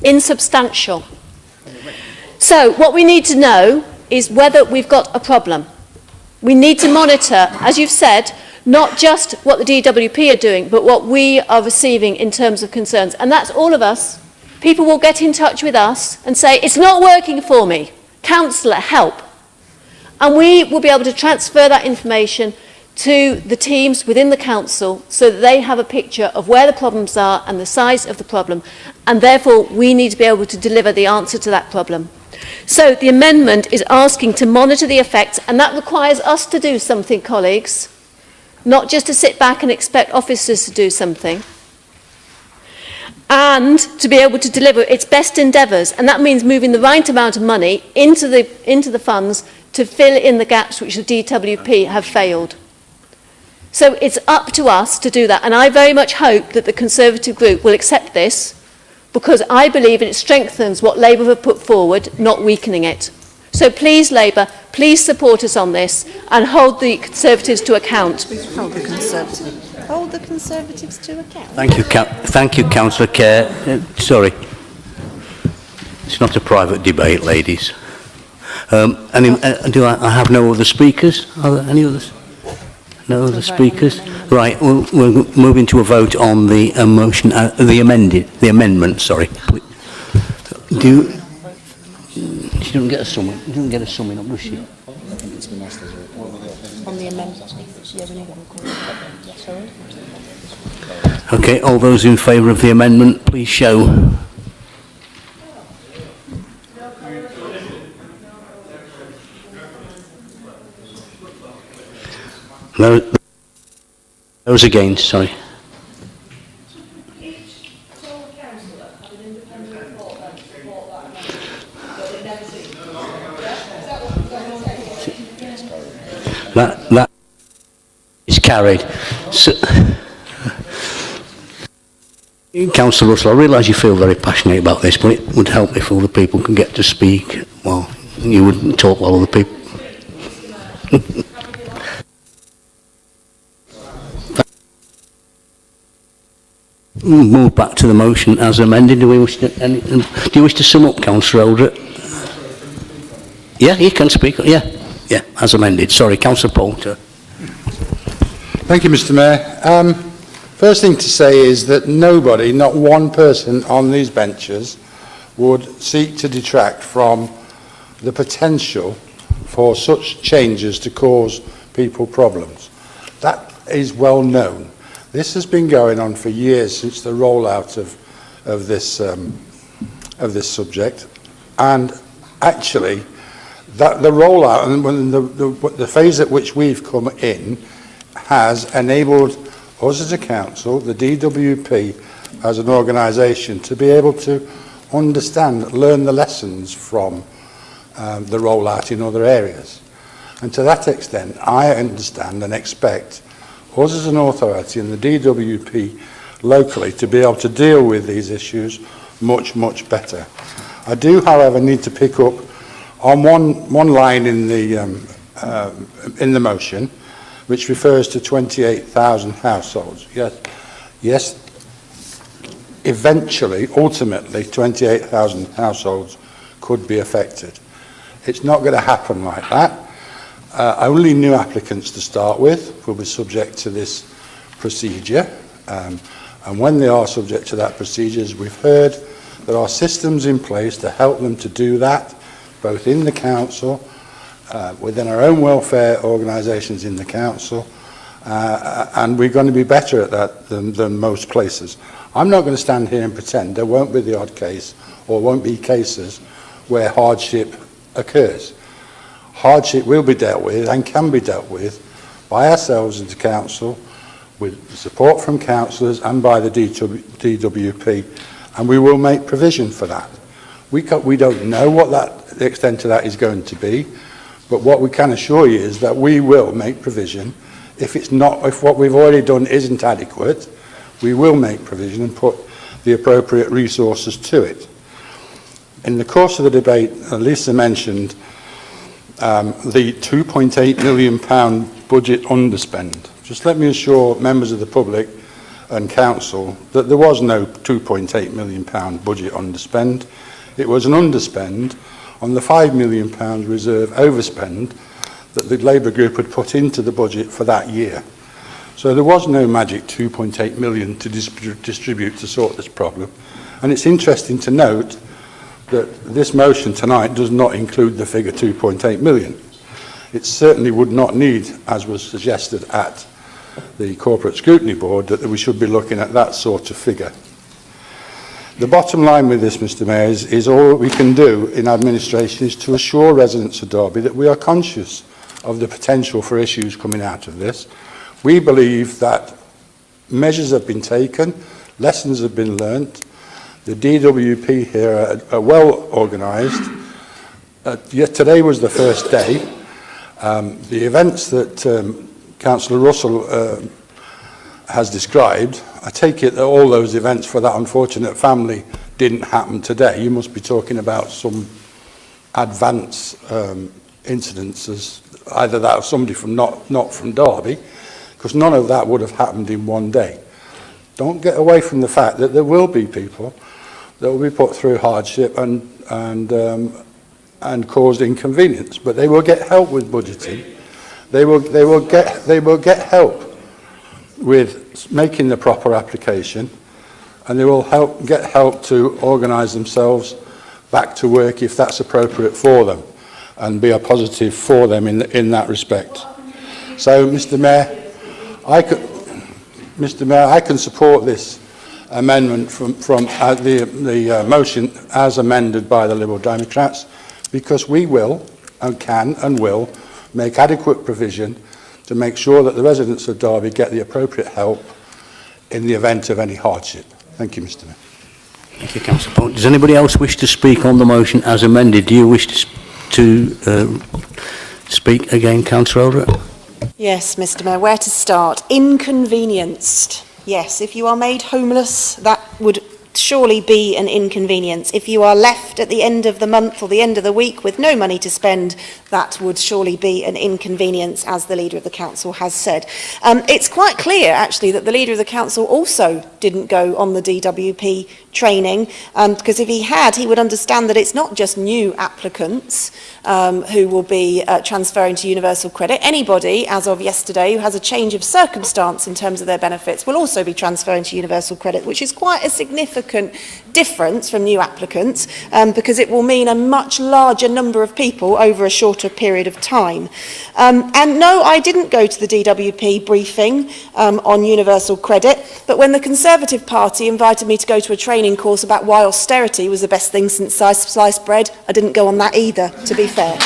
S22: insubstantial. So what we need to know is whether we've got a problem. We need to monitor, as you've said, not just what the DWP are doing, but what we are receiving in terms of concerns. And that's all of us. People will get in touch with us and say, it's not working for me. Councillor, help. And we will be able to transfer that information to the teams within the council so that they have a picture of where the problems are and the size of the problem. And therefore, we need to be able to deliver the answer to that problem. So the amendment is asking to monitor the effects, and that requires us to do something, colleagues, not just to sit back and expect officers to do something, and to be able to deliver its best endeavours, and that means moving the right amount of money into the funds to fill in the gaps which the DWP have failed. So it's up to us to do that, and I very much hope that the Conservative group will accept this, because I believe it strengthens what Labour have put forward, not weakening it. So please, Labour, please support us on this and hold the Conservatives to account.
S6: Hold the Conservatives. Hold the Conservatives to account.
S1: Thank you, Councillor Kerr. Sorry. It's not a private debate, ladies. I have no other speakers? Are there any others? No other speakers? Right, we're moving to a vote on the motion, the amendment, sorry. You didn't get a summing, up, does she?
S6: On the amendment. Sorry.
S1: Okay, all those in favour of the amendment, please show. Those against, sorry. That is carried. So, Councillor Russell, I realise you feel very passionate about this, but it would help if other people can get to speak. Well, you wouldn't talk while other people. Move back to the motion as amended. Do you wish to sum up, Councillor Eldred? Yeah, you can speak. Yeah, as amended. Sorry, Councillor Poulter.
S16: Thank you, Mr. Mayor. First thing to say is that nobody, not one person on these benches, would seek to detract from the potential for such changes to cause people problems. That is well known. This has been going on for years since the rollout of this subject, and actually that the rollout and when the phase at which we've come in has enabled us as a council, the DWP as an organisation, to be able to understand, learn the lessons from the rollout in other areas. And to that extent, I understand and expect us as an authority and the DWP locally to be able to deal with these issues much, much better. I do, however, need to pick up on one line in the motion, which refers to 28,000 households. Yes, eventually, ultimately, 28,000 households could be affected. It's not going to happen like that. Only new applicants to start with will be subject to this procedure, and when they are subject to that procedure, as we've heard, there are systems in place to help them to do that, both in the council, within our own welfare organisations in the council, and we're going to be better at that than most places. I'm not going to stand here and pretend there won't be the odd case or won't be cases where hardship occurs. Hardship will be dealt with and can be dealt with by ourselves as the council, with support from councillors and by the DWP, and we will make provision for that. We don't know what that the extent of that is going to be. But what we can assure you is that we will make provision. If what we've already done isn't adequate, we will make provision and put the appropriate resources to it. In the course of the debate, Lisa mentioned the £2.8 million budget underspend. Just let me assure members of the public and council that there was no £2.8 million budget underspend. It was an underspend on the £5 million reserve overspend that the Labour group had put into the budget for that year. So there was no magic 2.8 million to distribute to sort this problem. And it's interesting to note that this motion tonight does not include the figure 2.8 million. It certainly would not need, as was suggested at the Corporate Scrutiny Board, that we should be looking at that sort of figure. The bottom line with this, Mr Mayor, is all we can do in administration is to assure residents of Derby that we are conscious of the potential for issues coming out of this. We believe that measures have been taken, lessons have been learnt, the DWP here are well organised. Yet today was the first day. The events that Councillor Russell has described, I take it that all those events for that unfortunate family didn't happen today. You must be talking about some advance incidences, either that of somebody from not from Derby, because none of that would have happened in one day. Don't get away from the fact that there will be people that will be put through hardship and caused inconvenience, but they will get help with budgeting. They will get help with making the proper application, and they will get help to organise themselves back to work if that's appropriate for them, and be a positive for them in that respect. So, Mr Mayor, I can support this amendment from the motion as amended by the Liberal Democrats, because we will and can and will make adequate provision to make sure that the residents of Derby get the appropriate help in the event of any hardship. Thank you, Mr Mayor.
S1: Thank you, Councillor Polk. Does anybody else wish to speak on the motion as amended? Do you wish to speak again, Councillor Eldred?
S6: Yes, Mr Mayor, where to start? Inconvenienced. Yes, if you are made homeless, that would surely be an inconvenience. If you are left at the end of the month or the end of the week with no money to spend, that would surely be an inconvenience, as the Leader of the Council has said. It's quite clear, actually, that the Leader of the Council also didn't go on the DWP training, because if he had, he would understand that it's not just new applicants who will be transferring to universal credit. Anybody, as of yesterday, who has a change of circumstance in terms of their benefits will also be transferring to universal credit, which is quite a significant difference from new applicants, because it will mean a much larger number of people over a shorter period of time. And no, I didn't go to the DWP briefing on universal credit, but when the Conservative Party invited me to go to a training course about why austerity was the best thing since sliced bread, I didn't go on that either, to be fair.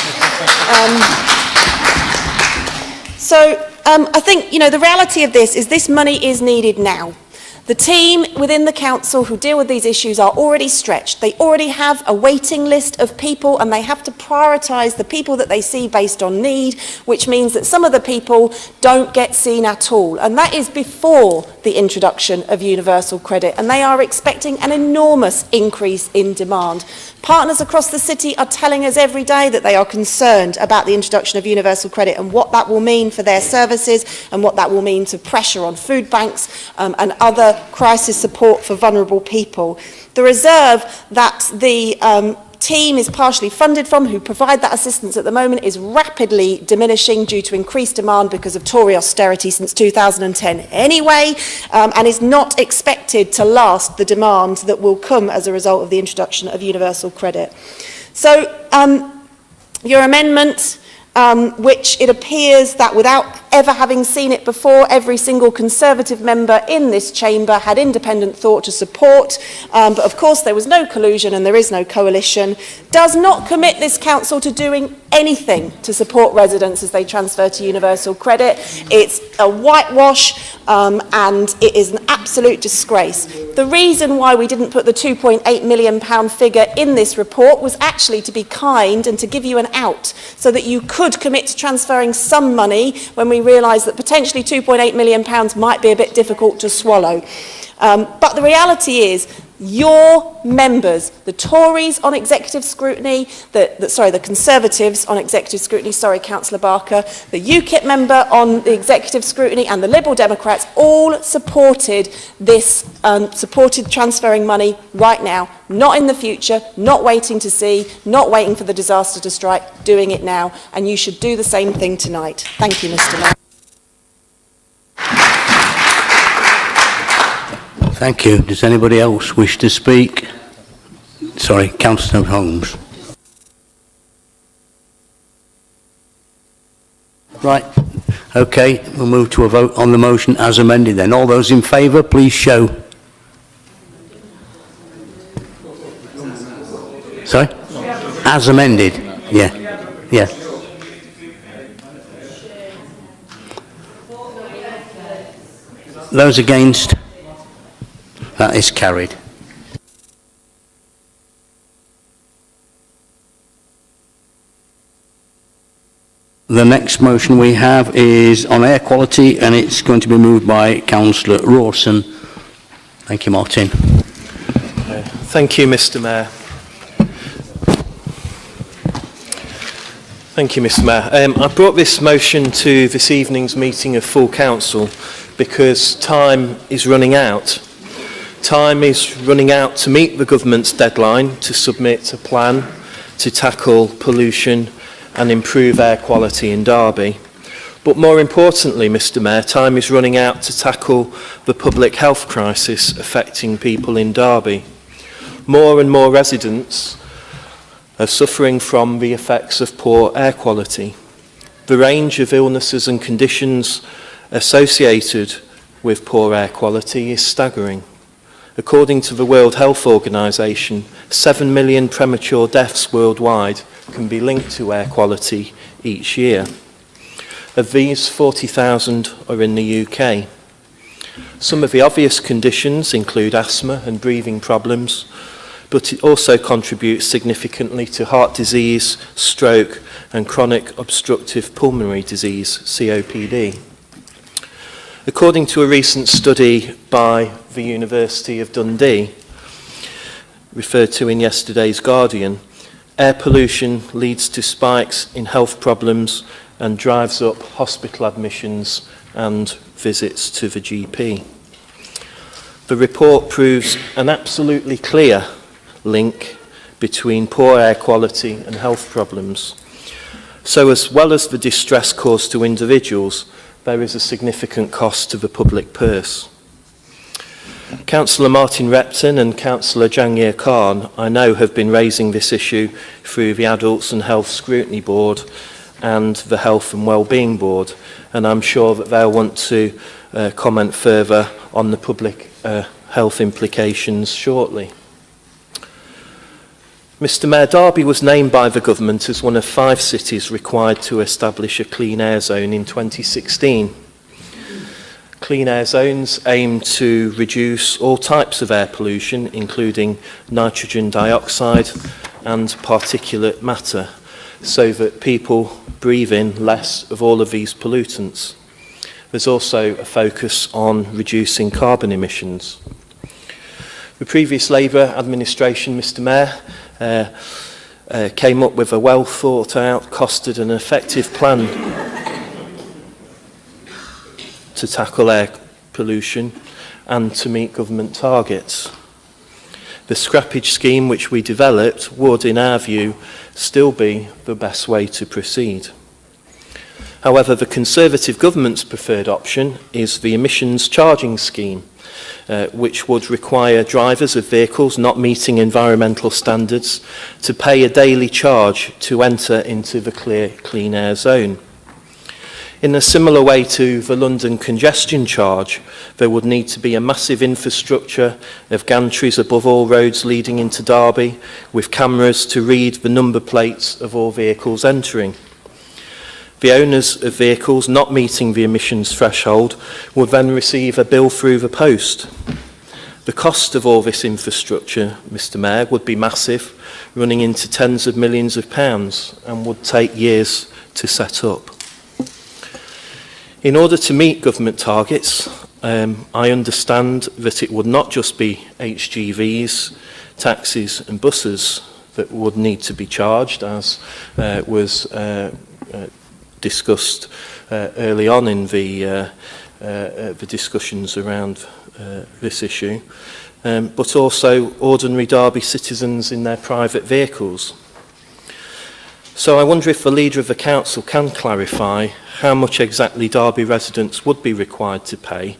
S6: I think, the reality of this money is needed now. The team within the council who deal with these issues are already stretched. They already have a waiting list of people, and they have to prioritise the people that they see based on need, which means that some of the people don't get seen at all. And that is before the introduction of universal credit, and they are expecting an enormous increase in demand. Partners across the city are telling us every day that they are concerned about the introduction of universal credit and what that will mean for their services and what that will mean to pressure on food banks and other crisis support for vulnerable people. The reserve that the team is partially funded from, who provide that assistance at the moment, is rapidly diminishing due to increased demand because of Tory austerity since 2010 anyway, and is not expected to last the demand that will come as a result of the introduction of universal credit. So your amendment, which it appears that without ever having seen it before, every single Conservative member in this chamber had independent thought to support, but of course there was no collusion and there is no coalition, does not commit this council to doing anything to support residents as they transfer to universal credit. It's a whitewash and it is an absolute disgrace. The reason why we didn't put the £2.8 million figure in this report was actually to be kind and to give you an out so that you could commit to transferring some money when we realised that potentially £2.8 million might be a bit difficult to swallow. But the reality is your members, the Tories on executive scrutiny, the Conservatives on executive scrutiny, sorry, Councillor Barker, the UKIP member on the executive scrutiny and the Liberal Democrats all supported this, supported transferring money right now, not in the future, not waiting to see, not waiting for the disaster to strike, doing it now. And you should do the same thing tonight. Thank you, Mr. Mayor.
S1: Thank you. Does anybody else wish to speak? Sorry, Councillor Holmes. Right. Okay, we'll move to a vote on the motion as amended then. All those in favour, please show. Sorry? As amended. Yeah. Yeah. Those against? That is carried. The next motion we have is on air quality and it's going to be moved by Councillor Rawson. Thank you, Martin.
S21: Thank you, Mr. Mayor. Thank you, Mr. Mayor. I brought this motion to this evening's meeting of full council because time is running out. Time is running out to meet the government's deadline to submit a plan to tackle pollution and improve air quality in Derby. But more importantly, Mr. Mayor, time is running out to tackle the public health crisis affecting people in Derby. More and more residents are suffering from the effects of poor air quality. The range of illnesses and conditions associated with poor air quality is staggering. According to the World Health Organization, 7 million premature deaths worldwide can be linked to air quality each year. Of these, 40,000 are in the UK. Some of the obvious conditions include asthma and breathing problems, but it also contributes significantly to heart disease, stroke, and chronic obstructive pulmonary disease, COPD. According to a recent study by the University of Dundee, referred to in yesterday's Guardian, air pollution leads to spikes in health problems and drives up hospital admissions and visits to the GP. The report proves an absolutely clear link between poor air quality and health problems. So as well as the distress caused to individuals, there is a significant cost to the public purse. Councillor Martin Repton and Councillor Jangir Khan, I know, have been raising this issue through the Adults and Health Scrutiny Board and the Health and Wellbeing Board, and I'm sure that they'll want to comment further on the public health implications shortly. Mr. Mayor, Derby was named by the government as one of 5 cities required to establish a clean air zone in 2016. Clean air zones aim to reduce all types of air pollution, including nitrogen dioxide and particulate matter, so that people breathe in less of all of these pollutants. There's also a focus on reducing carbon emissions. The previous Labour administration, Mr. Mayor, came up with a well thought out, costed and effective plan to tackle air pollution and to meet government targets. The scrappage scheme which we developed would, in our view, still be the best way to proceed. However, the Conservative government's preferred option is the emissions charging scheme, which would require drivers of vehicles not meeting environmental standards to pay a daily charge to enter into the clean air zone. In a similar way to the London Congestion Charge, there would need to be a massive infrastructure of gantries above all roads leading into Derby, with cameras to read the number plates of all vehicles entering. The owners of vehicles not meeting the emissions threshold would then receive a bill through the post. The cost of all this infrastructure, Mr. Mayor, would be massive, running into tens of millions of pounds, and would take years to set up. In order to meet government targets, I understand that it would not just be HGVs, taxis and buses that would need to be charged, as was discussed early on in the discussions around this issue, but also ordinary Derby citizens in their private vehicles. So I wonder if the Leader of the Council can clarify how much exactly Derby residents would be required to pay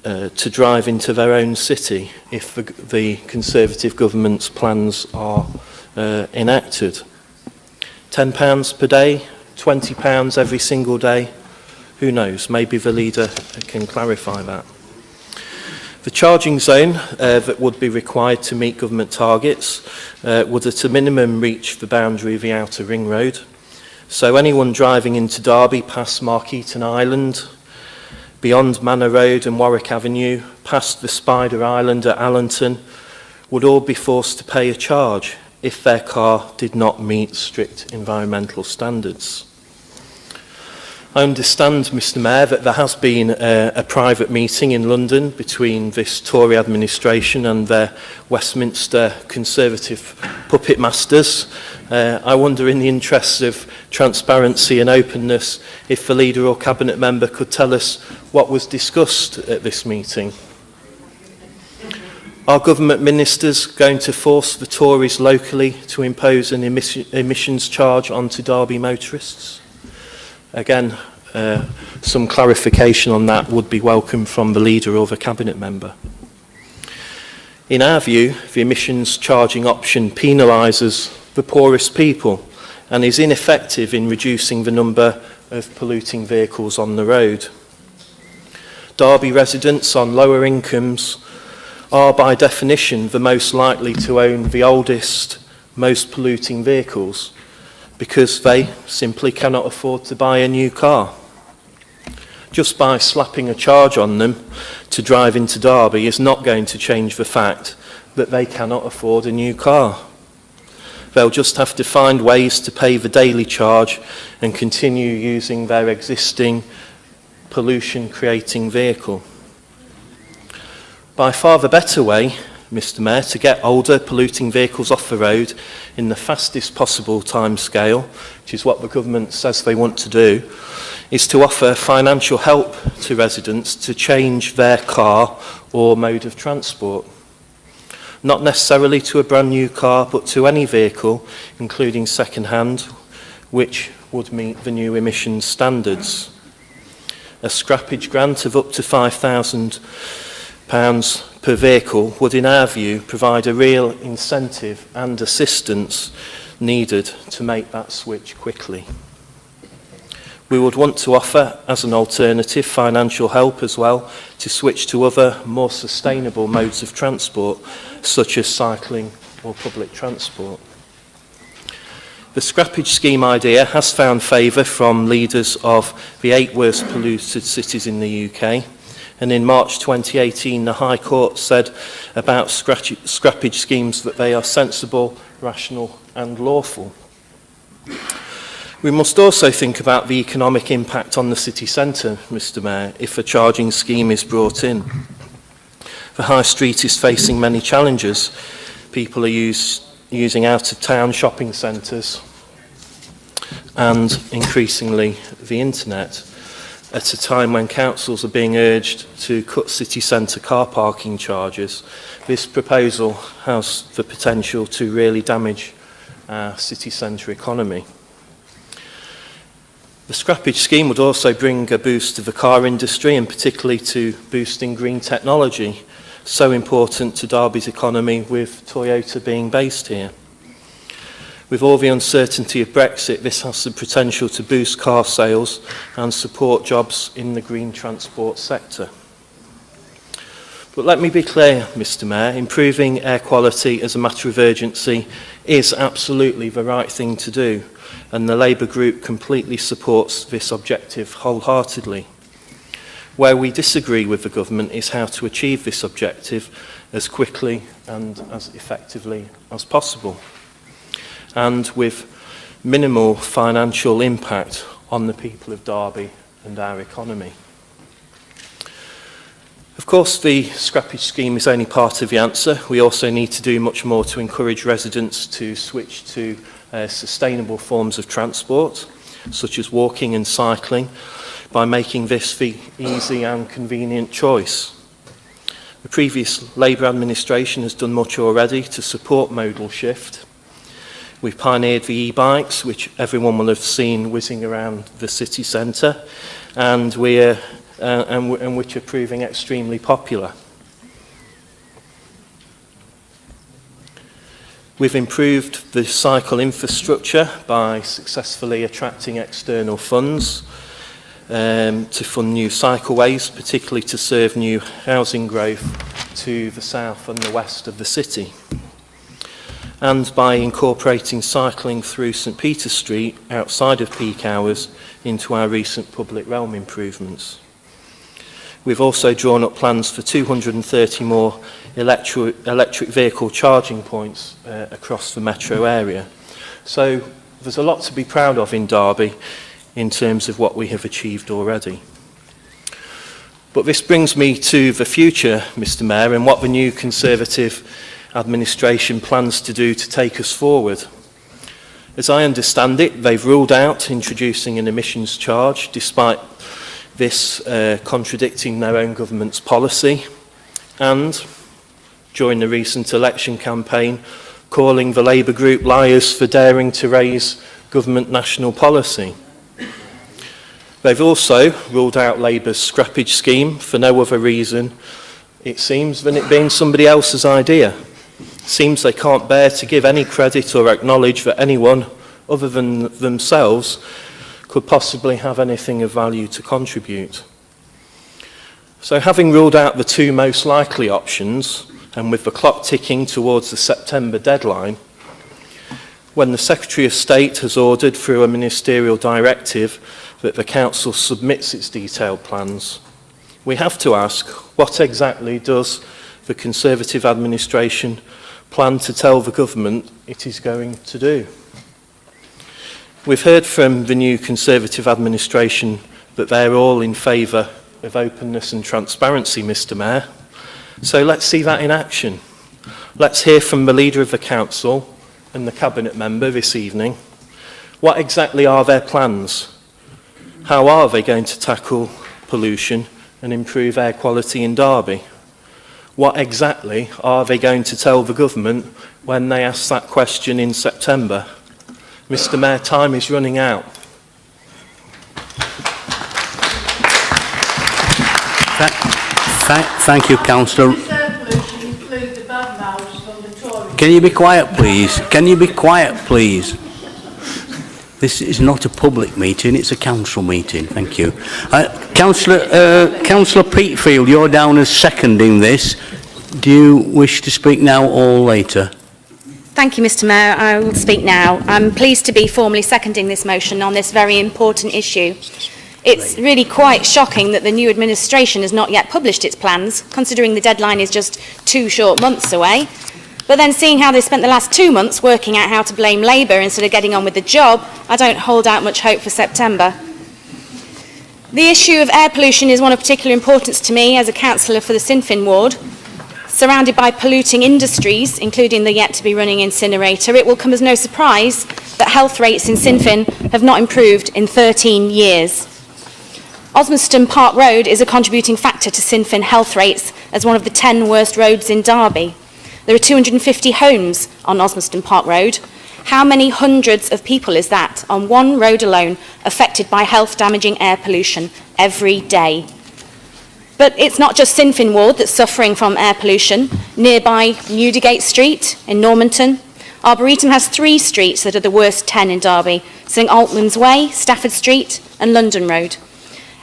S21: to drive into their own city if the Conservative government's plans are enacted. £10 per day, £20 every single day, who knows? Maybe the Leader can clarify that. The charging zone that would be required to meet government targets would at a minimum reach the boundary of the outer ring road. So anyone driving into Derby past Markeaton Island, beyond Manor Road and Warwick Avenue, past the Spider Island at Allenton, would all be forced to pay a charge if their car did not meet strict environmental standards. I understand, Mr. Mayor, that there has been a private meeting in London between this Tory administration and their Westminster Conservative puppet masters. I wonder, in the interests of transparency and openness, if the Leader or Cabinet member could tell us what was discussed at this meeting. Are government ministers going to force the Tories locally to impose an emissions charge onto Derby motorists? Again, some clarification on that would be welcome from the Leader or the Cabinet member. In our view, the emissions charging option penalises the poorest people and is ineffective in reducing the number of polluting vehicles on the road. Derby residents on lower incomes are by definition the most likely to own the oldest, most polluting vehicles, because they simply cannot afford to buy a new car. Just by slapping a charge on them to drive into Derby is not going to change the fact that they cannot afford a new car. They'll just have to find ways to pay the daily charge and continue using their existing pollution-creating vehicle. By far the better way, Mr. Mayor, to get older polluting vehicles off the road in the fastest possible timescale, which is what the government says they want to do, is to offer financial help to residents to change their car or mode of transport. Not necessarily to a brand new car, but to any vehicle, including second-hand, which would meet the new emissions standards. A scrappage grant of up to £5,000 per vehicle would, in our view, provide a real incentive and assistance needed to make that switch quickly. We would want to offer, as an alternative, financial help as well to switch to other, more sustainable modes of transport, such as cycling or public transport. The scrappage scheme idea has found favour from leaders of the 8 worst polluted cities in the UK. And in March 2018, the High Court said about scrappage schemes that they are sensible, rational and lawful. We must also think about the economic impact on the city centre, Mr. Mayor, if a charging scheme is brought in. The High Street is facing many challenges. People are using out-of-town shopping centres and increasingly the internet, at a time when councils are being urged to cut city centre car parking charges. This proposal has the potential to really damage our city centre economy. The scrappage scheme would also bring a boost to the car industry, and particularly to boosting green technology, so important to Derby's economy with Toyota being based here. With all the uncertainty of Brexit, this has the potential to boost car sales and support jobs in the green transport sector. But let me be clear, Mr. Mayor, improving air quality as a matter of urgency is absolutely the right thing to do, and the Labour Group completely supports this objective wholeheartedly. Where we disagree with the government is how to achieve this objective as quickly and as effectively as possible, and with minimal financial impact on the people of Derby and our economy. Of course, the scrappage scheme is only part of the answer. We also need to do much more to encourage residents to switch to sustainable forms of transport, such as walking and cycling, by making this the easy and convenient choice. The previous Labour administration has done much already to support modal shift. We've pioneered the e-bikes, which everyone will have seen whizzing around the city centre, and which are proving extremely popular. We've improved the cycle infrastructure by successfully attracting external funds to fund new cycleways, particularly to serve new housing growth to the south and the west of the city, and by incorporating cycling through St Peter Street outside of peak hours into our recent public realm improvements. We've also drawn up plans for 230 more electric vehicle charging points across the metro area. So there's a lot to be proud of in Derby in terms of what we have achieved already. But this brings me to the future, Mr. Mayor, and what the new Conservative administration plans to do to take us forward. As I understand it, they've ruled out introducing an emissions charge, despite this contradicting their own government's policy, and during the recent election campaign, calling the Labour group liars for daring to raise government national policy. They've also ruled out Labour's scrappage scheme for no other reason, it seems, than it being somebody else's idea. It seems they can't bear to give any credit or acknowledge that anyone other than themselves could possibly have anything of value to contribute. So having ruled out the two most likely options, and with the clock ticking towards the September deadline, when the Secretary of State has ordered through a ministerial directive that the Council submits its detailed plans, we have to ask, what exactly does the Conservative administration plan to tell the government it is going to do? We've heard from the new Conservative administration that they're all in favour of openness and transparency, Mr. Mayor. So let's see that in action. Let's hear from the Leader of the Council and the Cabinet member this evening. What exactly are their plans? How are they going to tackle pollution and improve air quality in Derby? What exactly are they going to tell the government when they ask that question in September? Mr. Mayor, time is running out.
S1: Thank you, Councillor. Can you be quiet, please? Can you be quiet, please? This is not a public meeting, it's a council meeting. Thank you. Councillor Peatfield, you're down as seconding this. Do you wish to speak now or later?
S14: Thank you, Mr. Mayor. I will speak now. I'm pleased to be formally seconding this motion on this very important issue. It's really quite shocking that the new administration has not yet published its plans, considering the deadline is just 2 short months away. But then seeing how they spent the last 2 months working out how to blame Labour instead of getting on with the job, I don't hold out much hope for September. The issue of air pollution is one of particular importance to me as a councillor for the Sinn Féin ward. Surrounded by polluting industries, including the yet-to-be-running incinerator, it will come as no surprise that health rates in Sinn Féin have not improved in 13 years. Osmaston Park Road is a contributing factor to Sinn Féin health rates as one of the 10 worst roads in Derby. There are 250 homes on Osmaston Park Road. How many hundreds of people is that on one road alone affected by health-damaging air pollution every day? But it's not just Sinn Féin ward that's suffering from air pollution. Nearby Newdigate Street in Normanton, Arboretum has 3 streets that are the worst 10 in Derby: St Altman's Way, Stafford Street and London Road.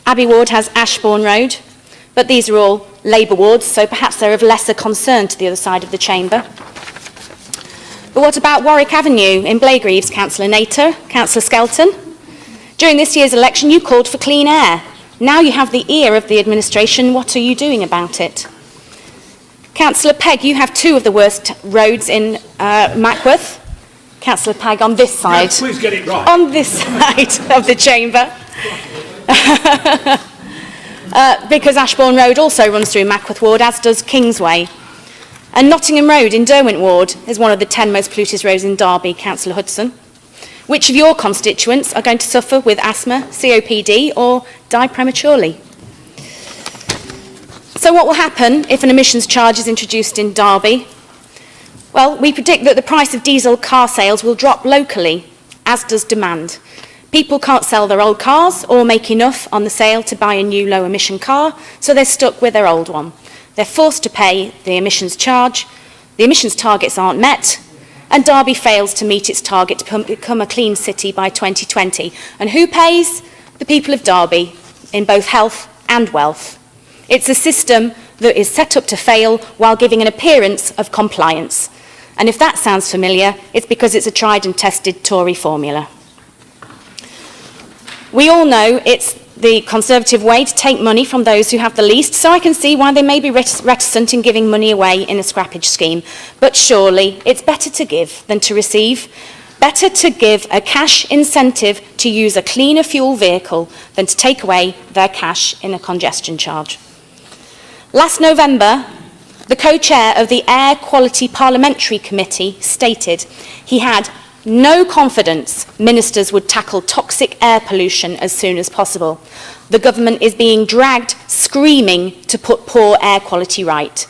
S14: Abbey Ward has Ashbourne Road, but these are all Labour wards, so perhaps they're of lesser concern to the other side of the chamber. But what about Warwick Avenue in Blaegreaves, Councillor Nater, Councillor Skelton? During this year's election, you called for clean air. Now you have the ear of the administration. What are you doing about it? Councillor Pegg, you have 2 of the worst roads in Mackworth. Councillor Pegg on this side.
S11: Yeah, please get it right.
S14: On this side of the chamber. Because Ashbourne Road also runs through Mackworth Ward, as does Kingsway. And Nottingham Road in Derwent Ward is one of the 10 most polluted roads in Derby, Councillor Hudson. Which of your constituents are going to suffer with asthma, COPD or die prematurely? So what will happen if an emissions charge is introduced in Derby? Well, we predict that the price of diesel car sales will drop locally, as does demand. People can't sell their old cars or make enough on the sale to buy a new low-emission car, so they're stuck with their old one. They're forced to pay the emissions charge, the emissions targets aren't met, and Derby fails to meet its target to become a clean city by 2020. And who pays? The people of Derby, in both health and wealth. It's a system that is set up to fail while giving an appearance of compliance. And if that sounds familiar, it's because it's a tried and tested Tory formula. We all know it's the Conservative way to take money from those who have the least, so I can see why they may be reticent in giving money away in a scrappage scheme. But surely it's better to give than to receive. Better to give a cash incentive to use a cleaner fuel vehicle than to take away their cash in a congestion charge. Last November, the co-chair of the Air Quality Parliamentary Committee stated he had no confidence ministers would tackle toxic air pollution as soon as possible. The government is being dragged screaming to put poor air quality right.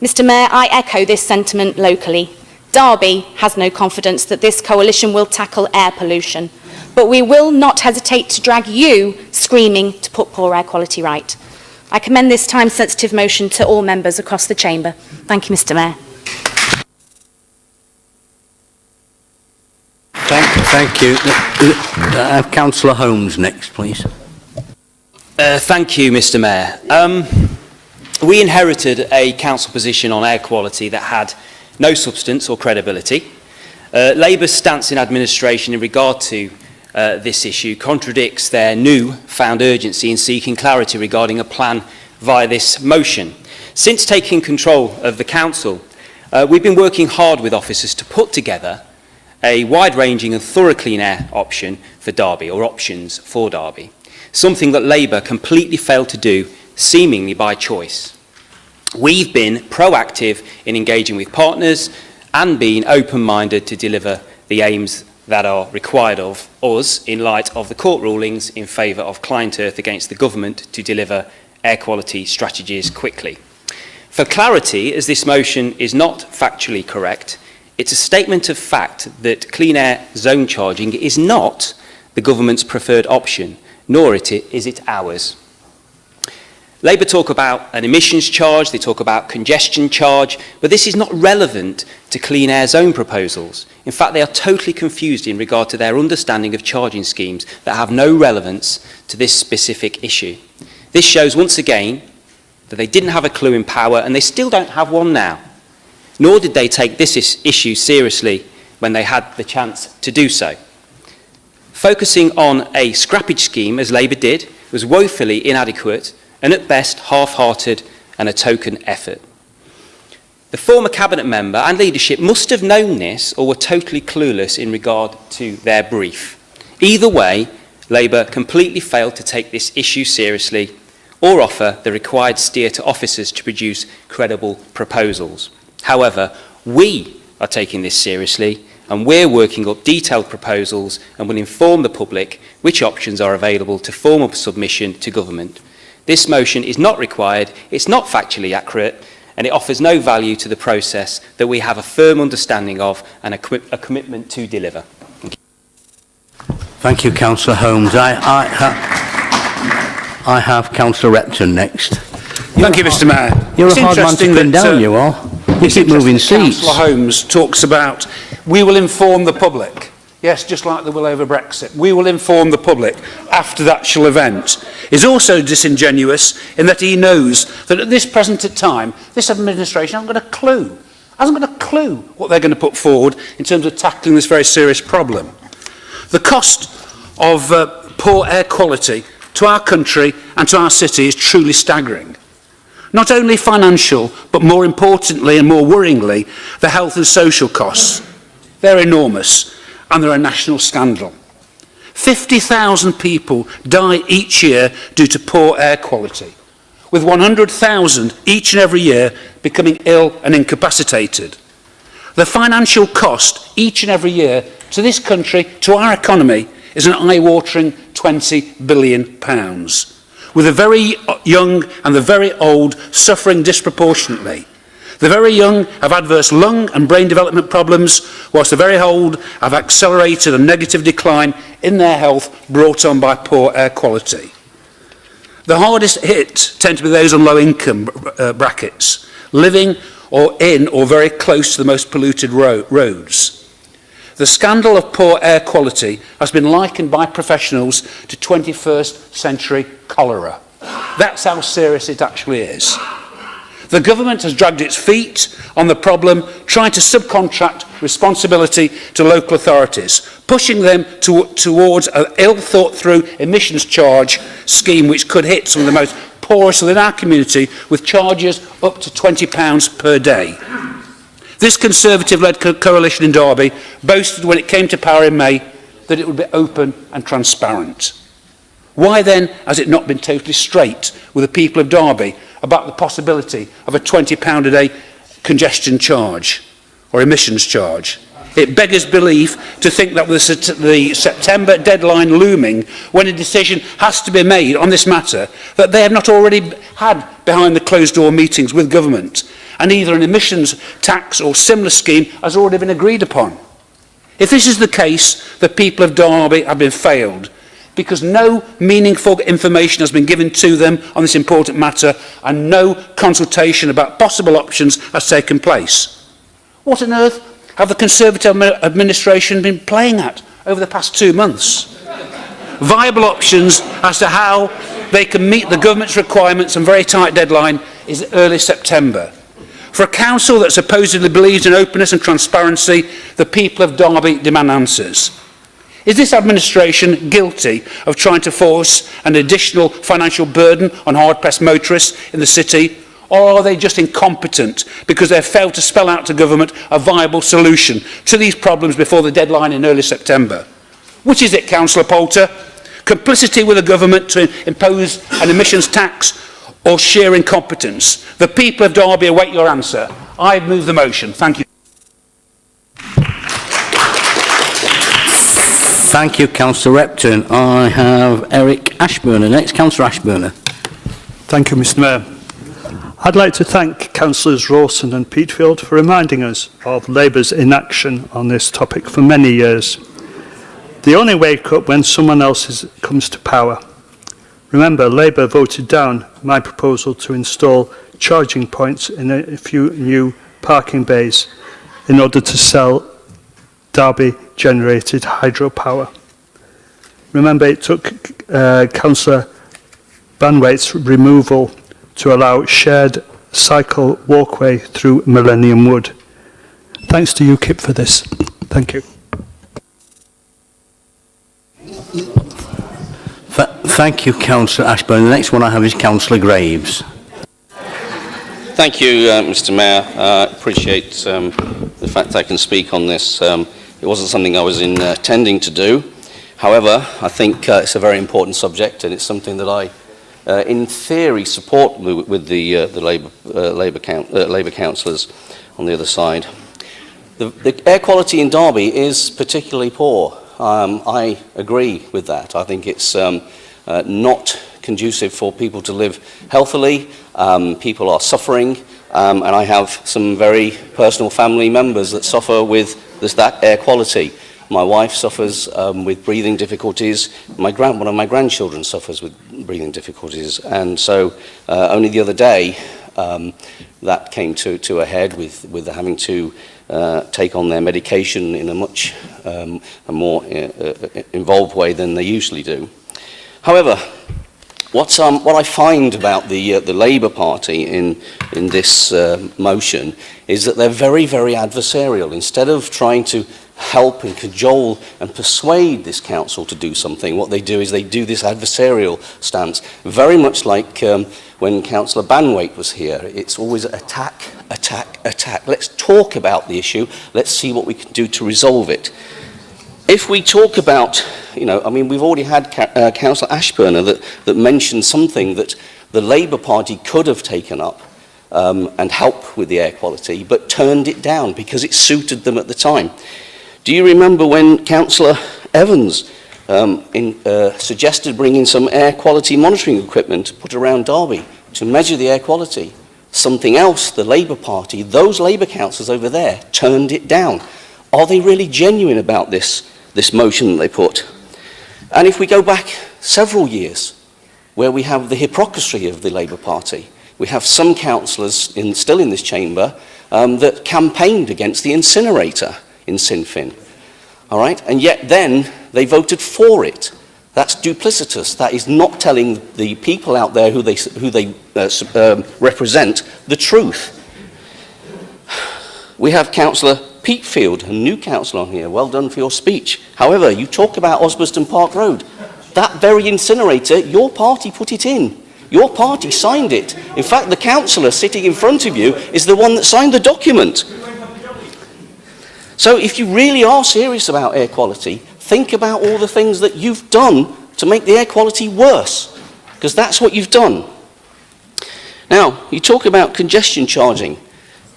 S14: Mr Mayor, I echo this sentiment locally. Derby has no confidence that this coalition will tackle air pollution, but we will not hesitate to drag you screaming to put poor air quality right. I commend this time-sensitive motion to all members across the chamber. Thank you, Mr Mayor.
S1: Thank you. Councillor Holmes next, please.
S4: Thank you, Mr Mayor. We inherited a council position on air quality that had no substance or credibility. Labour's stance in administration in regard to this issue contradicts their new-found urgency in seeking clarity regarding a plan via this motion. Since taking control of the council, we've been working hard with officers to put together a wide-ranging and thorough clean air option for Derby, or options for Derby, something that Labour completely failed to do, seemingly by choice. We've been proactive in engaging with partners and being open-minded to deliver the aims that are required of us in light of the court rulings in favour of Client Earth against the government to deliver air quality strategies quickly. For clarity, as this motion is not factually correct, it's a statement of fact that clean air zone charging is not the government's preferred option, nor is it ours. Labour talk about an emissions charge, they talk about congestion charge, but this is not relevant to clean air zone proposals. In fact, they are totally confused in regard to their understanding of charging schemes that have no relevance to this specific issue. This shows once again that they didn't have a clue in power, and they still don't have one now. Nor did they take this issue seriously when they had the chance to do so. Focusing on a scrappage scheme, as Labour did, was woefully inadequate and at best half-hearted and a token effort. The former cabinet member and leadership must have known this or were totally clueless in regard to their brief. Either way, Labour completely failed to take this issue seriously or offer the required steer to officers to produce credible proposals. However, we are taking this seriously and we're working up detailed proposals and will inform the public which options are available to form a submission to government. This motion is not required, it's not factually accurate, and it offers no value to the process that we have a firm understanding of and a commitment to deliver.
S1: Thank you, Councillor Holmes. I have Councillor Repton next.
S19: Thank you, Mr Mayor.
S1: You're a hard man to pin down, you are. You keep moving seats.
S19: Councillor Holmes talks about We will inform the public. Yes, just like they will over Brexit. We will inform the public after the actual event. Is also disingenuous in that he knows that at this present time, this administration hasn't got a clue. Hasn't got a clue what they're going to put forward in terms of tackling this very serious problem. The cost of poor air quality to our country and to our city is truly staggering. Not only financial, but more importantly and more worryingly, the health and social costs. They're enormous. And they're a national scandal. 50,000 people die each year due to poor air quality, with 100,000 each and every year becoming ill and incapacitated. The financial cost each and every year to this country, to our economy, is an eye-watering £20 billion, with the very young and the very old suffering disproportionately. The very young have adverse lung and brain development problems, whilst the very old have accelerated a negative decline in their health brought on by poor air quality. The hardest hit tend to be those on low income brackets, living or in or very close to the most polluted roads. The scandal of poor air quality has been likened by professionals to 21st century cholera. That's how serious it actually is. The government has dragged its feet on the problem, trying to subcontract responsibility to local authorities, pushing them towards an ill-thought-through emissions charge scheme which could hit some of the most poorest within our community with charges up to £20 per day. This Conservative-led coalition in Derby boasted when it came to power in May that it would be open and transparent. Why then has it not been totally straight with the people of Derby about the possibility of a £20 a day congestion charge or emissions charge? It beggars belief to think that with the September deadline looming, when a decision has to be made on this matter, that they have not already had behind the closed door meetings with government, and either an emissions tax or similar scheme has already been agreed upon. If this is the case, the people of Derby have been failed, because no meaningful information has been given to them on this important matter and no consultation about possible options has taken place. What on earth have the Conservative administration been playing at over the past 2 months? Viable options as to how they can meet the government's requirements and very tight deadline is early September. For a council that supposedly believes in openness and transparency, the people of Derby demand answers. Is this administration guilty of trying to force an additional financial burden on hard-pressed motorists in the city, or are they just incompetent because they have failed to spell out to government a viable solution to these problems before the deadline in early September? Which is it, Councillor Poulter? Complicity with the government to impose an emissions tax or sheer incompetence? The people of Derby await your answer. I move the motion. Thank you.
S1: Thank you, Councillor Repton. I have Eric Ashburner next. Councillor Ashburner.
S3: Thank you, Mr Mayor. I'd like to thank Councillors Rawson and Peatfield for reminding us of Labour's inaction on this topic for many years. They only wake up when someone else comes to power. Remember, Labour voted down my proposal to install charging points in a few new parking bays in order to sell Derby-generated hydropower. Remember, it took Councillor Banwaite's removal to allow shared cycle walkway through Millennium Wood. Thanks to UKIP for this. Thank you.
S1: Thank you, Councillor Ashburn. The next one I have is Councillor Graves.
S12: Thank you, Mr Mayor. I appreciate the fact I can speak on this. It wasn't something I was intending to do. However, I think it's a very important subject, and it's something that I, in theory, support with the Labour councillors on the other side. The air quality in Derby is particularly poor. I agree with that. I think it's not conducive for people to live healthily. People are suffering, and I have some very personal family members that suffer with that air quality. My wife suffers with breathing difficulties. One of my grandchildren suffers with breathing difficulties. And so only the other day, that came to a head with having to take on their medication in a much a more involved way than they usually do. However, what I find about the Labour Party in this motion is that they're very, very adversarial. Instead of trying to help and cajole and persuade this council to do something, what they do is they do this adversarial stance, very much like when Councillor Banwaite was here. It's always attack, attack, attack. Let's talk about the issue. Let's see what we can do to resolve it. If we talk about, I mean, we've already had Councillor Ashburner that mentioned something that the Labour Party could have taken up and helped with the air quality, but turned it down because it suited them at the time. Do you remember when Councillor Evans suggested bringing some air quality monitoring equipment put around Derby to measure the air quality? Something else, the Labour Party, those Labour councillors over there, turned it down. Are they really genuine about this motion that they put? And if we go back several years, where we have the hypocrisy of the Labour Party, we have some councillors still in this chamber that campaigned against the incinerator in Sinn Féin, all right? And yet then they voted for it. That's duplicitous. That is not telling the people out there who they represent the truth. We have Councillor Peatfield, a new councillor on here. Well done for your speech. However, you talk about Osbaston Park Road. That very incinerator, your party put it in. Your party signed it. In fact, the councillor sitting in front of you is the one that signed the document. So if you really are serious about air quality, think about all the things that you've done to make the air quality worse, because that's what you've done. Now, you talk about congestion charging.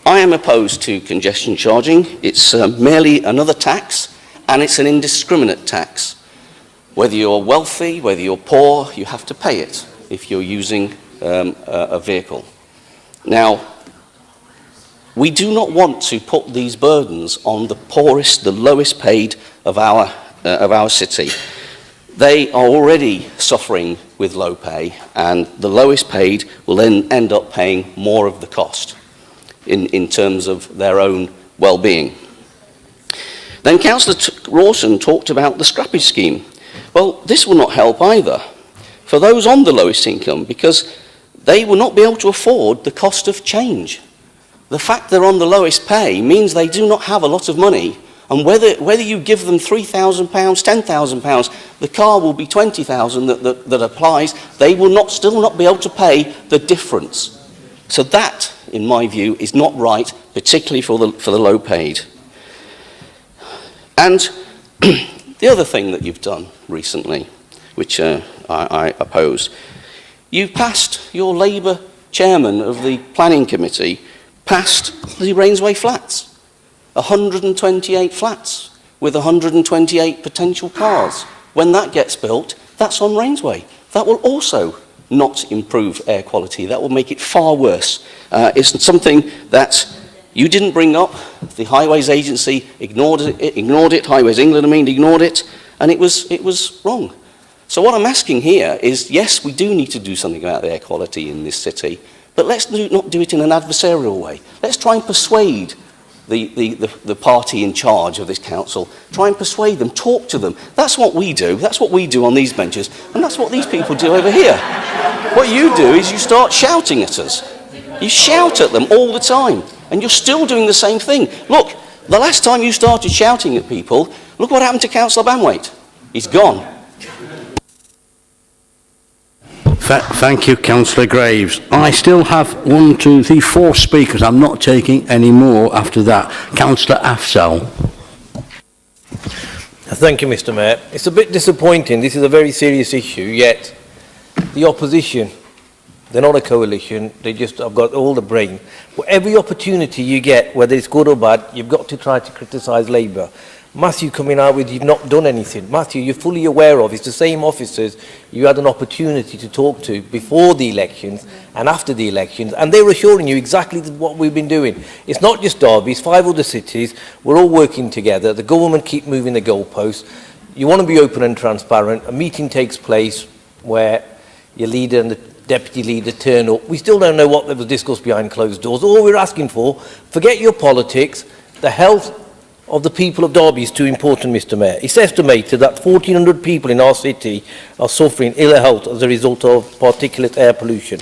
S12: I am opposed to congestion charging. It's merely another tax, and it's an indiscriminate tax. Whether you're wealthy, whether you're poor, you have to pay it if you're using a vehicle. Now, we do not want to put these burdens on the poorest, the lowest paid of our city. They are already suffering with low pay, and the lowest paid will then end up paying more of the cost in terms of their own well-being. Then Councillor Rawson talked about the scrappage scheme. Well, this will not help either for those on the lowest income, because they will not be able to afford the cost of change. The fact they're on the lowest pay means they do not have a lot of money, and whether you give them £3,000, £10,000, the car will be £20,000 that applies. They will still not be able to pay the difference. So that, in my view, is not right, particularly for the low paid. And the other thing that you've done recently, which I oppose, you passed, your Labour chairman of the planning committee passed the Rainsway flats, 128 flats with 128 potential cars. When that gets built, that's on Rainsway. That will also not improve air quality. That will make it far worse. It's something that you didn't bring up. The Highways Agency ignored it. Highways England, ignored it, and it was wrong. So what I'm asking here is, yes, we do need to do something about the air quality in this city, but let's not do it in an adversarial way. Let's try and persuade the party in charge of this council. Try and persuade them, talk to them. That's what we do. That's what we do on these benches, and that's what these people do over here. What you do is you start shouting at us. You shout at them all the time, and you're still doing the same thing. Look, the last time you started shouting at people, look what happened to Councillor Banwaite. He's gone.
S1: Thank you, Councillor Graves. I still have 1, 2, 3, 4 speakers. I'm not taking any more after that. Councillor Afzal.
S2: Thank you, Mr. Mayor. It's a bit disappointing. This is a very serious issue, yet the opposition, they're not a coalition, they just have got all the brain. But every opportunity you get, whether it's good or bad, you've got to try to criticise Labour. Matthew coming out with, you've not done anything. Matthew, you're fully aware of, it's the same officers you had an opportunity to talk to before the elections and after the elections, and they're assuring you exactly what we've been doing. It's not just Derby, it's 5 other cities. We're all working together. The government keep moving the goalposts. You want to be open and transparent. A meeting takes place where your leader and deputy leader turn up. We still don't know what was discussed behind closed doors. All we're asking for, forget your politics, the health of the people of Derby is too important, Mr Mayor. It's estimated that 1,400 people in our city are suffering ill health as a result of particulate air pollution.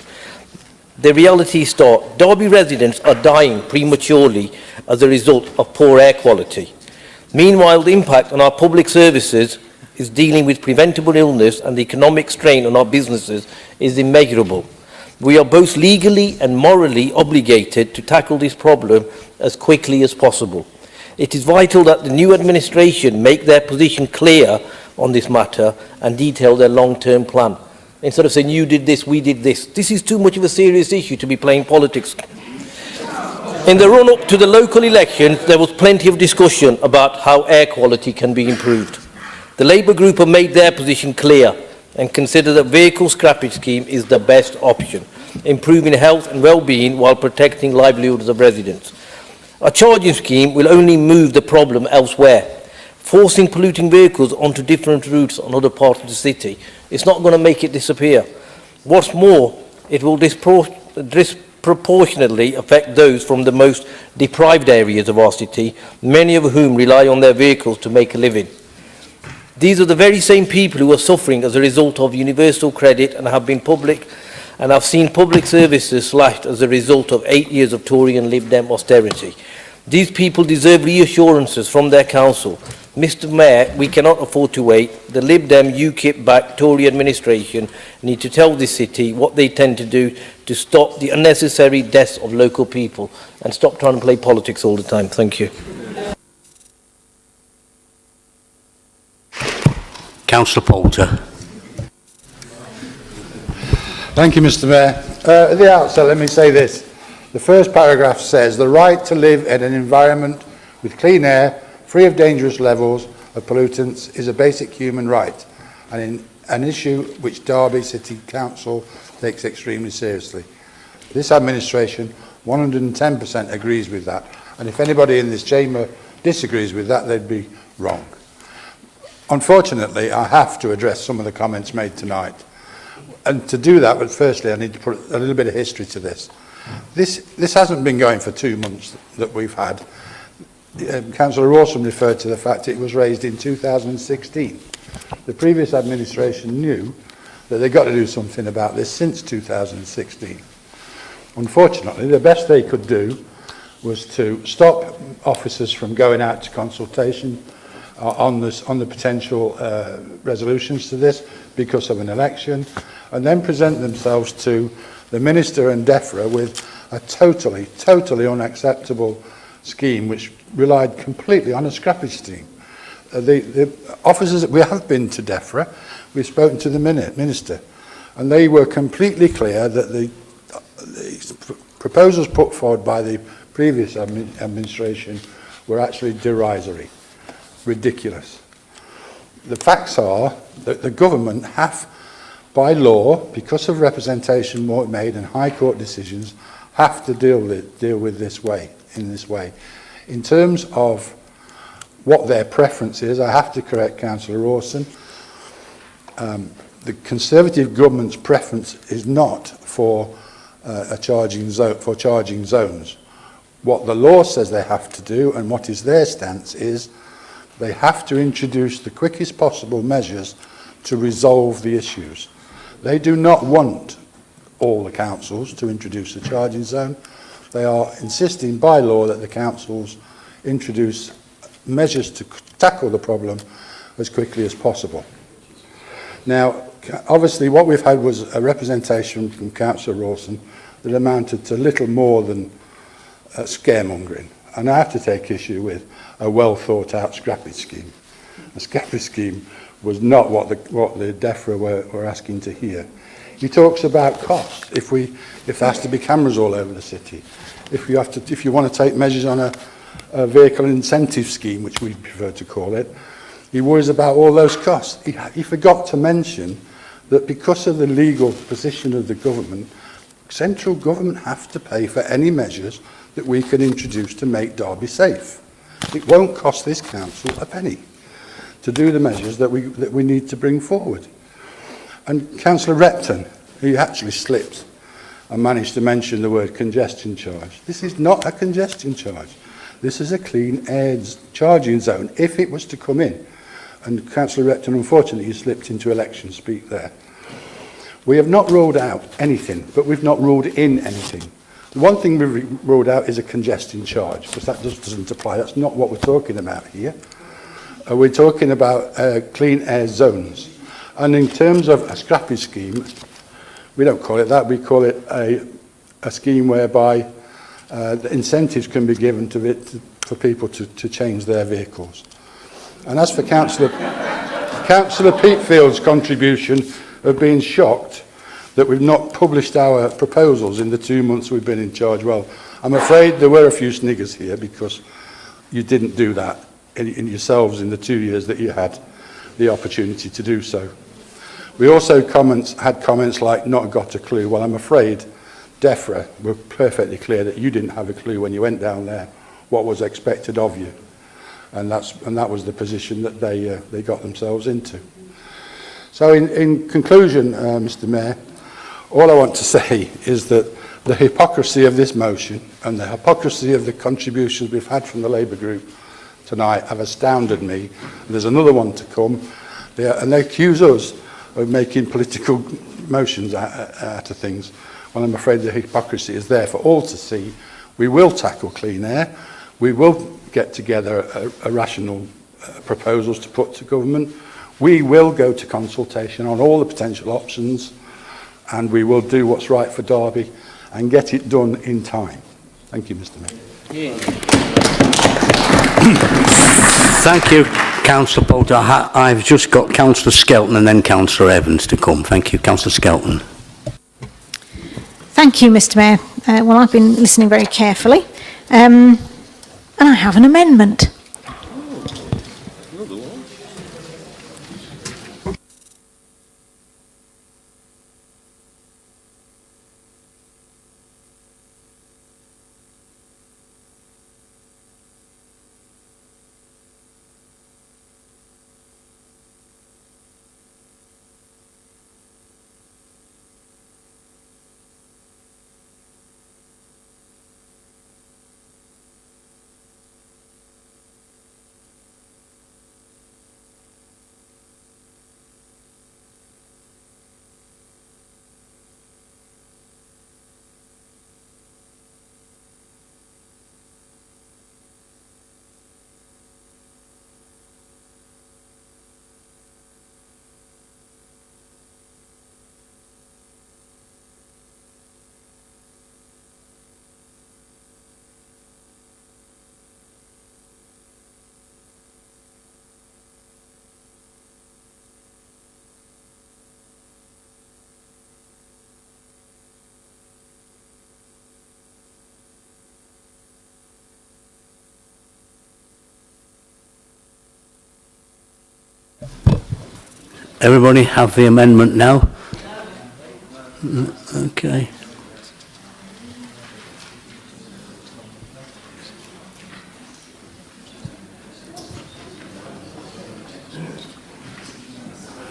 S2: The reality is stark. Derby residents are dying prematurely as a result of poor air quality. Meanwhile, the impact on our public services is dealing with preventable illness, and the economic strain on our businesses is immeasurable. We are both legally and morally obligated to tackle this problem as quickly as possible. It is vital that the new administration make their position clear on this matter and detail their long-term plan. Instead of saying, you did this, we did this. This is too much of a serious issue to be playing politics. In the run-up to the local elections, there was plenty of discussion about how air quality can be improved. The Labour group have made their position clear and consider that vehicle scrappage scheme is the best option, improving health and well-being while protecting livelihoods of residents. A charging scheme will only move the problem elsewhere. Forcing polluting vehicles onto different routes on other parts of the city, it's not going to make it disappear. What's more, it will disproportionately affect those from the most deprived areas of our city, many of whom rely on their vehicles to make a living. These are the very same people who are suffering as a result of universal credit and have seen public services slashed as a result of 8 years of Tory and Lib Dem austerity. These people deserve reassurances from their council. Mr Mayor, we cannot afford to wait. The Lib Dem UKIP-backed Tory administration need to tell this city what they tend to do to stop the unnecessary deaths of local people and stop trying to play politics all the time. Thank you.
S1: Councillor Poulter.
S16: Thank you, Mr Mayor. At the outset, let me say this. The first paragraph says, the right to live in an environment with clean air, free of dangerous levels of pollutants, is a basic human right, and an issue which Derby City Council takes extremely seriously. This administration 110% agrees with that, and if anybody in this chamber disagrees with that, they'd be wrong. Unfortunately, I have to address some of the comments made tonight. And to do that, but firstly, I need to put a little bit of history to this. This hasn't been going for 2 months that we've had. Councillor Rawson referred to the fact it was raised in 2016. The previous administration knew that they got to do something about this since 2016. Unfortunately, the best they could do was to stop officers from going out to consultation on the potential resolutions to this because of an election, and then present themselves to the Minister and DEFRA with a totally unacceptable scheme which relied completely on a scrappage scheme. The officers, we have been to DEFRA, we've spoken to the Minister, and they were completely clear that the proposals put forward by the previous administration were actually derisory, ridiculous. The facts are that the government have, by law, because of representation made and High Court decisions, have to deal with this way, in this way. In terms of what their preference is, I have to correct Councillor Rawson. The Conservative government's preference is not for charging zones. What the law says they have to do, and what is their stance, is they have to introduce the quickest possible measures to resolve the issues. They do not want all the councils to introduce a charging zone. They are insisting by law that the councils introduce measures to tackle the problem as quickly as possible. Now, obviously what we've had was a representation from Councillor Rawson that amounted to little more than scaremongering. And I have to take issue with a well thought out scrappage scheme. A scrappage scheme was not what the DEFRA were asking to hear. He talks about costs. If there has to be cameras all over the city, if you want to take measures on a vehicle incentive scheme, which we prefer to call it, he worries about all those costs. He forgot to mention that because of the legal position of the government, central government have to pay for any measures that we can introduce to make Derby safe. It won't cost this council a penny to do the measures that we need to bring forward. And Councillor Repton, He actually slipped and managed to mention the word congestion charge. This is not a congestion charge. This is a clean air charging zone, if it was to come in. And Councillor Repton, unfortunately, you slipped into election speak there. We have not ruled out anything, but we've not ruled in anything. The one thing we've ruled out is a congestion charge, because that doesn't apply. That's not what we're talking about here. We're talking about clean air zones. And in terms of a scrappage scheme, we don't call it that. We call it a scheme whereby the incentives can be given for people to change their vehicles. And as for Councillor Peatfield's contribution of being shocked that we've not published our proposals in the 2 months we've been in charge, well, I'm afraid there were a few sniggers here because you didn't do that in yourselves in the 2 years that you had the opportunity to do so. We also had comments like, not got a clue. Well, I'm afraid DEFRA were perfectly clear that you didn't have a clue when you went down there what was expected of you. And that was the position that they got themselves into. So in conclusion, Mr. Mayor, all I want to say is that the hypocrisy of this motion and the hypocrisy of the contributions we've had from the Labour group tonight have astounded me. There's another one to come, and they accuse us of making political motions out of things. Well, I'm afraid the hypocrisy is there for all to see. We will tackle clean air. We will get together a rational proposals to put to government. We will go to consultation on all the potential options, and we will do what's right for Derby and get it done in time. Thank you, Mr. Mayor.
S1: Thank you, Councillor Poulter. I've just got Councillor Skelton and then Councillor Evans to come. Thank you, Councillor Skelton.
S18: Thank you, Mr. Mayor. Well, I've been listening very carefully, and I have an amendment.
S1: Everybody have the amendment now? Okay.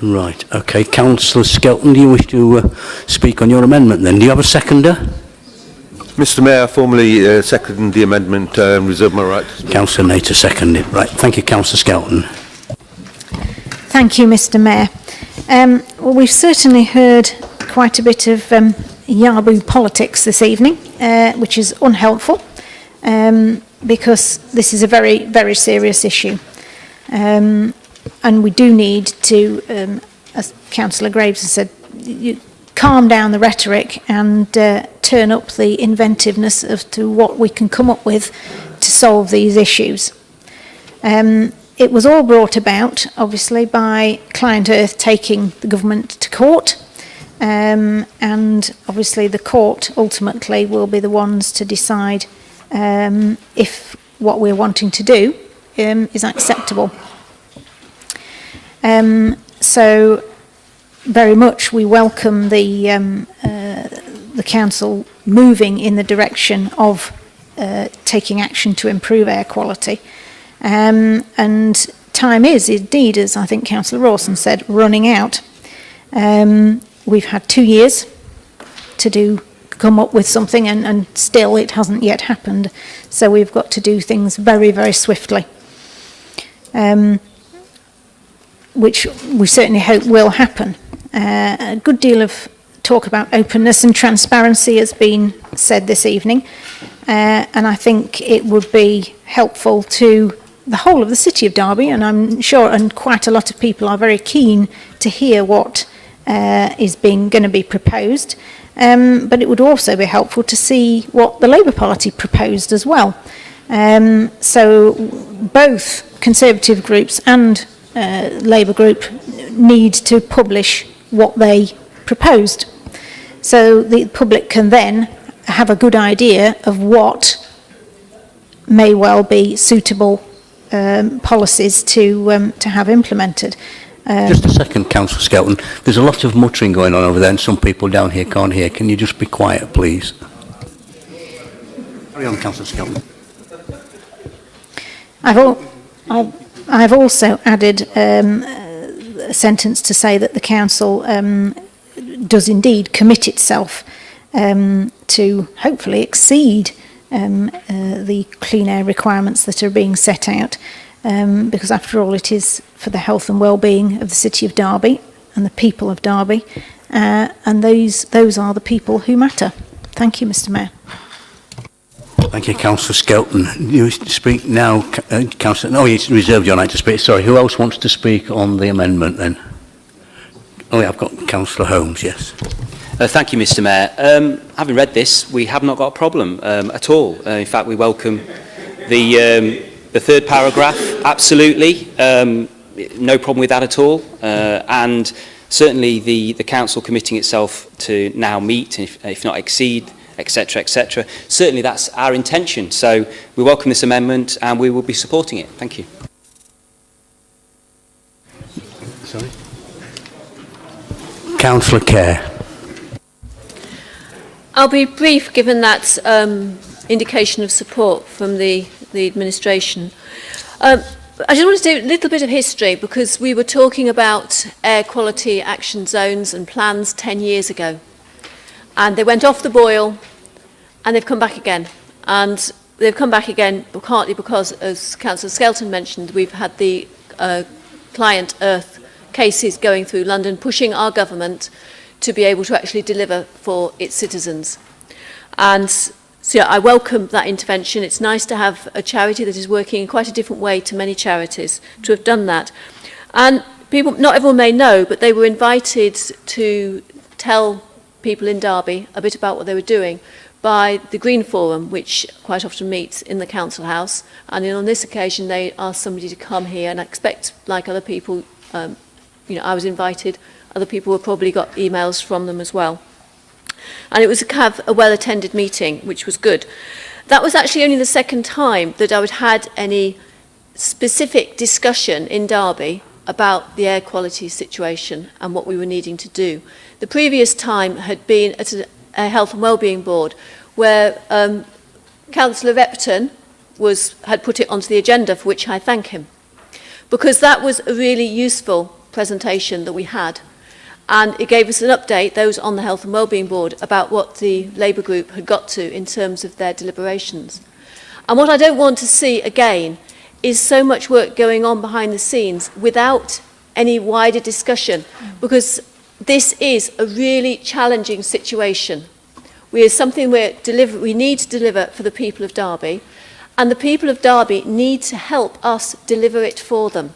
S1: Right, okay. Councillor Skelton, do you wish to speak on your amendment then? Do you have a seconder?
S8: Mr. Mayor, I formally second the amendment and reserve my right to speak.
S1: Councillor Nater seconded. Right, thank you, Councillor Skelton.
S18: Thank you, Mr. Mayor. Well, we've certainly heard quite a bit of yaboo politics this evening, which is unhelpful, because this is a very, very serious issue. And we do need to, as Councillor Graves has said, calm down the rhetoric and turn up the inventiveness as to what we can come up with to solve these issues. It was all brought about, obviously, by Client Earth taking the government to court, and obviously the court ultimately will be the ones to decide if what we're wanting to do is acceptable. So very much we welcome the council moving in the direction of taking action to improve air quality. And time is indeed, as I think Councillor Rawson said, running out. We've had 2 years to come up with something, and still it hasn't yet happened. So we've got to do things very, very swiftly, which we certainly hope will happen. A good deal of talk about openness and transparency has been said this evening, and I think it would be helpful to the whole of the City of Derby, and I'm sure and quite a lot of people are very keen to hear what is going to be proposed, but it would also be helpful to see what the Labour Party proposed as well. So both Conservative groups and Labour group need to publish what they proposed, so the public can then have a good idea of what may well be suitable policies to have implemented.
S1: Just a second, Councillor Skelton. There's a lot of muttering going on over there and some people down here can't hear. Can you just be quiet, please? Carry on, Councillor Skelton.
S18: I've also added a sentence to say that the council does indeed commit itself to hopefully exceed the clean air requirements that are being set out, because after all it is for the health and well-being of the City of Derby and the people of Derby, and those are the people who matter. Thank you, Mr. Mayor.
S1: Thank you, Councillor Skelton. You speak now, Councillor... No, you reserved your right to speak. Sorry, who else wants to speak on the amendment then? Oh, yeah, I've got Councillor Holmes, yes.
S4: Thank you, Mr. Mayor. Having read this, we have not got a problem at all. In fact, we welcome the third paragraph, absolutely. No problem with that at all. And certainly the council committing itself to now meet, if not exceed, etc., etc. Certainly that's our intention. So we welcome this amendment and we will be supporting it. Thank you.
S1: Sorry? Councillor Kerr.
S22: I'll be brief, given that indication of support from the administration. I just want to do a little bit of history, because we were talking about air quality action zones and plans 10 years ago. And they went off the boil, and they've come back again. And they've come back again partly because, as Councillor Skelton mentioned, we've had the client Earth cases going through London, pushing our government to be able to actually deliver for its citizens. And so I welcome that intervention. It's nice to have a charity that is working in quite a different way to many charities to have done that. And people, not everyone may know, but they were invited to tell people in Derby a bit about what they were doing by the Green Forum, which quite often meets in the council house. And on this occasion, they asked somebody to come here, and I expect, like other people, I was invited. Other people have probably got emails from them as well. And it was a well-attended meeting, which was good. That was actually only the second time that I had had any specific discussion in Derby about the air quality situation and what we were needing to do. The previous time had been at a Health and Wellbeing Board, where Councillor Repton had put it onto the agenda, for which I thank him, because that was a really useful presentation that we had. And it gave us an update, those on the Health and Wellbeing Board, about what the Labour group had got to in terms of their deliberations. And what I don't want to see again is so much work going on behind the scenes without any wider discussion, because this is a really challenging situation. We need to deliver for the people of Derby, and the people of Derby need to help us deliver it for them.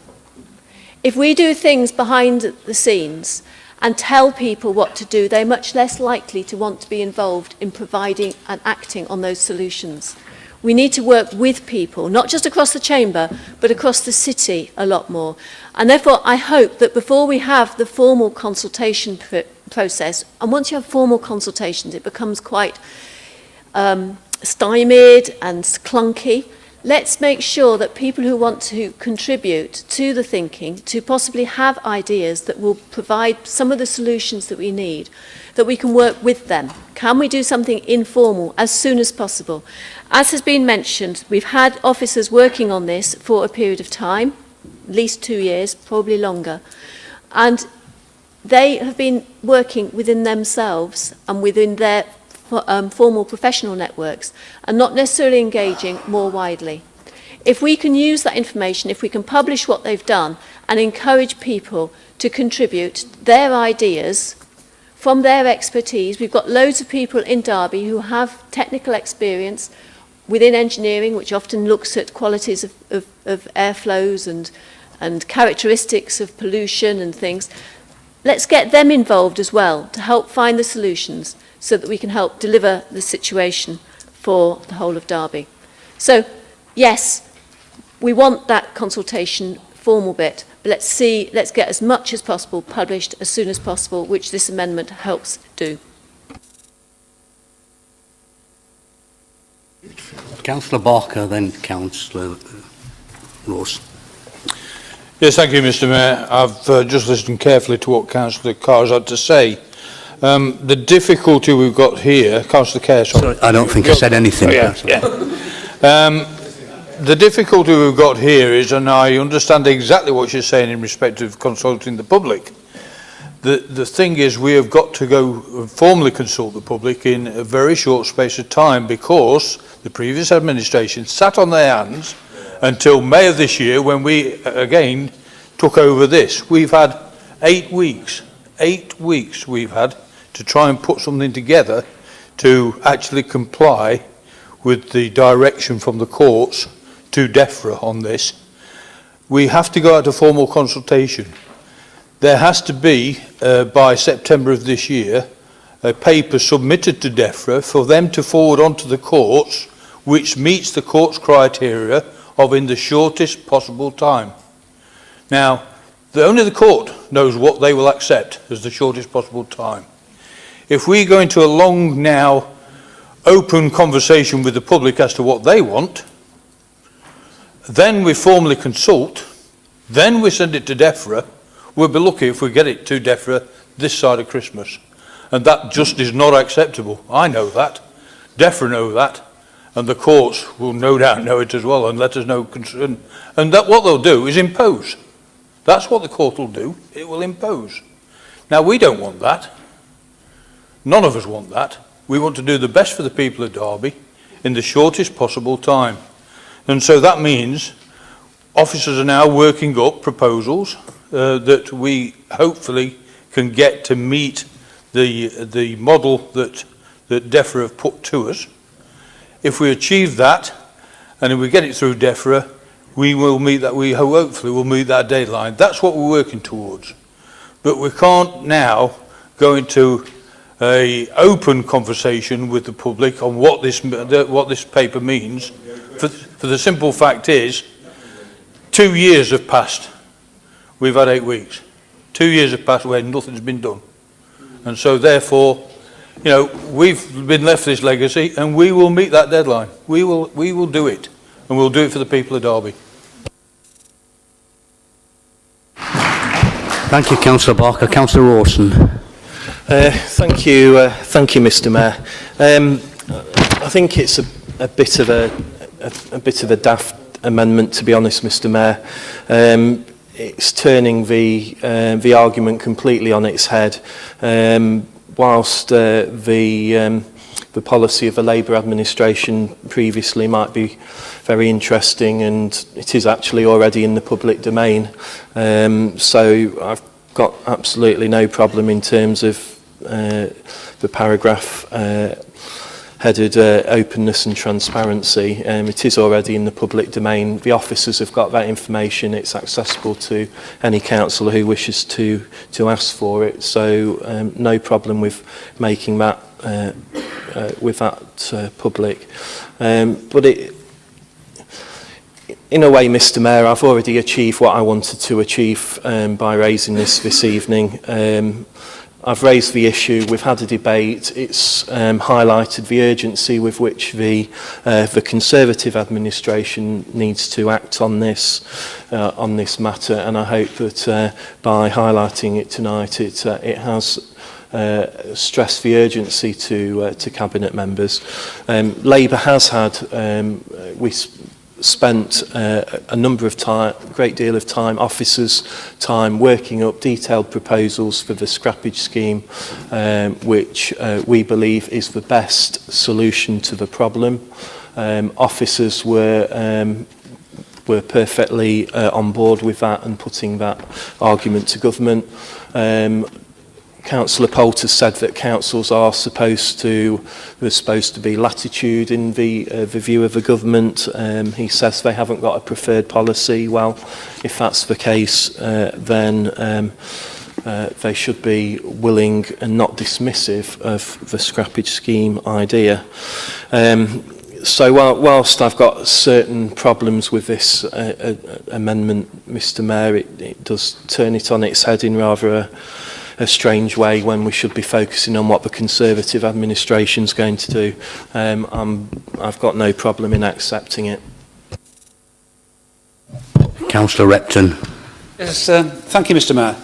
S22: If we do things behind the scenes and tell people what to do, they're much less likely to want to be involved in providing and acting on those solutions. We need to work with people, not just across the chamber, but across the city a lot more. And therefore, I hope that before we have the formal consultation process, and once you have formal consultations, it becomes quite stymied and clunky. Let's make sure that people who want to contribute to the thinking, to possibly have ideas that will provide some of the solutions that we need, that we can work with them. Can we do something informal as soon as possible? As has been mentioned, we've had officers working on this for a period of time, at least 2 years, probably longer. And they have been working within themselves and within their formal professional networks and not necessarily engaging more widely. If we can use that information, if we can publish what they've done and encourage people to contribute their ideas from their expertise, we've got loads of people in Derby who have technical experience within engineering, which often looks at qualities of airflows and characteristics of pollution and things. Let's get them involved as well to help find the solutions so that we can help deliver the situation for the whole of Derby. So, yes, we want that consultation formal bit, but let's get as much as possible published as soon as possible, which this amendment helps do.
S1: Councillor Barker, then Councillor Ross.
S11: Yes, thank you, Mr. Mayor. I've just listened carefully to what Councillor Carr's had to say. The difficulty we've got here, Councillor Kerr, sorry.
S1: I don't think I said anything.
S11: The difficulty we've got here is, and I understand exactly what you're saying in respect of consulting the public, the thing is we have got to go formally consult the public in a very short space of time because the previous administration sat on their hands until May of this year when we again took over this. We've had 8 weeks we've had to try and put something together to actually comply with the direction from the courts to DEFRA on this. We have to go out to formal consultation. There has to be, by September of this year, a paper submitted to DEFRA for them to forward on to the courts, which meets the court's criteria of in the shortest possible time. Now, only the court knows what they will accept as the shortest possible time. If we go into a long now open conversation with the public as to what they want, then we formally consult, then we send it to DEFRA, we'll be lucky if we get it to DEFRA this side of Christmas. And that just is not acceptable. I know that. DEFRA know that. And the courts will no doubt know it as well and let us know concern. And that what they'll do is impose. That's what the court will do. It will impose. Now, we don't want that. None of us want that. We want to do the best for the people of Derby in the shortest possible time. And so that means officers are now working up proposals that we hopefully can get to meet the model that DEFRA have put to us. If we achieve that, and if we get it through DEFRA, we will meet that, we hopefully will meet that deadline. That's what we're working towards. But we can't now go into an open conversation with the public on what this paper means. For the simple fact is, 2 years have passed. We've had 8 weeks. 2 years have passed where nothing's been done. And so therefore, you know, we've been left this legacy and we will meet that deadline. We will do it. And we'll do it for the people of Derby.
S1: Thank you, Councillor Barker. Councillor Rawson.
S21: Thank you, Mr. Mayor. I think it's a bit of a daft amendment, to be honest, Mr. Mayor. It's turning the argument completely on its head. Whilst the policy of the Labour administration previously might be very interesting, and it is actually already in the public domain. So I've got absolutely no problem in terms of the paragraph headed openness and transparency. It is already in the public domain. The officers have got that information. It's accessible to any councillor who wishes to ask for it. So no problem with making that public. But in a way, Mr. Mayor, I've already achieved what I wanted to achieve by raising this evening. I've raised the issue, we've had a debate, it's highlighted the urgency with which the Conservative administration needs to act on this matter, and I hope that by highlighting it tonight it has stressed the urgency to Cabinet members. Labour has had, spent a number of time, great deal of time, officers' time, working up detailed proposals for the scrappage scheme, which we believe is the best solution to the problem. Officers were perfectly on board with that and putting that argument to government. Councillor Poulter said that councils are supposed to, there's supposed to be latitude in the view of the government. He says they haven't got a preferred policy. Well, if that's the case, then they should be willing and not dismissive of the scrappage scheme idea. So whilst I've got certain problems with this amendment, Mr Mayor, it does turn it on its head in rather a strange way when we should be focusing on what the Conservative administration's going to do. I've got no problem in accepting it.
S1: Councillor Repton.
S19: Yes, thank you, Mr Mayor.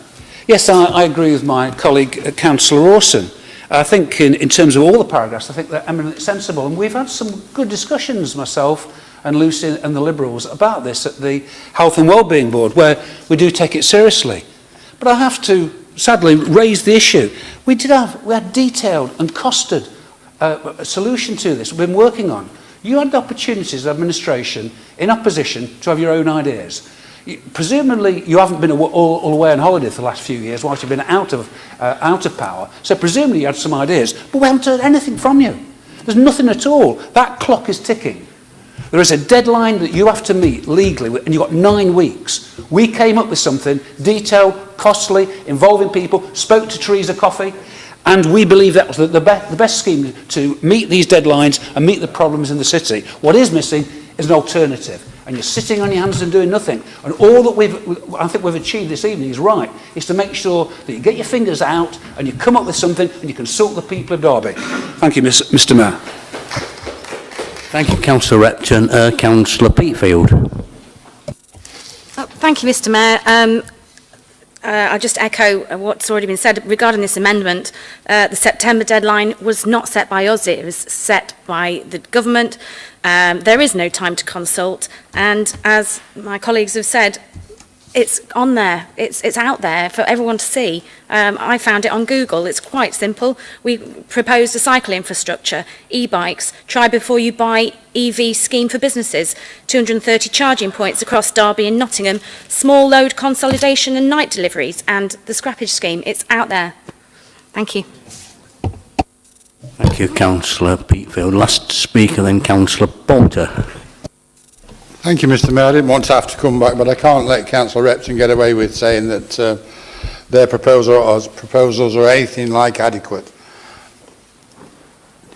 S19: Yes, I agree with my colleague, Councillor Orson. I think in terms of all the paragraphs, I think they're eminently sensible. And we've had some good discussions, myself and Lucy and the Liberals, about this at the Health and Wellbeing Board, where we do take it seriously. But I have to sadly raise the issue. We had detailed and costed a solution to this we've been working on. You had the opportunities as administration in opposition to have your own ideas. Presumably you haven't been all away on holiday for the last few years whilst you've been out of power, so presumably you had some ideas, but we haven't heard anything from you. There's nothing at all. That clock is ticking. There is a deadline that you have to meet legally, and you've got 9 weeks. We came up with something detailed, costly, involving people, spoke to Teresa Coffey, and we believe that was the best scheme to meet these deadlines and meet the problems in the city. What is missing is an alternative, and you're sitting on your hands and doing nothing. And all that I think we've achieved this evening is right, is to make sure that you get your fingers out and you come up with something and you consult the people of Derby. Thank you, Mr Mayor.
S1: Thank you, Councillor Repton. Councillor Peatfield.
S5: Thank you, Mr Mayor. I'll just echo what's already been said regarding this amendment. The September deadline was not set by us, it was set by the government. There is no time to consult, and as my colleagues have said, it's on there, it's out there for everyone to see. I found it on Google, it's quite simple. We proposed a cycle infrastructure, e-bikes, try before you buy EV scheme for businesses, 230 charging points across Derby and Nottingham, small load consolidation and night deliveries, and the scrappage scheme, it's out there. Thank you.
S1: Thank you, Councillor Peatfield. Last speaker then, Councillor Poulter.
S16: Thank you, Mr Mayor. I didn't want to have to come back, but I can't let Councillor Repton get away with saying that their proposals are anything like adequate.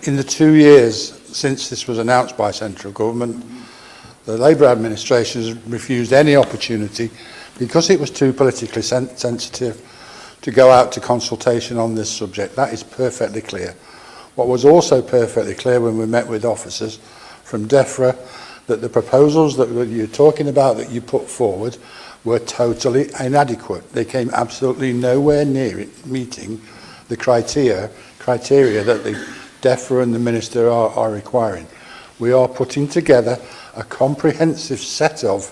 S16: In the 2 years since this was announced by central government, the Labour administration has refused any opportunity, because it was too politically sensitive, to go out to consultation on this subject. That is perfectly clear. What was also perfectly clear when we met with officers from DEFRA, that the proposals that you're talking about that you put forward were totally inadequate. They came absolutely nowhere near it meeting the criteria that the DEFRA and the Minister are requiring. We are putting together a comprehensive set of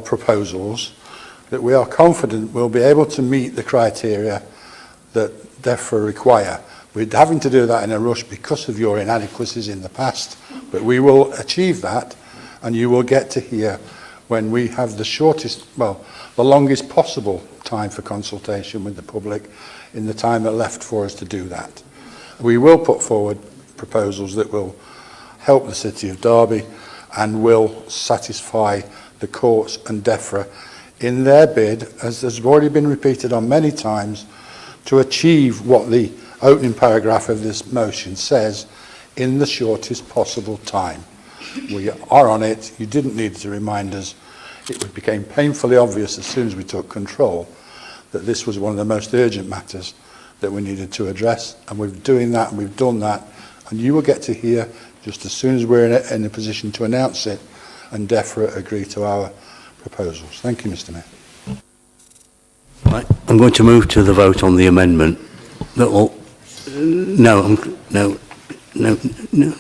S16: proposals that we are confident will be able to meet the criteria that DEFRA require. We're having to do that in a rush because of your inadequacies in the past, but we will achieve that, and you will get to hear when we have the longest possible time for consultation with the public in the time that left for us to do that. We will put forward proposals that will help the City of Derby and will satisfy the courts and DEFRA in their bid, as has already been repeated on many times, to achieve what the opening paragraph of this motion says in the shortest possible time. We are on it. You didn't need to remind us. It became painfully obvious as soon as we took control that this was one of the most urgent matters that we needed to address, and we're doing that, and we've done that, and you will get to hear just as soon as we're in a position to announce it and DEFRA agree to our proposals. Thank you, Mr Mayor.
S1: Right. I'm going to move to the vote on the amendment.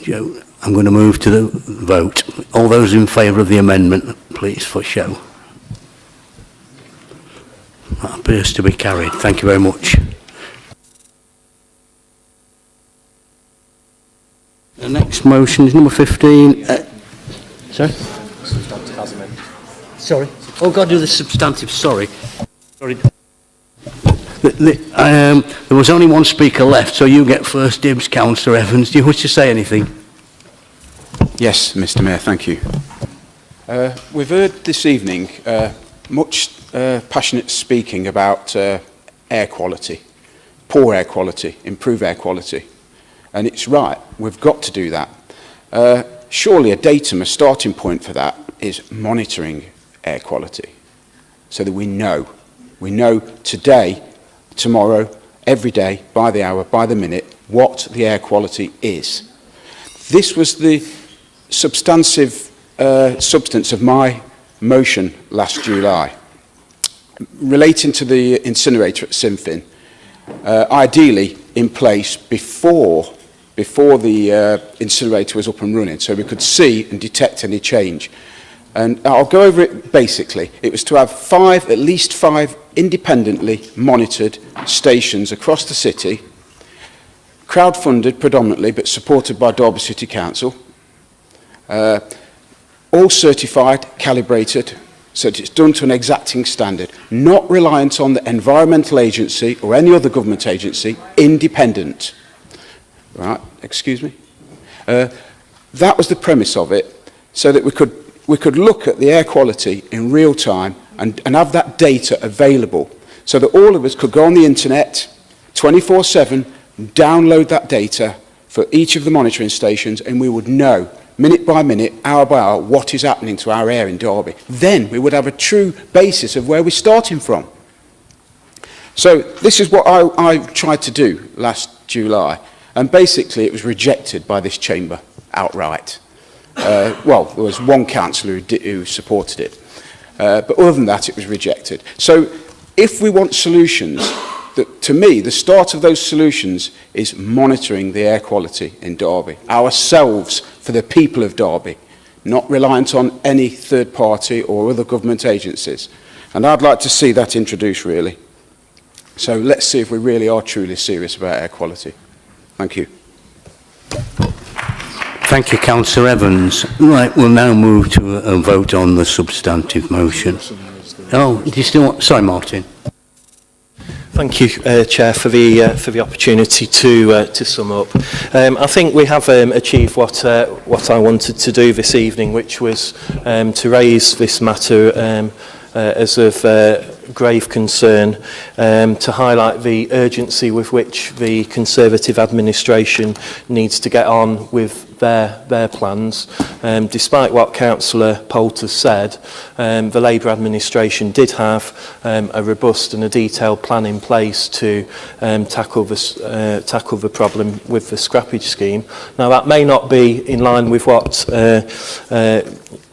S1: Joe. I'm going to move to the vote. All those in favour of the amendment, please, for show. That appears to be carried. Thank you very much. The next motion is number 15. Sorry? Sorry? Oh, got to do the substantive, sorry. Sorry. There was only one speaker left, so you get first dibs, Councillor Evans. Do you wish to say anything?
S7: Yes, Mr Mayor, thank you. We've heard this evening much passionate speaking about air quality, poor air quality, improve air quality. And it's right, we've got to do that. Surely a datum, a starting point for that is monitoring air quality so that we know today, tomorrow, every day, by the hour, by the minute, what the air quality is. This was the substantive substance of my motion last July relating to the incinerator at Sinfin, ideally in place before the incinerator was up and running, so we could see and detect any change. And I'll go over it basically. It was to have at least five independently monitored stations across the city, crowd-funded predominantly, but supported by Derby City Council, all certified, calibrated, so that it's done to an exacting standard, not reliant on the environmental agency or any other government agency, independent. Right, excuse me. That was the premise of it, so that we could look at the air quality in real time and have that data available, so that all of us could go on the internet 24/7, download that data for each of the monitoring stations, and we would know minute by minute, hour by hour, what is happening to our air in Derby. Then we would have a true basis of where we're starting from. So this is what I tried to do last July, and basically it was rejected by this chamber outright. Well, there was one councillor who supported it, but other than that it was rejected. So if we want solutions, to me, the start of those solutions is monitoring the air quality in Derby, ourselves, for the people of Derby, not reliant on any third party or other government agencies. And I'd like to see that introduced, really. So let's see if we really are truly serious about air quality. Thank you.
S1: Thank you, Councillor Evans. Right, we'll now move to a vote on the substantive motion. Oh, do you still want... Sorry, Martin.
S21: Thank you, Chair, for the opportunity to sum up. I think we have achieved what I wanted to do this evening, which was to raise this matter as of grave concern, to highlight the urgency with which the Conservative administration needs to get on with their plans. Despite what Councillor Poulter said, the Labour administration did have a robust and a detailed plan in place to tackle the problem with the scrappage scheme. Now, that may not be in line with what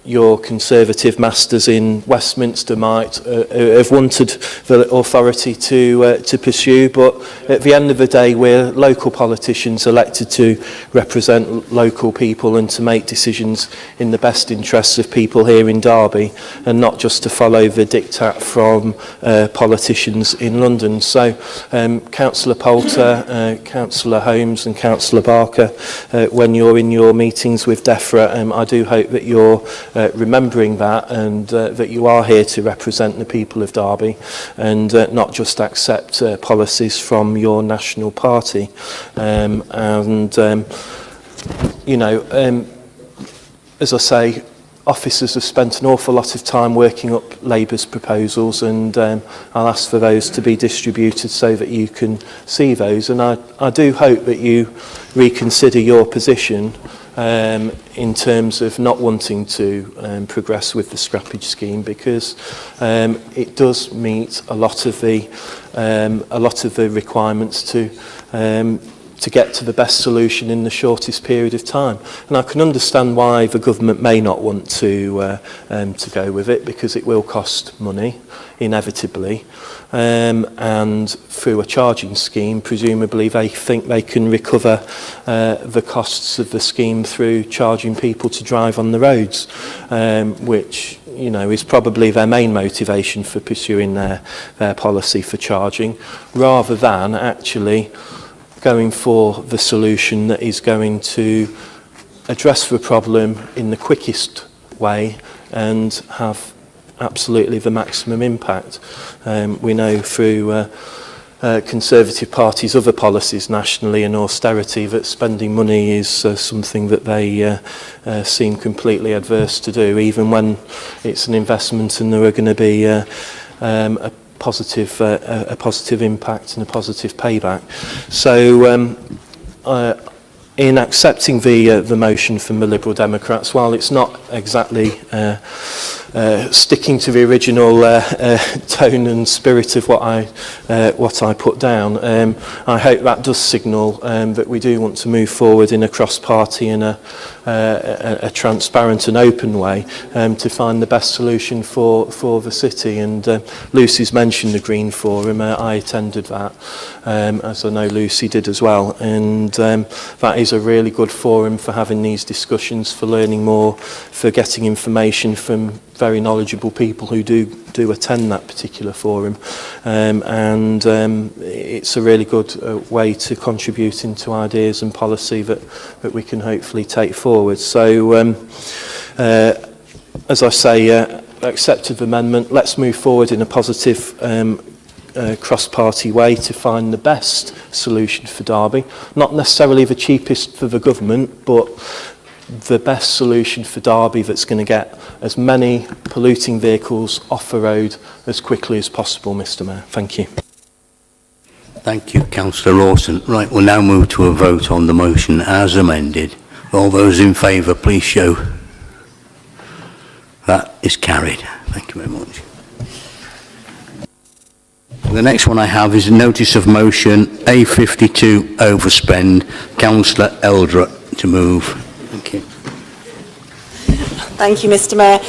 S21: your Conservative masters in Westminster might have wanted the authority to pursue, but at the end of the day, we're local politicians elected to represent local people and to make decisions in the best interests of people here in Derby, and not just to follow the diktat from politicians in London. So Councillor Poulter, Councillor Holmes and Councillor Barker, when you're in your meetings with DEFRA, I do hope that you're remembering that, and that you are here to represent the people of Derby, and not just accept policies from your national party. You know, as I say, officers have spent an awful lot of time working up Labour's proposals, and I'll ask for those to be distributed so that you can see those. And I do hope that you reconsider your position in terms of not wanting to progress with the scrappage scheme, because it does meet a lot of the requirements to to get to the best solution in the shortest period of time. And I can understand why the government may not want to go with it, because it will cost money, inevitably. And through a charging scheme, presumably they think they can recover the costs of the scheme through charging people to drive on the roads, which, you know, is probably their main motivation for pursuing their policy for charging, rather than actually going for the solution that is going to address the problem in the quickest way and have absolutely the maximum impact. We know through Conservative Party's other policies nationally and austerity that spending money is something that they seem completely adverse to do, even when it's an investment and there are going to be a positive impact and a positive payback. So in accepting the motion from the Liberal Democrats, while it's not exactly sticking to the original tone and spirit of what I put down, I hope that does signal that we do want to move forward in a cross-party and a transparent and open way to find the best solution for the city. And Lucy's mentioned the Green Forum. I attended that, as I know Lucy did as well, and that is a really good forum for having these discussions, for learning more, for getting information from very knowledgeable people who do attend that particular forum, and it's a really good way to contribute into ideas and policy that we can hopefully take forward. So as I say, accepted the amendment. Let's move forward in a positive cross-party way to find the best solution for Derby, not necessarily the cheapest for the government, but the best solution for Derby that's going to get as many polluting vehicles off the road as quickly as possible, Mr. Mayor. Thank you.
S1: Thank you, Councillor Rawson. Right, we'll now move to a vote on the motion as amended. All those in favour, please show. That is carried. Thank you very much. The next one I have is a notice of motion A52 overspend. Councillor Eldred to move. Thank you.
S6: Thank you, Mr. Mayor.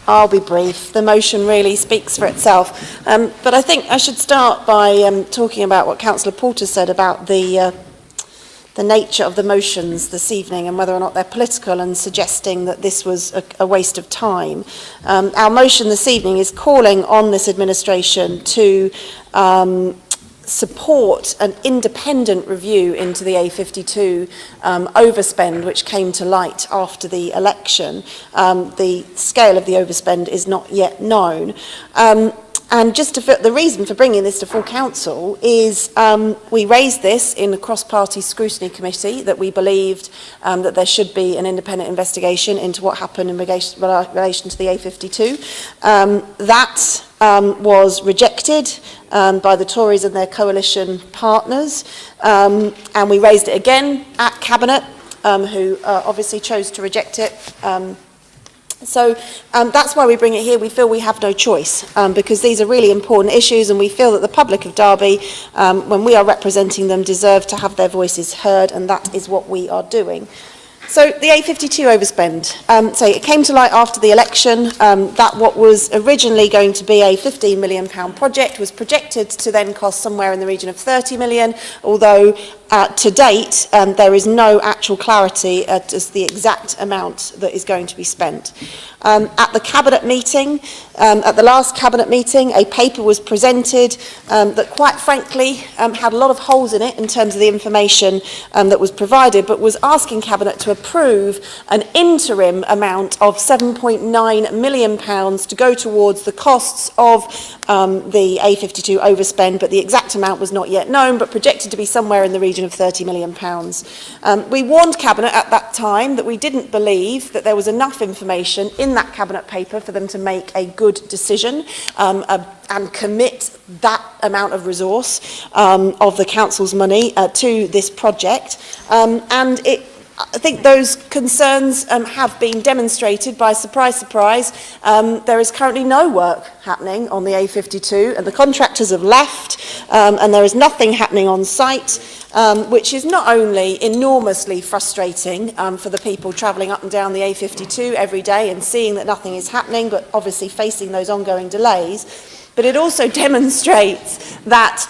S6: I'll be brief. The motion really speaks for itself. But I think I should start by talking about what Councillor Porter said about the nature of the motions this evening and whether or not they're political, and suggesting that this was a waste of time. Our motion this evening is calling on this administration to support an independent review into the A52 overspend, which came to light after the election. The scale of the overspend is not yet known. And just the reason for bringing this to full council is we raised this in a cross-party scrutiny committee, that we believed that there should be an independent investigation into what happened in relation to the A52. That was rejected by the Tories and their coalition partners, and we raised it again at Cabinet, who obviously chose to reject it. So that's why we bring it here. We feel we have no choice, because these are really important issues, and we feel that the public of Derby, when we are representing them, deserve to have their voices heard, and that is what we are doing. So the A52 overspend. So it came to light after the election that what was originally going to be a £15 million project was projected to then cost somewhere in the region of 30 million, although to date there is no actual clarity as to the exact amount that is going to be spent. At the Cabinet meeting, at the last Cabinet meeting, a paper was presented that quite frankly had a lot of holes in it in terms of the information that was provided, but was asking Cabinet to approve an interim amount of £7.9 million to go towards the costs of the A52 overspend, but the exact amount was not yet known, but projected to be somewhere in the region of £30 million. We warned Cabinet at that time that we didn't believe that there was enough information in that Cabinet paper for them to make a good decision and commit that amount of resource of the council's money to this project. And I think those concerns have been demonstrated by, surprise, surprise, there is currently no work happening on the A52 and the contractors have left and there is nothing happening on site, which is not only enormously frustrating for the people travelling up and down the A52 every day and seeing that nothing is happening, but obviously facing those ongoing delays, but it also demonstrates that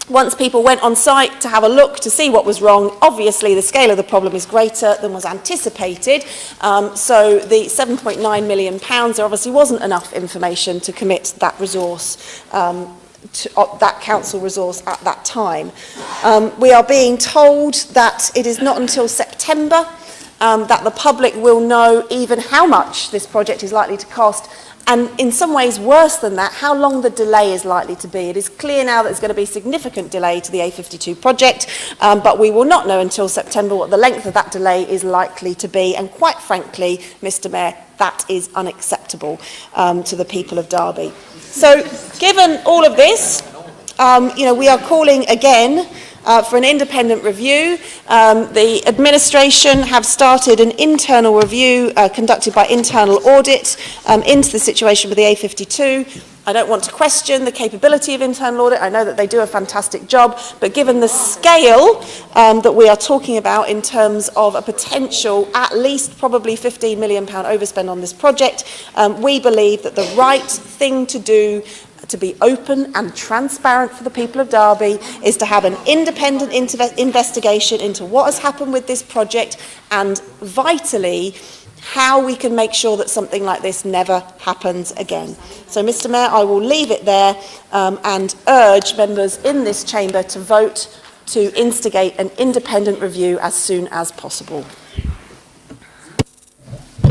S6: once people went on site to have a look to see what was wrong, obviously the scale of the problem is greater than was anticipated. So the £7.9 million, there obviously wasn't enough information to commit that resource, that council resource at that time. We are being told that it is not until September that the public will know even how much this project is likely to cost, and in some ways worse than that, how long the delay is likely to be. It is clear now that there's going to be significant delay to the A52 project, but we will not know until September what the length of that delay is likely to be, and quite frankly, Mr Mayor, that is unacceptable to the people of Derby. So given all of this, we are calling again for an independent review. The administration have started an internal review conducted by internal audit into the situation with the A52. I don't want to question the capability of internal audit. I know that they do a fantastic job, but given the scale that we are talking about in terms of a potential at least probably £15 million overspend on this project, we believe that the right thing to do to be open and transparent for the people of Derby is to have an independent investigation into what has happened with this project and, vitally, how we can make sure that something like this never happens again. So, Mr Mayor, I will leave it there and urge members in this chamber to vote to instigate an independent review as soon as possible.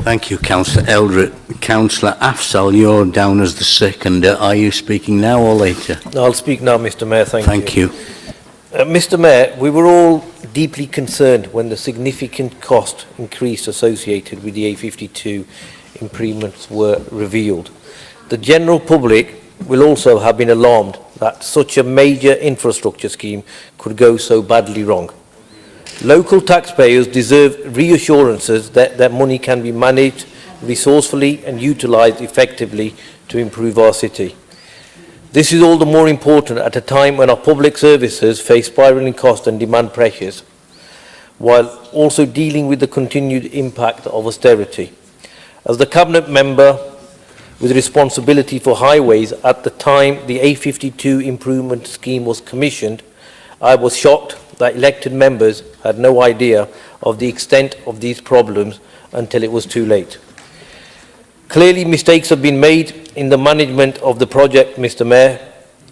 S1: Thank you, Councillor Eldred. Councillor Afzal, you're down as the seconder. Are you speaking now or later?
S2: No, I'll speak now, Mr Mayor.
S1: Thank you.
S2: Mr Mayor, we were all deeply concerned when the significant cost increase associated with the A52 improvements were revealed. The general public will also have been alarmed that such a major infrastructure scheme could go so badly wrong. Local taxpayers deserve reassurances that their money can be managed resourcefully and utilised effectively to improve our city. This is all the more important at a time when our public services face spiralling cost and demand pressures, while also dealing with the continued impact of austerity. As the Cabinet member with responsibility for highways at the time the A52 improvement scheme was commissioned, I was shocked that elected members had no idea of the extent of these problems until it was too late. Clearly, mistakes have been made in the management of the project, Mr Mayor.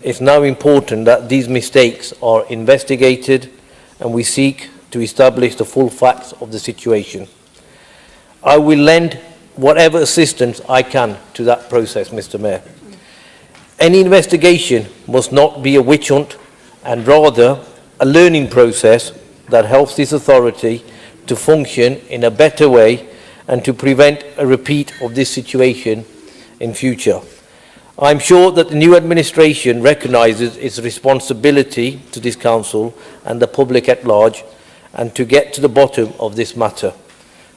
S2: It's now important that these mistakes are investigated and we seek to establish the full facts of the situation. I will lend whatever assistance I can to that process, Mr Mayor. Any investigation must not be a witch hunt, and rather a learning process that helps this authority to function in a better way and to prevent a repeat of this situation in future. I'm sure that the new administration recognises its responsibility to this council and the public at large, and to get to the bottom of this matter.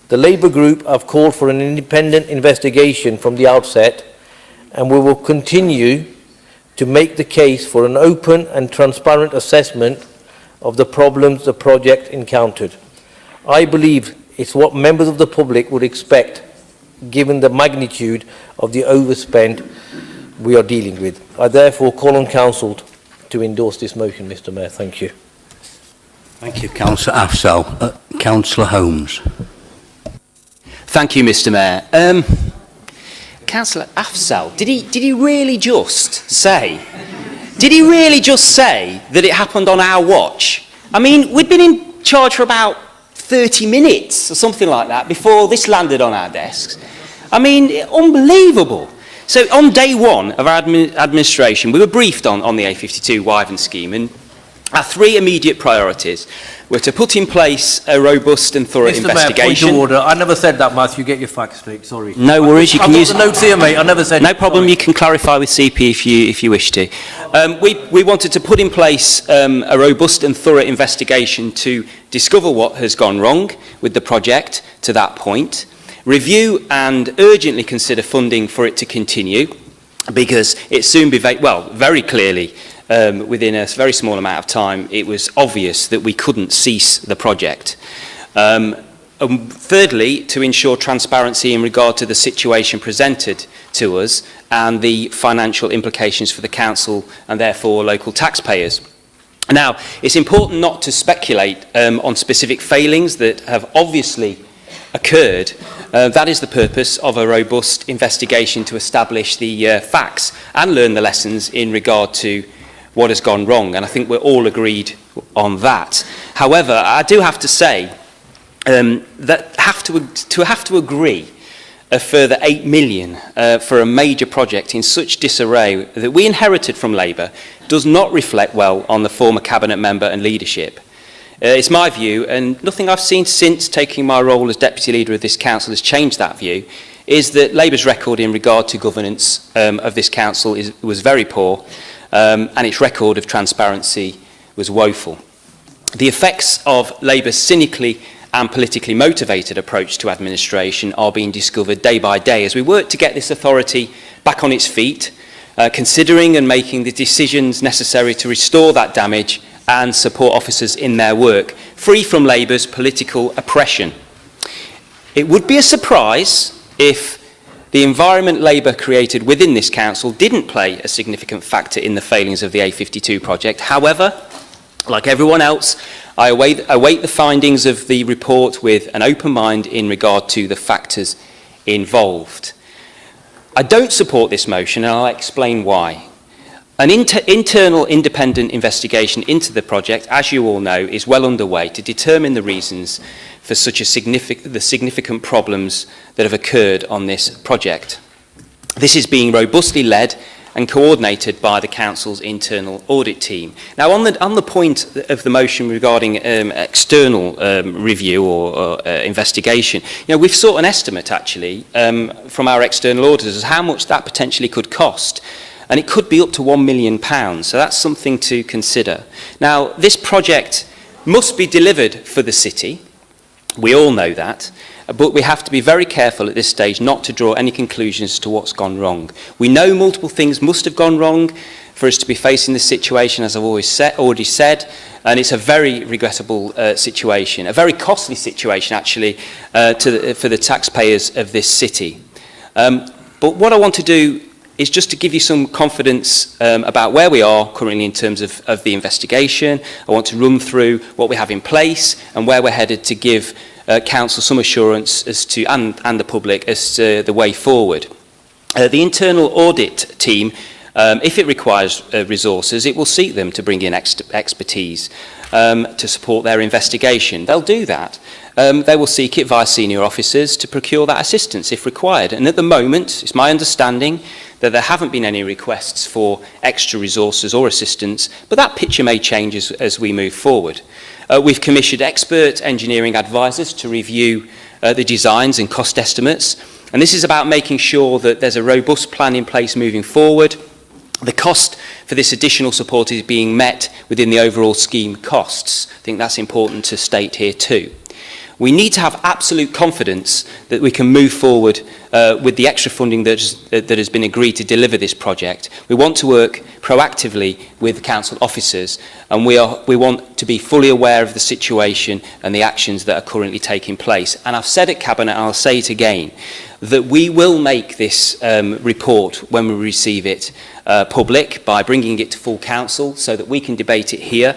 S2: The Labour Group have called for an independent investigation from the outset, and we will continue to make the case for an open and transparent assessment of the problems the project encountered. I believe it's what members of the public would expect, given the magnitude of the overspend we are dealing with. I therefore call on Council to endorse this motion, Mr Mayor. Thank you.
S1: Thank you, Councillor Afzal. Councillor Holmes.
S4: Thank you, Mr Mayor. Councillor Afzal, did he really just say that it happened on our watch? I mean, we'd been in charge for about 30 minutes or something like that before this landed on our desks. I mean, unbelievable. So on day one of our administration, we were briefed on the A52 Wyvern scheme, and Our three immediate priorities were to put in place a robust and thorough
S2: Mr. Mayor,
S4: investigation.
S2: point of order. I never said that, Matthew. Get your facts straight. Sorry.
S4: No worries. You can use
S2: I've got the notes here, mate. I never said.
S4: No problem. You can clarify with CP if you wish to. We wanted to put in place a robust and thorough investigation to discover what has gone wrong with the project to that point, review and urgently consider funding for it to continue, because it soon be very clearly. Within a very small amount of time, it was obvious that we couldn't cease the project. And thirdly, to ensure transparency in regard to the situation presented to us and the financial implications for the council and therefore local taxpayers. Now, it's important not to speculate on specific failings that have obviously occurred. That is the purpose of a robust investigation, to establish the facts and learn the lessons in regard to what has gone wrong, and I think we're all agreed on that. However, I do have to say that have to agree a further 8 million for a major project in such disarray that we inherited from Labour does not reflect well on the former cabinet member and leadership. It's my view, and nothing I've seen since taking my role as deputy leader of this council has changed that view, is that Labour's record in regard to governance of this council was very poor. And its record of transparency was woeful. The effects of Labour's cynically and politically motivated approach to administration are being discovered day by day as we work to get this authority back on its feet, considering and making the decisions necessary to restore that damage and support officers in their work, free from Labour's political oppression. It would be a surprise if the environment Labour created within this council didn't play a significant factor in the failings of the A52 project. However, like everyone else, I await the findings of the report with an open mind in regard to the factors involved. I don't support this motion, and I'll explain why. An internal independent investigation into the project, as you all know, is well underway to determine the reasons for such the significant problems that have occurred on this project. This is being robustly led and coordinated by the council's internal audit team. Now, on the point of the motion regarding external review or investigation, we've sought an estimate actually from our external auditors as how much that potentially could cost. And it could be up to £1 million, so that's something to consider. Now, this project must be delivered for the city. We all know that, but we have to be very careful at this stage not to draw any conclusions as to what's gone wrong. We know multiple things must have gone wrong for us to be facing this situation, as I've already said, and it's a very regrettable situation, a very costly situation actually for the taxpayers of this city. But what I want to do is just to give you some confidence about where we are currently in terms of the investigation. I want to run through what we have in place and where we're headed to give Council some assurance as to, and the public, as to the way forward. The internal audit team, if it requires resources, it will seek them to bring in expertise to support their investigation. They'll do that. They will seek it via senior officers to procure that assistance if required. And at the moment, it's my understanding that there haven't been any requests for extra resources or assistance, but that picture may change as we move forward. We've commissioned expert engineering advisors to review the designs and cost estimates, and this is about making sure that there's a robust plan in place moving forward. The cost for this additional support is being met within the overall scheme costs. I think that's important to state here too. We need to have absolute confidence that we can move forward with the extra funding that has been agreed to deliver this project. We want to work proactively with council officers, and we want to be fully aware of the situation and the actions that are currently taking place. And I've said at Cabinet, and I'll say it again, that we will make this report, when we receive it, public by bringing it to full council so that we can debate it here.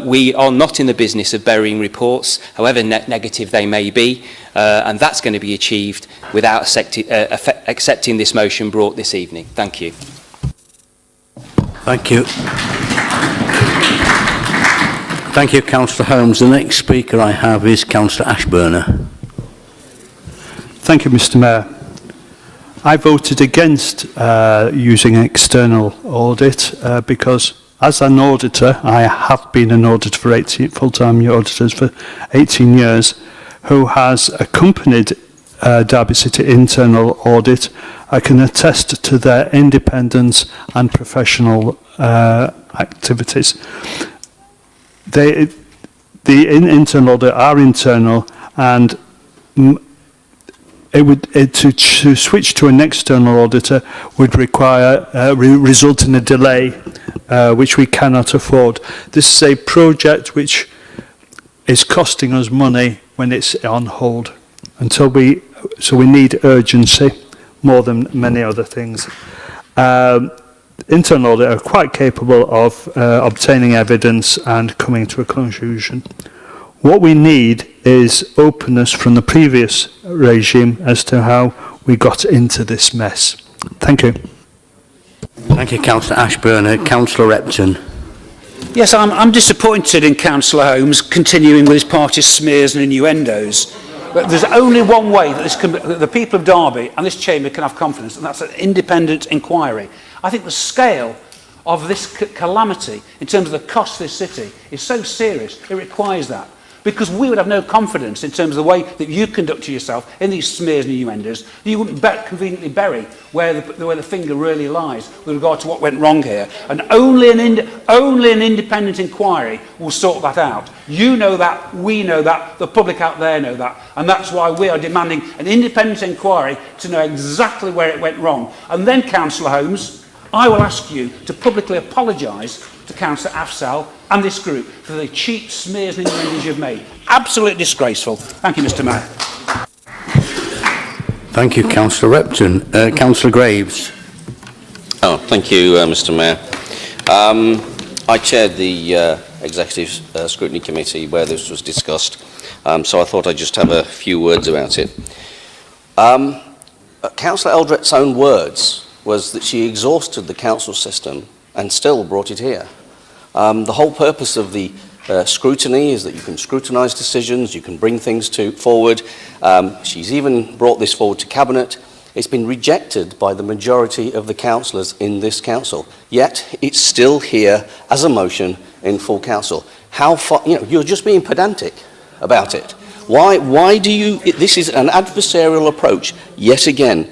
S4: We are not in the business of burying reports, however negative they may be, and that's going to be achieved without accepting this motion brought this evening. Thank you.
S1: Thank you. Thank you, Councillor Holmes. The next speaker I have is Councillor Ashburner.
S3: Thank you, Mr. Mayor. I voted against using external audit because as an auditor, I have been an auditor for 18, full-time auditors for 18 years, who has accompanied Derby City internal audit, I can attest to their independence and professional activities. The internal audit are internal, and to switch to an external auditor would require result in a delay which we cannot afford. This is a project which is costing us money when it's on hold. So we need urgency more than many other things. Internal audit are quite capable of obtaining evidence and coming to a conclusion. What we need is openness from the previous regime as to how we got into this mess. Thank you.
S1: Thank you, Councillor Ashburn. Councillor Repton.
S19: Yes, I'm disappointed in Councillor Holmes continuing with his party smears and innuendos. But there's only one way that the people of Derby and this chamber can have confidence, and that's an independent inquiry. I think the scale of this calamity in terms of the cost of this city is so serious, it requires that. Because we would have no confidence in terms of the way that you conduct yourself in these smears and innuendos. You wouldn't conveniently bury where the finger really lies with regard to what went wrong here. And only an independent inquiry will sort that out. You know that, we know that, the public out there know that. And that's why we are demanding an independent inquiry to know exactly where it went wrong. And then, Councillor Holmes, I will ask you to publicly apologise to Councillor Afzal and this group for the cheap smears and innuendos you've made. Absolutely disgraceful. Thank you, Mr. Mayor.
S1: Thank you, Councillor Repton. Councillor Graves.
S12: Oh, thank you, Mr. Mayor. I chaired the Executive Scrutiny Committee where this was discussed, so I thought I'd just have a few words about it. Councillor Eldrett's own words was that she exhausted the council system and still brought it here. The whole purpose of the scrutiny is that you can scrutinise decisions, you can bring things forward. She's even brought this forward to Cabinet. It's been rejected by the majority of the councillors in this council, yet it's still here as a motion in full council. How far, you're just being pedantic about it. Why do you, this is an adversarial approach, yet again.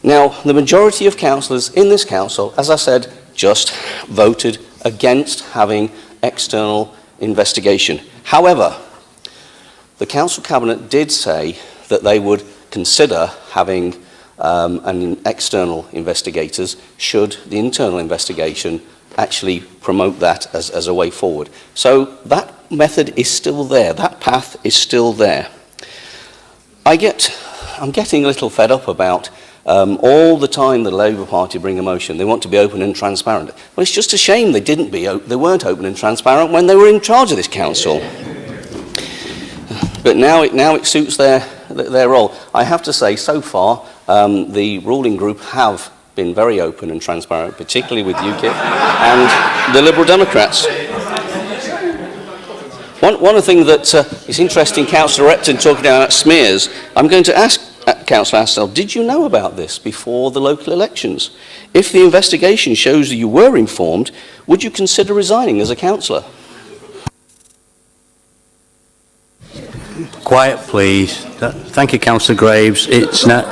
S12: Now, the majority of councillors in this council, as I said, just voted against having external investigation. However, the Council Cabinet did say that they would consider having an external investigators should the internal investigation actually promote that as a way forward. So that method is still there, that path is still there. I'm getting a little fed up about all the time the Labour Party bring a motion, they want to be open and transparent. Well, it's just a shame they weren't open and transparent when they were in charge of this council. But now it suits their role. I have to say, so far, the ruling group have been very open and transparent, particularly with UKIP and the Liberal Democrats. One of the things that is interesting, Councillor Repton talking about smears, I'm going to ask Councillor Astell, did you know about this before the local elections? If the investigation shows that you were informed, would you consider resigning as a councillor?
S1: Quiet, please. Thank you, Councillor Graves. It's not...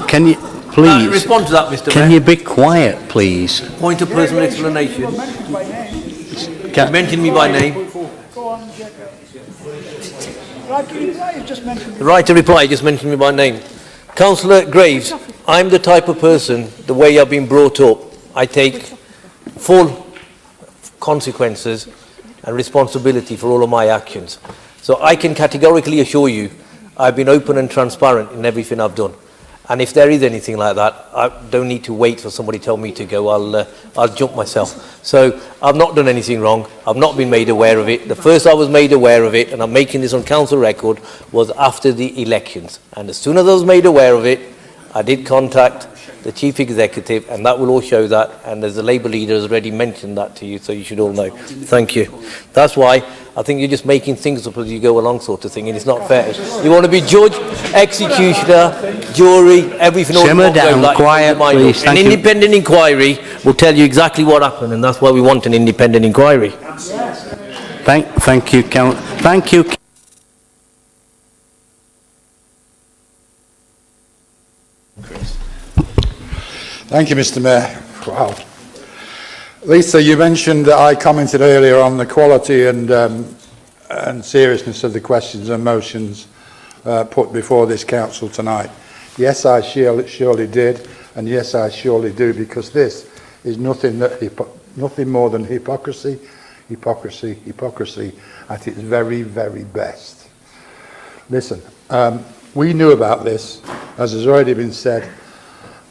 S1: Can you, please...
S2: respond to that, Mr. Mayor.
S1: Can you be quiet, please?
S2: Point of personal explanation. Mention me by name. The right to reply, just mention me by name. Councillor Graves, I'm the type of person, the way I've been brought up, I take full consequences and responsibility for all of my actions. So I can categorically assure you I've been open and transparent in everything I've done. And if there is anything like that, I don't need to wait for somebody to tell me to go. I'll jump myself. So I've not done anything wrong. I've not been made aware of it. The first I was made aware of it, and I'm making this on council record, was after the elections. And as soon as I was made aware of it, I did contact the chief executive, and that will all show that. And as the Labour leader has already mentioned that to you, so you should all know. Thank you. That's why I think you're just making things up as you go along sort of thing, and it's not fair. You want to be judge, executioner, jury, everything. all
S1: Simmer
S2: in one go,
S1: down,
S2: like,
S1: quiet,
S2: mind
S1: please.
S2: up. An
S1: Thank you.
S2: independent inquiry will tell you exactly what happened, and that's why we want an independent inquiry.
S1: Thank you, thank you.
S16: Thank you, Mr. Mayor. Wow. Lisa, you mentioned that I commented earlier on the quality and seriousness of the questions and motions put before this council tonight. Yes, I surely did, and yes, I surely do, because this is nothing more than hypocrisy at its very, very best. Listen, we knew about this, as has already been said,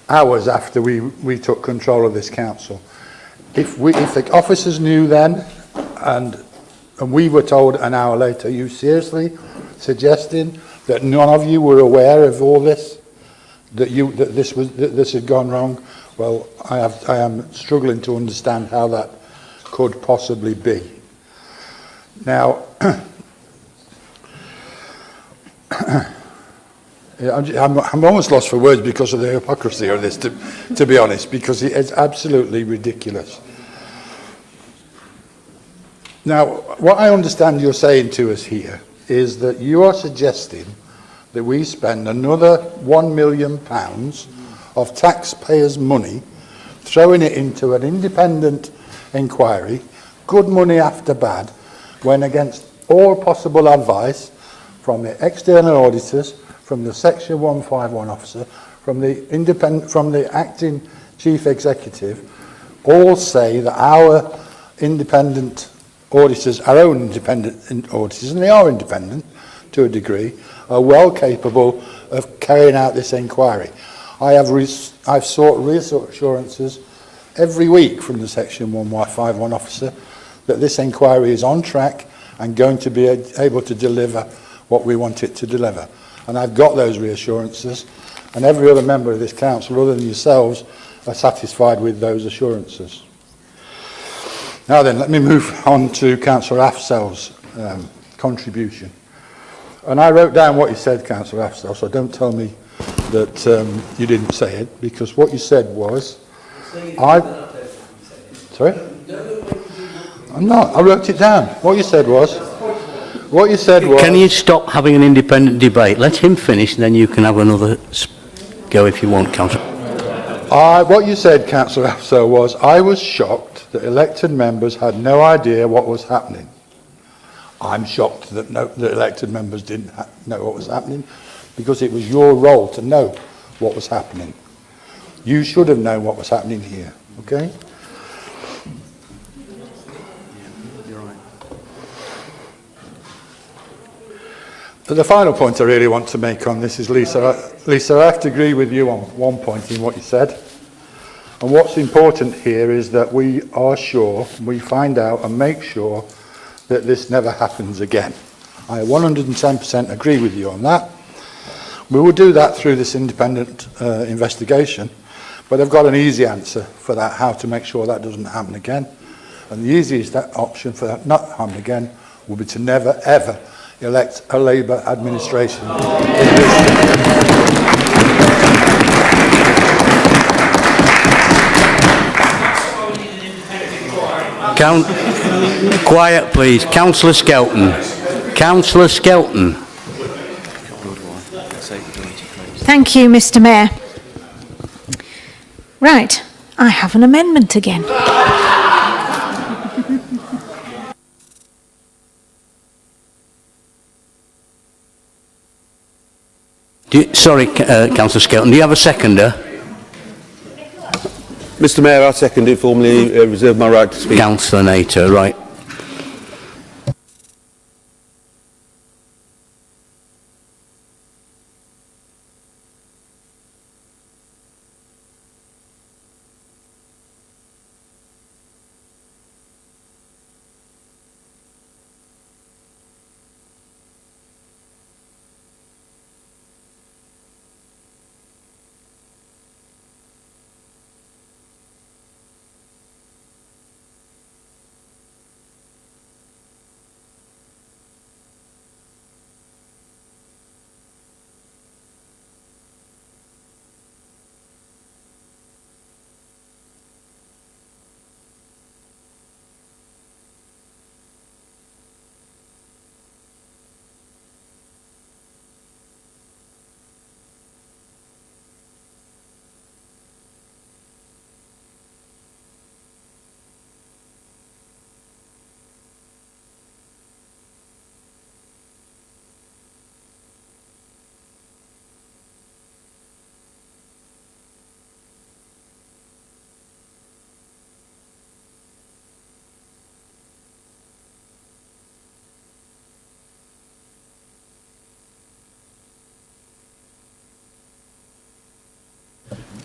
S16: hours after we took control of this council. If the officers knew then, and we were told an hour later, are you seriously suggesting that none of you were aware of all this, that this had gone wrong? Well, I am struggling to understand how that could possibly be. Now, I'm almost lost for words because of the hypocrisy of this, to be honest, because it's absolutely ridiculous. Now, what I understand you're saying to us here is that you are suggesting that we spend another £1 million of taxpayers' money throwing it into an independent inquiry, good money after bad, when against all possible advice from the external auditors, from the Section 151 officer, from the acting chief executive, all say that our independent auditors, our own independent auditors, and they are independent to a degree, are well capable of carrying out this inquiry. I've sought reassurances every week from the Section 151 officer that this inquiry is on track and going to be able to deliver what we want it to deliver. And I've got those reassurances, and every other member of this council, other than yourselves, are satisfied with those assurances. Now then, let me move on to Councillor Afzal's contribution. And I wrote down what you said, Councillor Afzal, so don't tell me that you didn't say it, because what you said was... Sorry? I'm not. I wrote it down. What you said was... Can
S1: you stop having an independent debate? Let him finish, and then you can have another go if you want, Councillor.
S16: What you said, Councillor Afzal, was, I was shocked that elected members had no idea what was happening. I'm shocked that the elected members didn't know what was happening, because it was your role to know what was happening. You should have known what was happening here, okay? But the final point I really want to make on this is, Lisa, I have to agree with you on one point in what you said. And what's important here is that we are sure, we find out and make sure that this never happens again. I 110% agree with you on that. We will do that through this independent investigation, but I've got an easy answer for that, how to make sure that doesn't happen again. And the easiest option for that not to happen again will be to never, ever elect a Labour administration.
S1: Quiet, please. Councillor Skelton. Councillor Skelton.
S18: Thank you, Mr. Mayor. Right, I have an amendment again.
S1: Sorry, Councillor Skelton, do you have a seconder?
S8: Mr. Mayor, I second it, formally reserve my right to speak.
S1: Councillor Nato, right.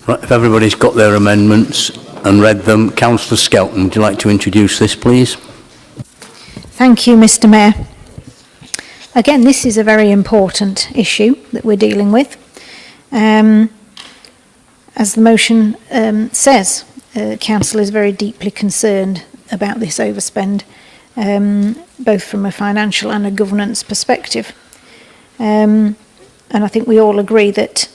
S1: Right, if everybody's got their amendments and read them, Councillor Skelton, would you like to introduce this, please?
S18: Thank you, Mr. Mayor. Again, this is a very important issue that we're dealing with. As the motion says, Council is very deeply concerned about this overspend, both from a financial and a governance perspective. And I think we all agree that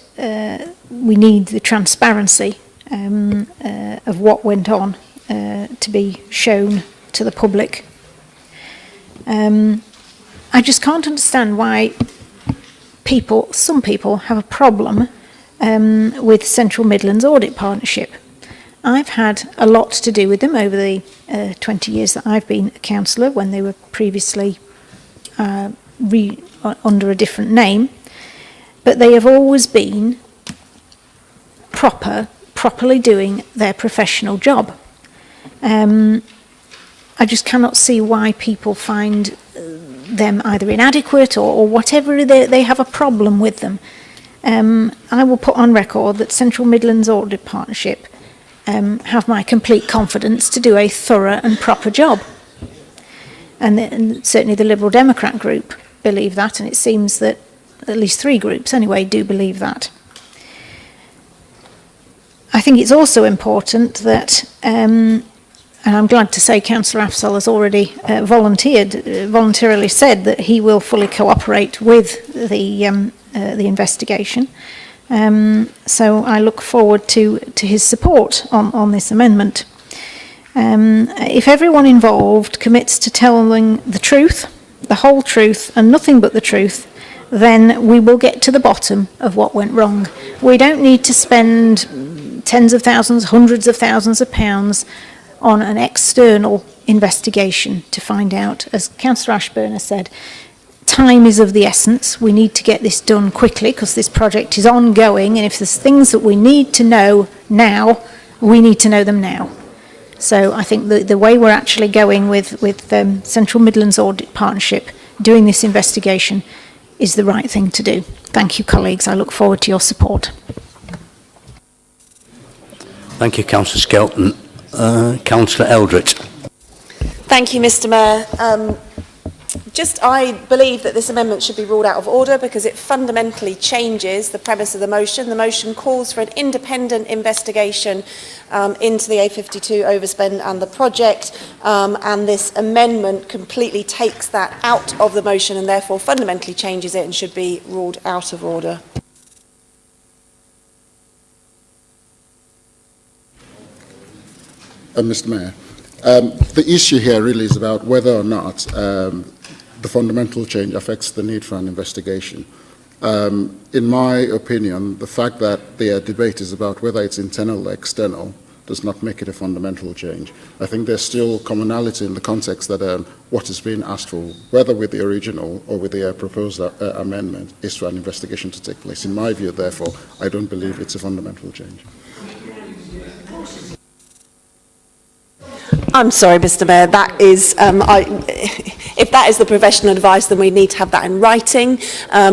S18: we need the transparency of what went on to be shown to the public. I just can't understand why some people have a problem with Central Midlands Audit Partnership. I've had a lot to do with them over the 20 years that I've been a councillor, when they were previously under a different name, but they have always been properly doing their professional job. I just cannot see why people find them either inadequate or whatever, they have a problem with them. I will put on record that Central Midlands Audit Partnership have my complete confidence to do a thorough and proper job. And certainly the Liberal Democrat group believe that, and it seems that at least 3 groups anyway do believe that. I think it's also important that, and I'm glad to say Councillor Afzal has already voluntarily said that he will fully cooperate with the investigation. So I look forward to his support on this amendment. If everyone involved commits to telling the truth, the whole truth, and nothing but the truth, then we will get to the bottom of what went wrong. We don't need to spend tens of thousands, hundreds of thousands of pounds on an external investigation to find out. As Councillor Ashburn has said, time is of the essence. We need to get this done quickly because this project is ongoing, and if there's things that we need to know now, we need to know them now. So I think the way we're actually going with Central Midlands Audit Partnership doing this investigation is the right thing to do. Thank you, colleagues. I look forward to your support.
S1: Thank you, Councillor Skelton. Councillor Eldritch.
S6: Thank you, Mr. Mayor. I believe that this amendment should be ruled out of order because it fundamentally changes the premise of the motion. The motion calls for an independent investigation into the A52 overspend and the project, and this amendment completely takes that out of the motion and therefore fundamentally changes it and should be ruled out of order.
S13: Mr. Mayor, the issue here really is about whether or not the fundamental change affects the need for an investigation. In my opinion, the fact that the debate is about whether it's internal or external does not make it a fundamental change. I think there's still commonality in the context that what is being asked for, whether with the original or with the proposed amendment, is for an investigation to take place. In my view, therefore, I don't believe it's a fundamental change.
S6: I'm sorry, Mr. Mayor, that is, if that is the professional advice, then we need to have that in writing,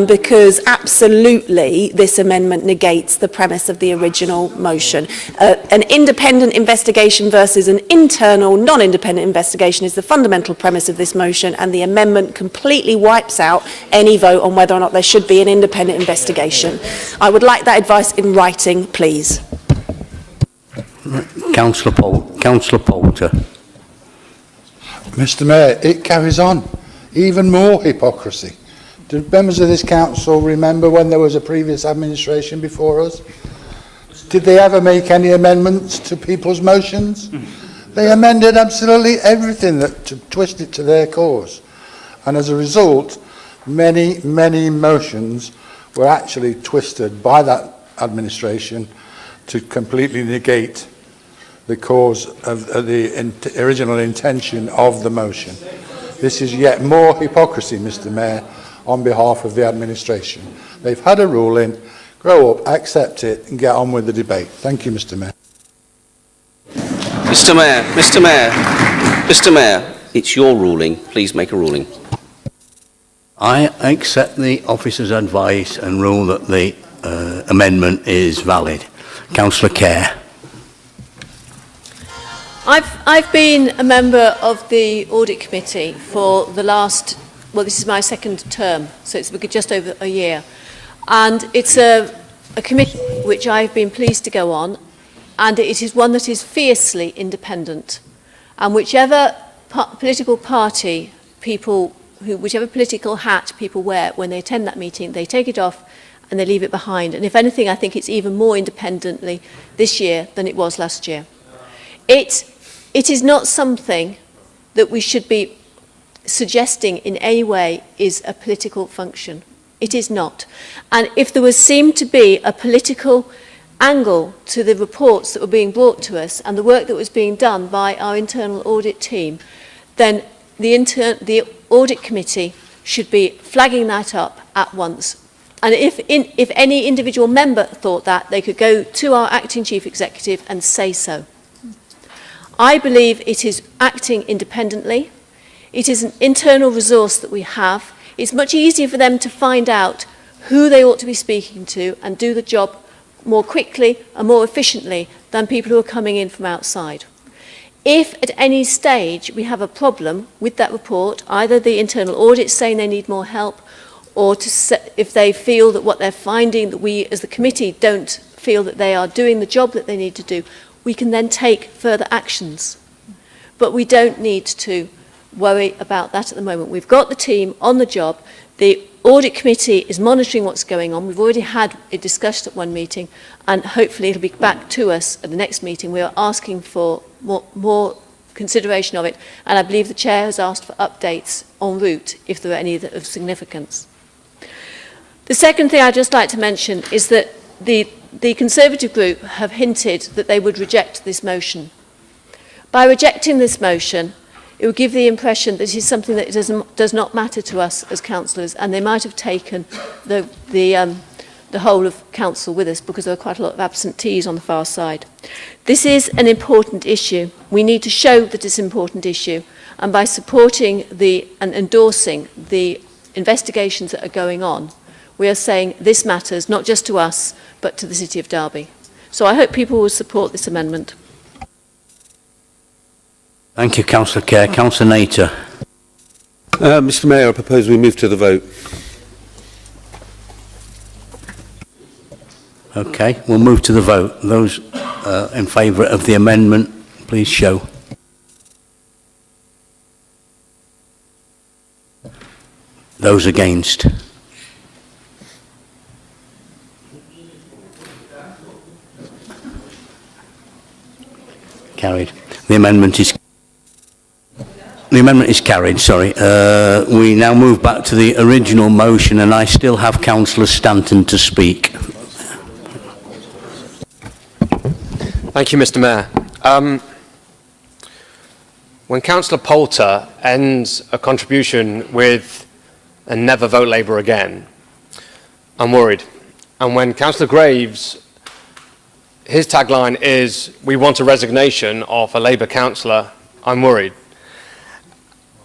S6: because absolutely this amendment negates the premise of the original motion. An independent investigation versus an internal, non-independent investigation is the fundamental premise of this motion, and the amendment completely wipes out any vote on whether or not there should be an independent investigation. I would like that advice in writing, please.
S1: Councillor Poulter.
S16: Mr. Mayor, it carries on. Even more hypocrisy. Do members of this council remember when there was a previous administration before us? Did they ever make any amendments to people's motions? They amended absolutely everything to twist it to their cause. And as a result, many motions were actually twisted by that administration to completely negate the cause of the original intention of the motion. This is yet more hypocrisy, Mr. Mayor, on behalf of the administration. They've had a ruling, grow up, accept it, and get on with the debate. Thank you, Mr. Mayor.
S12: Mr. Mayor, it's your ruling. Please make a ruling.
S1: I accept the officer's advice and rule that the amendment is valid. Councillor Kerr.
S22: I've been a member of the Audit Committee for the last, well, this is my second term, so it's just over a year. And it's a committee which I've been pleased to go on, and it is one that is fiercely independent. And whichever political party people, whichever political hat people wear when they attend that meeting, they take it off and they leave it behind. And if anything, I think it's even more independently this year than it was last year. It is not something that we should be suggesting in any way is a political function. It is not. And if there was seemed to be a political angle to the reports that were being brought to us and the work that was being done by our internal audit team, then the audit committee should be flagging that up at once. And if any individual member thought that, they could go to our acting chief executive and say so. I believe it is acting independently. It is an internal resource that we have. It's much easier for them to find out who they ought to be speaking to and do the job more quickly and more efficiently than people who are coming in from outside. If at any stage we have a problem with that report, either the internal audit saying they need more help, or if they feel that what they're finding, that we as the committee don't feel that they are doing the job that they need to do, we can then take further actions. But we don't need to worry about that at the moment. We've got the team on the job. The audit committee is monitoring what's going on. We've already had it discussed at one meeting, and hopefully it'll be back to us at the next meeting. We are asking for more consideration of it, and I believe the chair has asked for updates en route if there are any of significance. The second thing I'd just like to mention is that the Conservative group have hinted that they would reject this motion. By rejecting this motion, it would give the impression that it is something that does not matter to us as councillors, and they might have taken the whole of council with us because there are quite a lot of absentees on the far side. This is an important issue. We need to show that it's an important issue, and by supporting and endorsing the investigations that are going on, we are saying this matters not just to us, but to the City of Derby. So I hope people will support this amendment.
S1: Thank you, Councillor Kerr. Councillor Nater.
S8: Mr Mayor, I propose we move to the vote.
S1: Okay, we'll move to the vote. Those in favour of the amendment, please show. Those against. Carried. The amendment is carried, sorry. We now move back to the original motion, and I still have Councillor Stanton to speak.
S10: Thank you, Mr Mayor. When Councillor Poulter ends a contribution with a never vote Labour again, I'm worried. And when Councillor Graves, his tagline is, we want a resignation of a Labour councillor, I'm worried.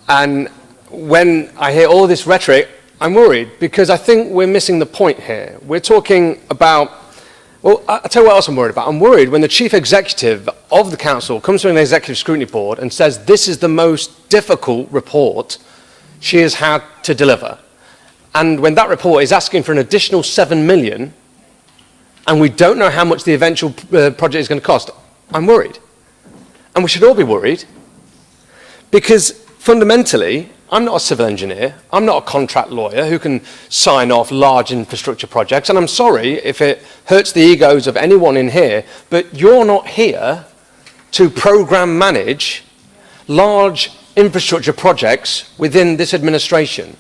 S10: And when I hear all this rhetoric, I'm worried because I think we're missing the point here. We're talking about, well, I'll tell you what else I'm worried about. I'm worried when the chief executive of the council comes to an executive scrutiny board and says this is the most difficult report she has had to deliver. And when that report is asking for an additional 7 million, and we don't know how much the eventual project is going to cost, I'm worried. And we should all be worried because fundamentally, I'm not a civil engineer, I'm not a contract lawyer who can sign off large infrastructure projects, and I'm sorry if it hurts the egos of anyone in here, but you're not here to program manage large infrastructure projects within this administration.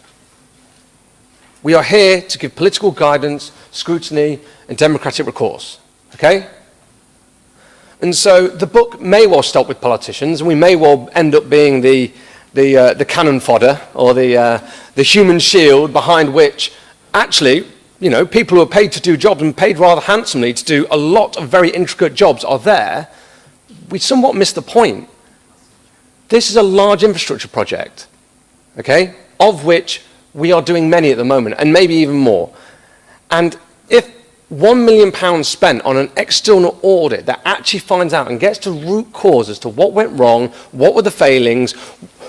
S10: We are here to give political guidance, scrutiny, and democratic recourse, okay? And so the book may well stop with politicians, and we may well end up being the cannon fodder or the human shield behind which actually, you know, people who are paid to do jobs and paid rather handsomely to do a lot of very intricate jobs are there. We somewhat miss the point. This is a large infrastructure project, okay, of which we are doing many at the moment, and maybe even more. And if £1 million spent on an external audit that actually finds out and gets to root cause as to what went wrong, what were the failings,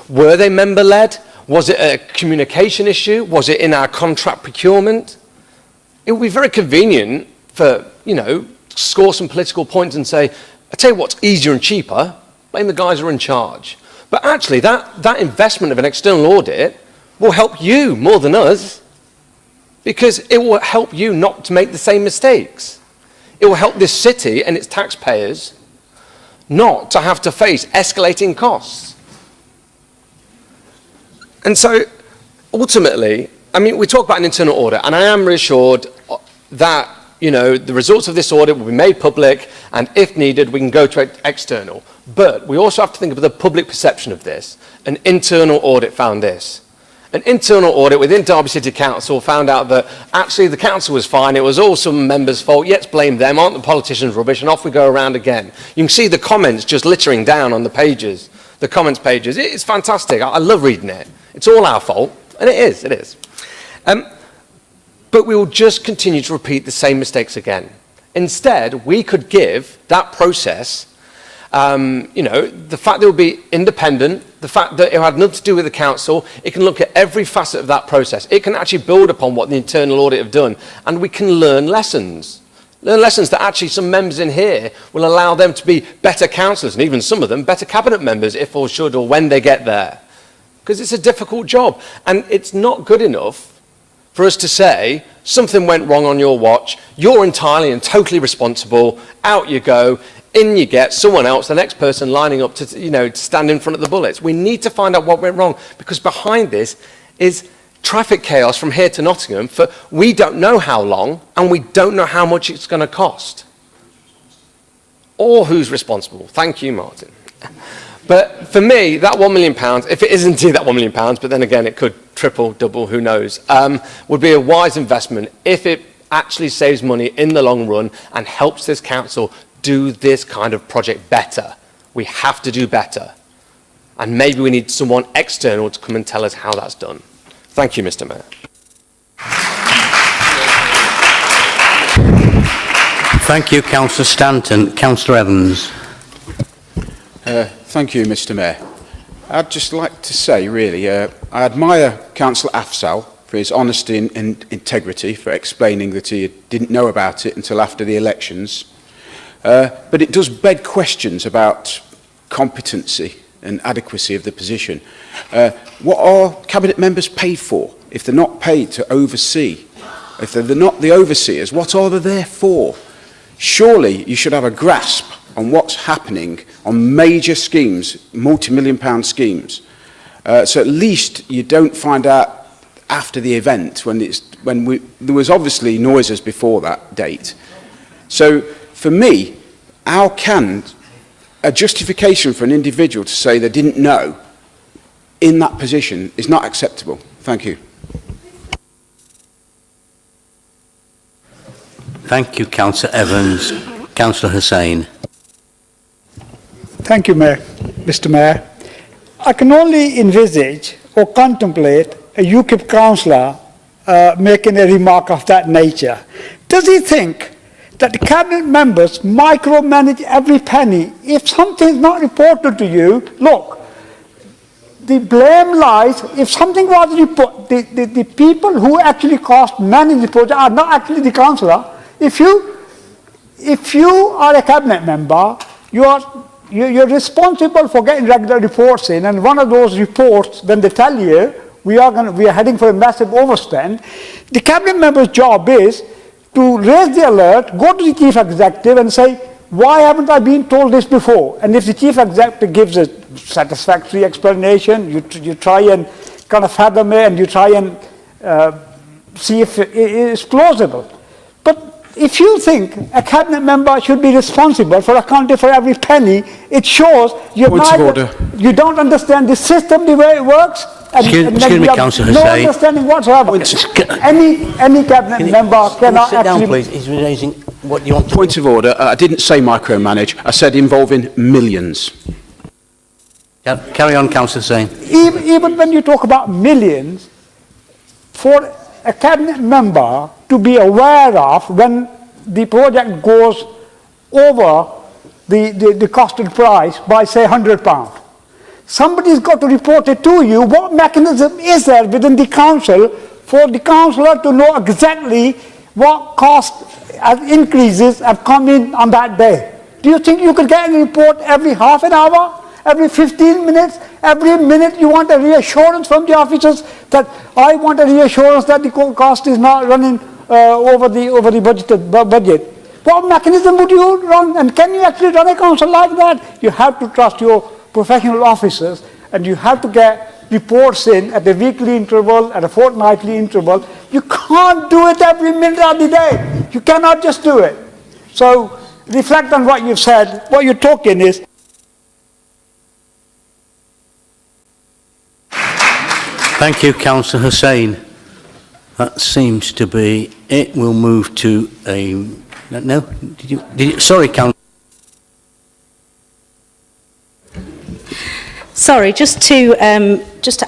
S10: were they member-led, was it a communication issue, was it in our contract procurement? It would be very convenient for, score some political points and say, I tell you what's easier and cheaper, blame the guys who are in charge. But actually, that investment of an external audit will help you more than us, because it will help you not to make the same mistakes. It will help this city and its taxpayers not to have to face escalating costs. And so, ultimately, we talk about an internal audit, and I am reassured that, the results of this audit will be made public, and if needed, we can go to external. But we also have to think of the public perception of this. An internal audit found this. An internal audit within Derby City Council found out that actually the council was fine, it was all some members' fault, let's blame them, aren't the politicians rubbish, and off we go around again. You can see the comments just littering down on the pages, the comments pages. It's fantastic, I love reading it. It's all our fault, and it is. But we will just continue to repeat the same mistakes again. Instead, we could give that process, the fact that it will be independent, the fact that it had nothing to do with the council, it can look at every facet of that process. It can actually build upon what the internal audit have done, and we can learn lessons. Learn lessons that actually some members in here will allow them to be better councillors, and even some of them better cabinet members if or should or when they get there. Because it's a difficult job, and it's not good enough for us to say, something went wrong on your watch, you're entirely and totally responsible, out you go, in you get someone else, the next person lining up to, to stand in front of the bullets. We need to find out what went wrong, because behind this is traffic chaos from here to Nottingham for we don't know how long, and we don't know how much it's going to cost. Or who's responsible. Thank you, Martin. But for me, that £1 million, if it is indeed that £1 million, but then again, it could triple, double, who knows, would be a wise investment if it actually saves money in the long run and helps this council do this kind of project better. We have to do better. And maybe we need someone external to come and tell us how that's done. Thank you, Mr. Mayor.
S1: Thank you, Councillor Stanton. Councillor Evans.
S7: Thank you, Mr. Mayor. I'd just like to say, really, I admire Councillor Afzal for his honesty and integrity, for explaining that he didn't know about it until after the elections. But it does beg questions about competency and adequacy of the position. What are cabinet members paid for if they're not paid to oversee? If they're not the overseers, what are they there for? Surely you should have a grasp on what's happening on major schemes, multi-million-pound schemes. So at least you don't find out after the event there was obviously noises before that date. So for me, how can a justification for an individual to say they didn't know in that position is not acceptable? Thank you.
S1: Thank you, Councillor Evans. Councillor Hussain.
S17: Thank you, Mr. Mayor. I can only envisage or contemplate a UKIP councillor making a remark of that nature. Does he think that the cabinet members micromanage every penny? If something is not reported to you, look, the blame lies, if something was reported, the people who actually manage the project are not actually the councillor. If you are a cabinet member, you're responsible for getting regular reports in, and one of those reports, when they tell you we are heading for a massive overspend, the cabinet member's job is to raise the alert, go to the chief executive and say, why haven't I been told this before? And if the chief executive gives a satisfactory explanation, you try and kind of fathom it, and you try and see if it is plausible. But if you think a cabinet member should be responsible for accounting for every penny, it shows you don't understand the system, the way it works, and
S1: excuse me, Councillor
S17: no
S1: Hussain.
S17: understanding whatsoever. Any cabinet member cannot
S1: sit down,
S17: actually...
S1: please. He's raising what you want to...
S7: Point of order. I didn't say micromanage. I said involving millions.
S1: Carry on, Councillor Hussain.
S17: Even when you talk about millions, for a cabinet member to be aware of when the project goes over the costed price by, say, £100. Somebody's got to report it to you. What mechanism is there within the council for the councillor to know exactly what cost increases have come in on that day? Do you think you could get a report every half an hour, every 15 minutes, every minute you want a reassurance from the officers that I want a reassurance that the cost is not running over the budgeted budget? What mechanism would you run, and can you actually run a council like that? You have to trust your professional officers, and you have to get reports in at a weekly interval, at a fortnightly interval. You can't do it every minute of the day. You cannot just do it. So reflect on what you've said. What you're talking is.
S1: Thank you, Councillor Hussain. That seems to be it. We'll move to a... No? Did you sorry, Councillor.
S14: Sorry, just to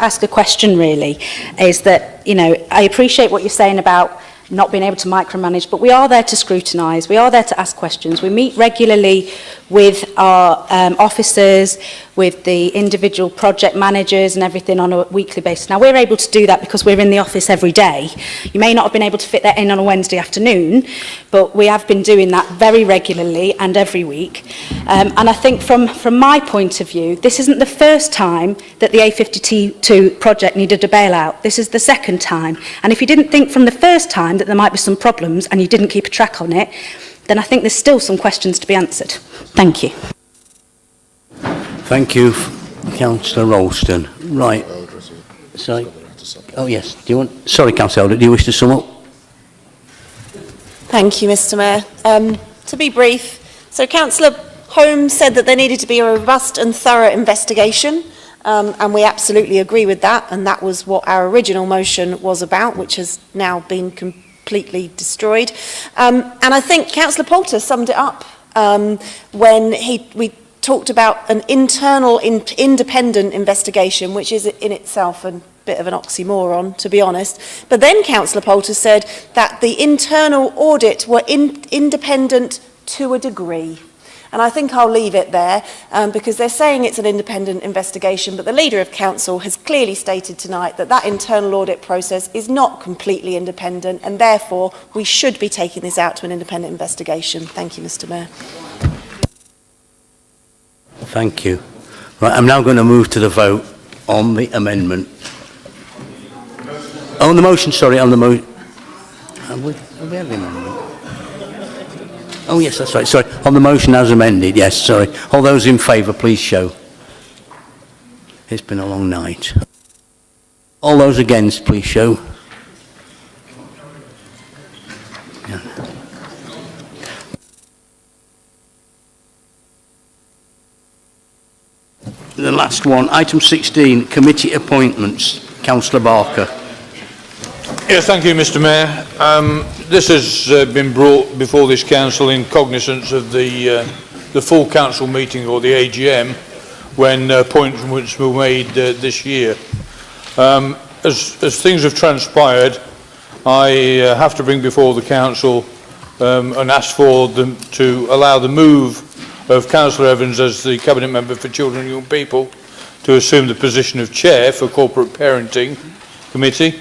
S14: ask a question really, is that, you know, I appreciate what you're saying about not being able to micromanage, but we are there to scrutinise, we are there to ask questions. We meet regularly with our officers, with the individual project managers and everything on a weekly basis. Now, we're able to do that because we're in the office every day. You may not have been able to fit that in on a Wednesday afternoon, but we have been doing that very regularly and every week. And I think from my point of view, this isn't the first time that the A52 project needed a bailout. This is the second time. And if you didn't think from the first time that there might be some problems and you didn't keep a track on it, then I think there's still some questions to be answered. Thank you.
S1: Thank you, Councillor Ralston. Right. Sorry. Oh, yes. Do you want... Sorry, Councillor Elder, do you wish to sum up?
S6: Thank you, Mr Mayor. To be brief, so Councillor Holmes said that there needed to be a robust and thorough investigation, and we absolutely agree with that, and that was what our original motion was about, which has now been completely destroyed. And I think Councillor Poulter summed it up when we talked about an internal independent investigation, which is in itself a bit of an oxymoron, to be honest. But then Councillor Poulter said that the internal audit were independent to a degree. And I think I'll leave it there because they're saying it's an independent investigation, but the Leader of Council has clearly stated tonight that that internal audit process is not completely independent, and therefore we should be taking this out to an independent investigation. Thank you, Mr Mayor.
S1: Thank you. Right, I'm now going to move to the vote on the amendment. On the motion, sorry, on the motion. Have we had the amendment? Oh, yes, that's right. Sorry. On the motion as amended, yes, sorry. All those in favour, please show. It's been a long night. All those against, please show. Yeah. The last one, item 16, committee appointments. Councillor Barker.
S11: Yes, thank you, Mr Mayor. This has been brought before this council in cognizance of the full council meeting, or the AGM, when appointments were made this year. As things have transpired, I have to bring before the council and ask for them to allow the move of Councillor Evans as the Cabinet Member for Children and Young People to assume the position of Chair for Corporate Parenting Committee.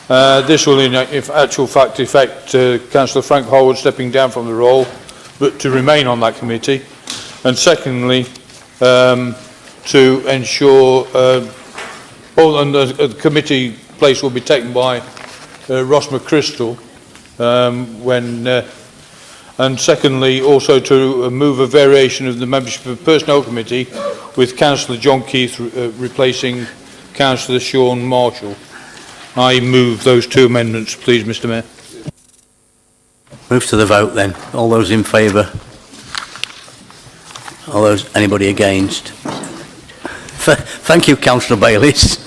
S11: This will in actual fact affect Councillor Frank Howard stepping down from the role, but to remain on that committee. And secondly, to ensure the committee place will be taken by Ross McChrystal and secondly also to move a variation of the membership of the Personnel Committee with Councillor John Keith replacing Councillor Sean Marshall. I move those two amendments, please, Mr Mayor.
S1: Move to the vote then. All those in favour? All those, anybody against? Thank you, Councillor Bayliss.